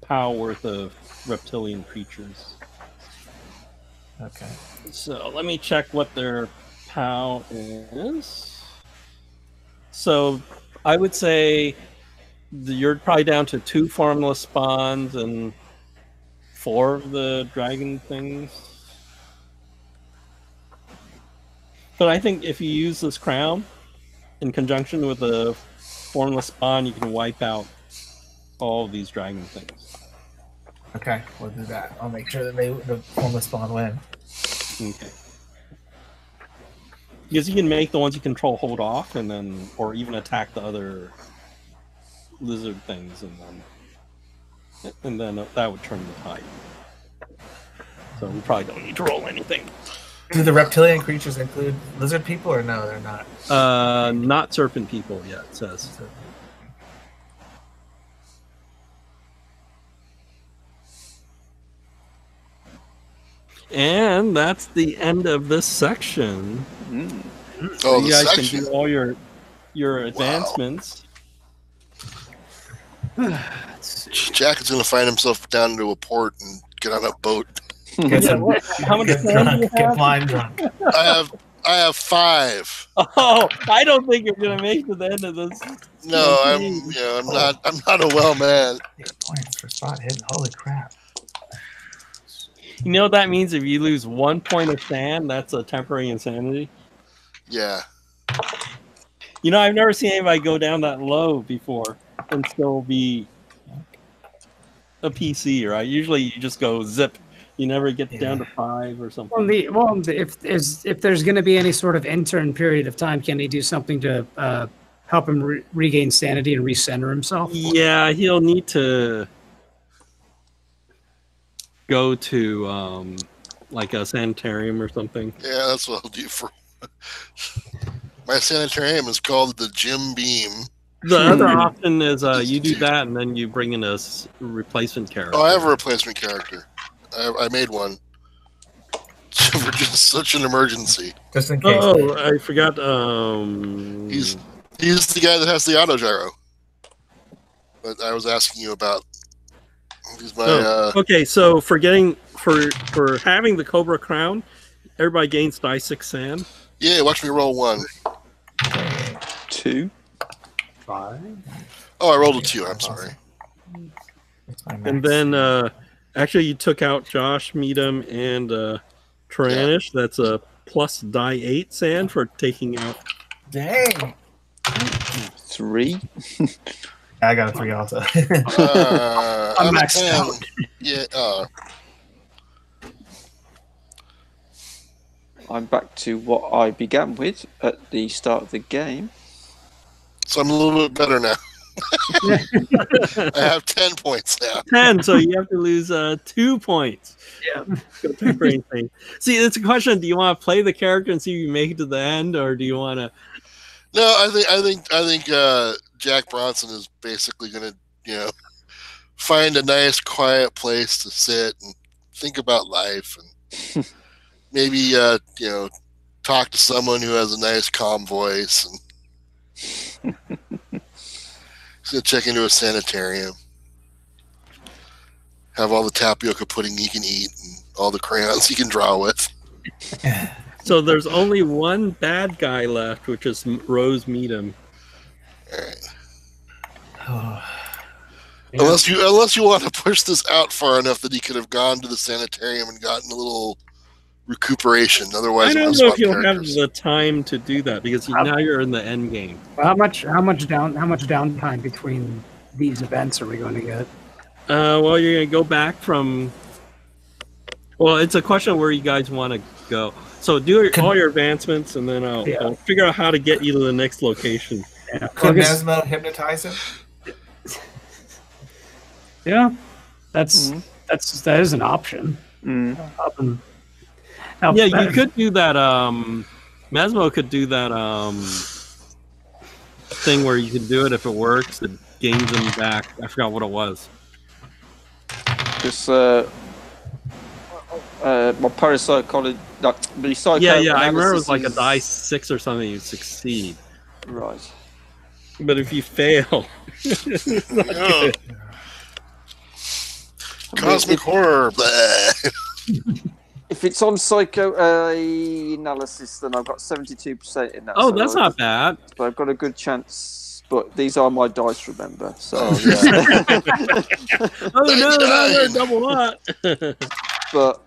power worth of reptilian creatures. Okay. So let me check what their POW is. So I would say you're probably down to 2 formless spawns and 4 of the dragon things. But I think if you use this crown in conjunction with a formless spawn, you can wipe out all of these dragon things. Okay, we'll do that. I'll make sure that the formless spawn win. Okay. Because you can make the ones you control hold off, and then, or even attack the other lizard things, and then that would turn the tide. So we probably don't need to roll anything. Do the reptilian creatures include lizard people, or no? They're not. Not serpent people yet. It says. And that's the end of this section. Oh, You the guys section. can do all your advancements. Jack is going to find himself down into a port and get on a boat. Get some, How many get sand do drunk, you get have? blind drunk. I have 5. Oh, I don't think you're gonna make it to the end of this. No, I'm not a well man. 8 points for spot hidden. Holy crap! You know what that means? If you lose 1 point of sand, that's a temporary insanity. Yeah. I've never seen anybody go down that low before and still be a PC, right? Usually you just go zip. You never get down to 5 or something. If there's going to be any sort of intern period of time, can he do something to help him regain sanity and recenter himself? Yeah, he'll need to go to like a sanitarium or something. Yeah, that's what I'll do for. My sanitarium is called the Jim Beam. The other option is you do that and then you bring in a replacement character. Oh, I have a replacement character. I made one for just such an emergency. Just in case. Oh, I forgot. He's the guy that has the auto gyro. But I was asking you about. He's my. Okay, so for having the Cobra Crown, everybody gains die 6 sand. Yeah, watch me roll 1. 2. 5. Oh, I rolled a 2. I'm sorry. That's my max. And then actually you took out Josh, Meadham, and Tyrannish. That's a plus die 8 sand for taking out. Dang. 3. I got a 3 also. I'm a maxed 10. out. Yeah. I'm back to what I began with at the start of the game. So I'm a little bit better now. I have 10 points now. 10, so you have to lose 2 points. Yeah. See, it's a question. Do you want to play the character and see if you make it to the end, or do you want to? No, I think Jack Bronson is basically going to, find a nice, quiet place to sit and think about life, and maybe, talk to someone who has a nice, calm voice, and he's going to check into a sanitarium. have all the tapioca pudding he can eat and all the crayons he can draw with. So there's only one bad guy left, which is Rose Meadham. All right. Oh. Unless you want to push this out far enough that he could have gone to the sanitarium and gotten a little recuperation. Otherwise, I don't we'll know swap if you'll characters. have the time to do that because now you're in the end game. Well, how much downtime between these events are we going to get? Well, you're gonna go back from. Well, it's a question of where you guys want to go. So do all your advancements, and then I'll figure out how to get you to the next location. Yeah. Could Mesmo hypnotize him? Yeah, that is an option. Yeah, you could do that. Mesmo could do that thing where you can do it if it works. It gains them back. I forgot what it was. This my parapsychology, the psycho. Yeah. I remember it was analysis like a is- die 6 or something. You succeed, Right. but if you fail, it's not good. Cosmic horror. Bleh. If it's on psycho analysis, then I've got 72% in that. Oh, so that's not bad. So I've got a good chance. But these are my dice, remember? So yeah. Oh no, no, double lot. But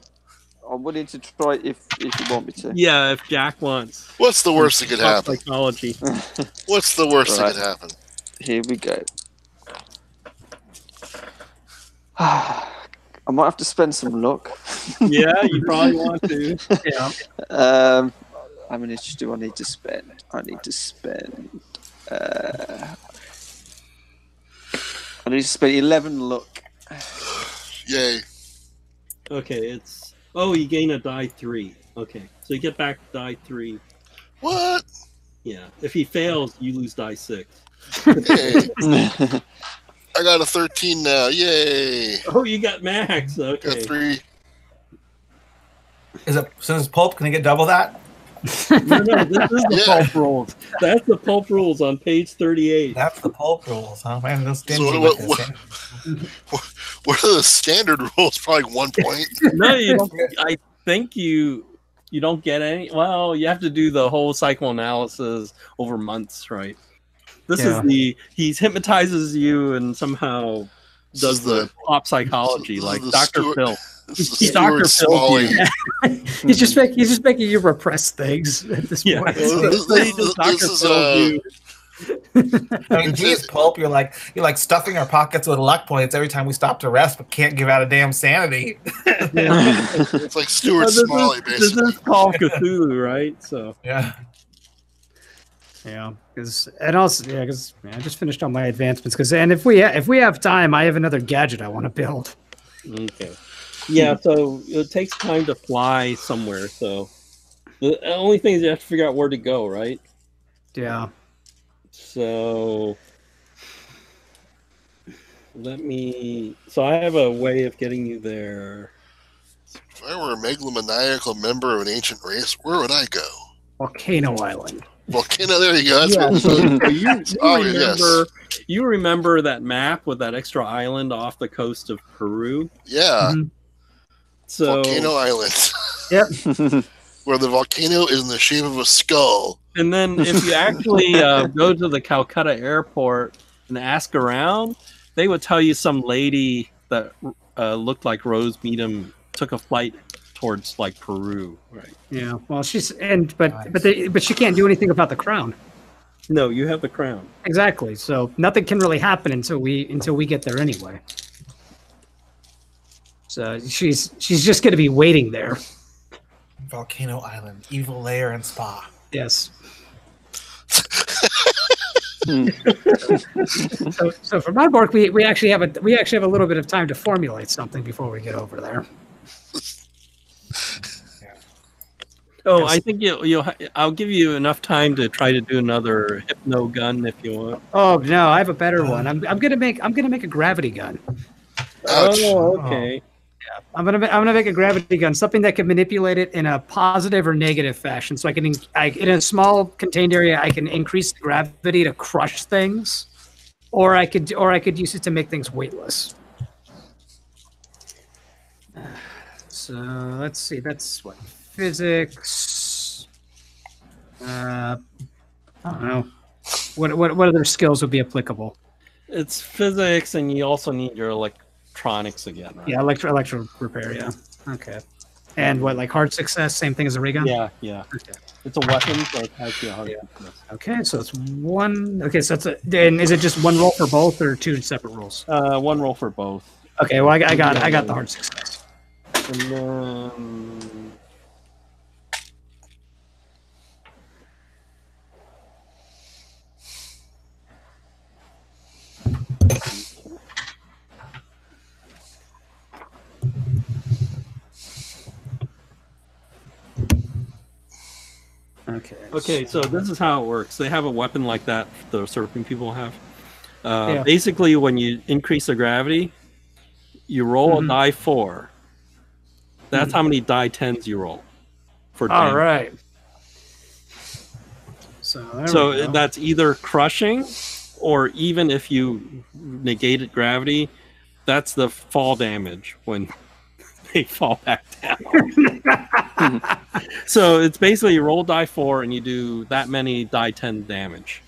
I'm willing to try it if you want me to. Yeah, if Jack wants. What's the worst that could happen? Psychology. What's the worst that could happen? Here we go. I might have to spend some luck. Yeah, you probably want to. Yeah. How much do I need to spend? I need to spend 11 luck. Yay. Okay, it's. Oh, you gain a die 3. Okay, so you get back die 3. What? Yeah, if he fails, you lose die 6. Hey. I got a 13 now. Yay. Oh, you got max. Got Okay. 3. Is it since pulp? Can I get double that? No, this is the Yeah. pulp rules. That's the pulp rules on page 38. That's the pulp rules, huh? Man, those stingy So with what- this. What are the standard rules? Probably 1 point. No, you don't. I think you don't get any. Well, you have to do the whole psychoanalysis over months, right? This Yeah. is he hypnotizes you and somehow This does is the pop psychology this is like the Dr. Stuart- Phil. This is the He's Dr. Stuart Phil Smalley. here. he's just making you repress things at this Yeah. point. This Dr. is, Phil you. I mean, geez, pulp, you're like stuffing our pockets with luck points every time we stop to rest, but can't give out a damn sanity. It's like Stuart Well, Smalley, this basically. is called Cthulhu, right? So Yeah. Yeah, because I just finished on my advancements. And if we have time, I have another gadget I want to build. okay. Yeah, so it takes time to fly somewhere. So the only thing is you have to figure out where to go, right? Yeah. So so I have a way of getting you there. If I were a megalomaniacal member of an ancient race, where would I go? Volcano Island. Volcano, there you go. That's Yeah, what- so you Oh, remember that map with that extra island off the coast of Peru? yeah. Mhm. So Volcano Island. Yep. Where the volcano is in the shape of a skull. and then if you actually go to the Calcutta airport and ask around, they would tell you some lady that looked like Rose Meadham took a flight towards like Peru, right? Yeah. Well, but she can't do anything about the crown. No, you have the crown. Exactly. So nothing can really happen until we get there anyway. So she's just going to be waiting there. Volcano Island, evil lair and spa. Yes. So for my work, we actually have a little bit of time to formulate something before we get over there. Oh, I think I'll give you enough time to try to do another hypno gun if you want. Oh no, I have a better one. I'm gonna make a gravity gun. Ouch. Oh, okay. I'm gonna make a gravity gun, something that can manipulate it in a positive or negative fashion. So in a small contained area, I can increase the gravity to crush things, or I could use it to make things weightless. So let's see. That's what physics. I don't know. What other skills would be applicable? It's physics, and you also need your electronics again, right? Yeah, electro repair. Yeah. Okay. And what, like hard success? Same thing as a ray gun? Yeah. Okay. It's a weapon, so it has to be a hard success. Okay, so it's one. Okay, so that's and is it just one roll for both or two separate rolls? One roll for both. Okay, well I got the hard success. And then Okay, so this is how it works. They have a weapon like that the Serpent people have. Yeah. Basically, when you increase the gravity, you roll a die 4. That's how many die 10s you roll. For All damage. right. So that's either crushing, or even if you negated gravity, that's the fall damage when they fall back down. So it's basically you roll die 4 and you do that many die 10 damage.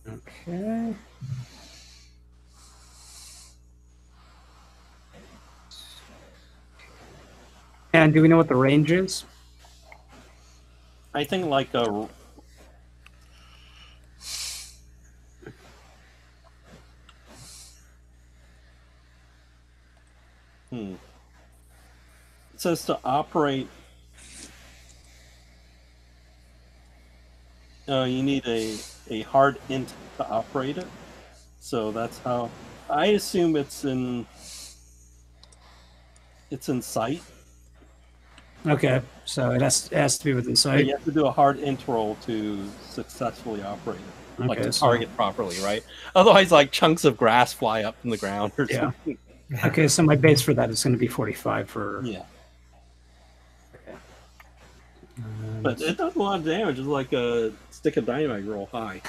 Okay. And do we know what the range is? I think like a It says to operate. You need a hard int to operate it. So that's how. I assume it's in sight. Okay, so it has to be within So sight. you have to do a hard int roll to successfully operate it, like Okay, to so- target properly, right? Otherwise, like chunks of grass fly up from the ground or Yeah. something. Okay, so my base for that is going to be 45 for. Yeah. But it does a lot of damage. It's like a stick of dynamite roll high.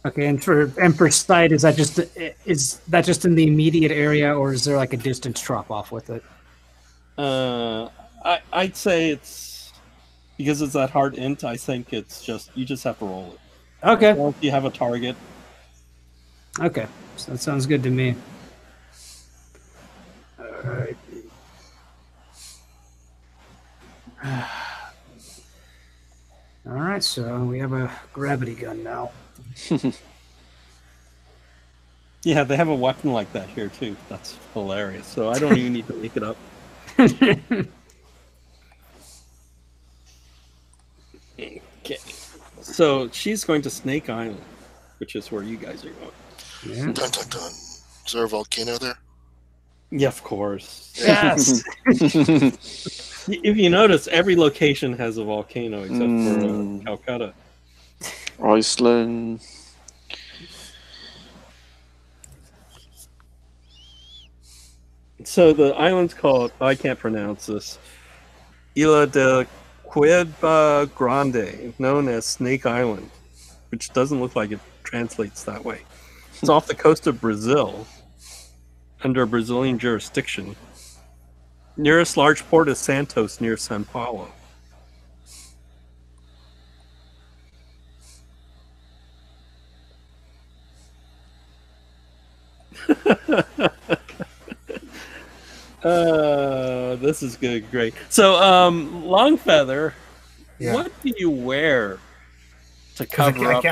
Okay, and for sight, is that just in the immediate area, or is there like a distance drop off with it? I'd say it's because it's that hard int. I think it's just you just have to roll it. Okay. Once you have a target. Okay, so that sounds good to me. All right. All right, so we have a gravity gun now. Yeah, they have a weapon like that here too. That's hilarious. So I don't even need to make it up. Okay. So she's going to Snake Island, which is where you guys are going. Yeah. Dun dun dun. Is there a volcano there? Yeah, of course. Yes. If you notice, every location has a volcano except for Calcutta. Iceland. So the island's called, I can't pronounce this, Isla de Cuerva Grande, known as Snake Island, which doesn't look like it translates that way. It's off the coast of Brazil, under Brazilian jurisdiction. Nearest large port is Santos, near Sao Paulo. This is good, great. So, Longfeather, Yeah. what do you wear to cover up?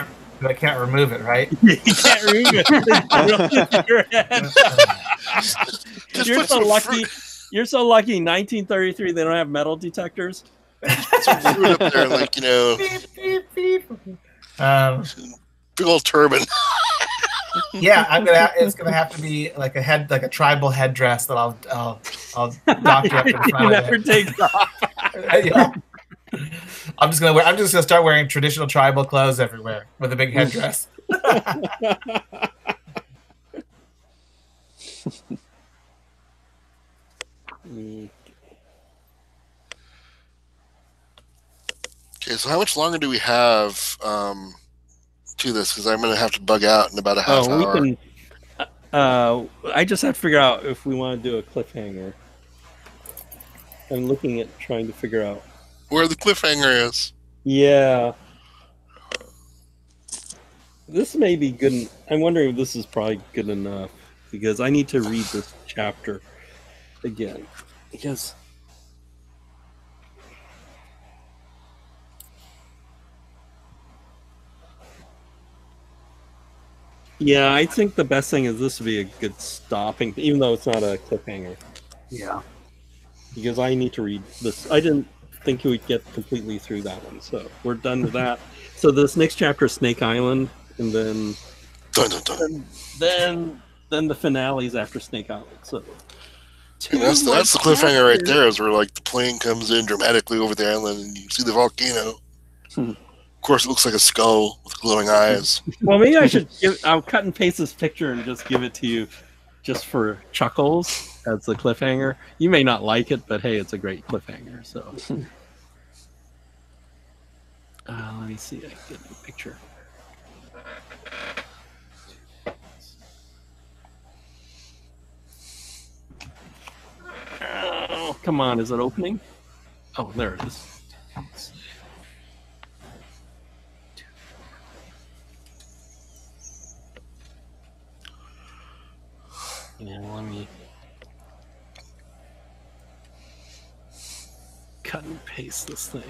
I can't remove it, right? You can't remove it. It's really in your head. Just You're put so some lucky. You're so lucky. 1933, they don't have metal detectors. some fruit up there, like, big old turban. Yeah, it's gonna have to be like a tribal headdress that I'll doctor up in It front of never it. takes off. Yeah. I'm just gonna start wearing traditional tribal clothes everywhere with a big headdress. Okay, so how much longer do we have to this? Because I'm going to have to bug out in about a half Oh, we hour. can. I just have to figure out if we want to do a cliffhanger. I'm looking at trying to figure out. Where the cliffhanger is. Yeah. This may be good. I'm wondering if this is probably good enough because I need to read this chapter again. Because yeah, I think the best thing is this would be a good stopping, even though it's not a cliffhanger. Yeah. Because I need to read this. I didn't think we would get completely through that one, so we're done with that. So this next chapter is Snake Island, and then Dun, dun, dun. then the finale is after Snake Island. So And that's the cliffhanger right there, is where like the plane comes in dramatically over the island and you see the volcano. Of course, it looks like a skull with glowing eyes. Well, maybe I should I'll cut and paste this picture and just give it to you just for chuckles as the cliffhanger. You may not like it, but hey, it's a great cliffhanger. So let me see. I can get a picture. Oh, come on. Is it opening? Oh, there it is. Yeah, let me cut and paste this thing.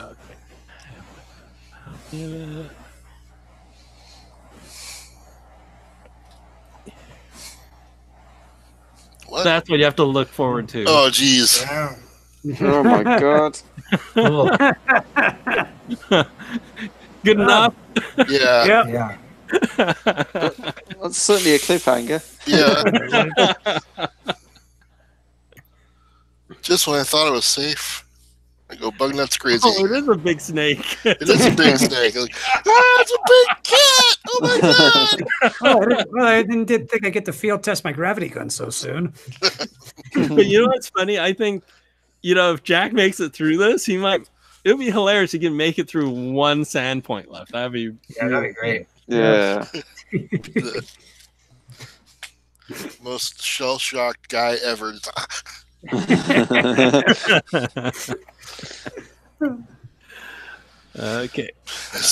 Okay. Yeah. What? That's what you have to look forward to. Oh, geez. Oh my god. Cool. Good enough? Yeah. Yep. Yeah. That's certainly a cliffhanger. Yeah. Just when I thought it was safe, I go bug nuts crazy. Oh, it is a big snake. It is a big snake. Like, it's a big cat! Oh my god! I didn't think I get to field test my gravity gun so soon. But you know what's funny? I think, if Jack makes it through this, it would be hilarious. He can make it through one sand point left. That'd be great. Yeah. Most shell-shocked guy ever. Okay.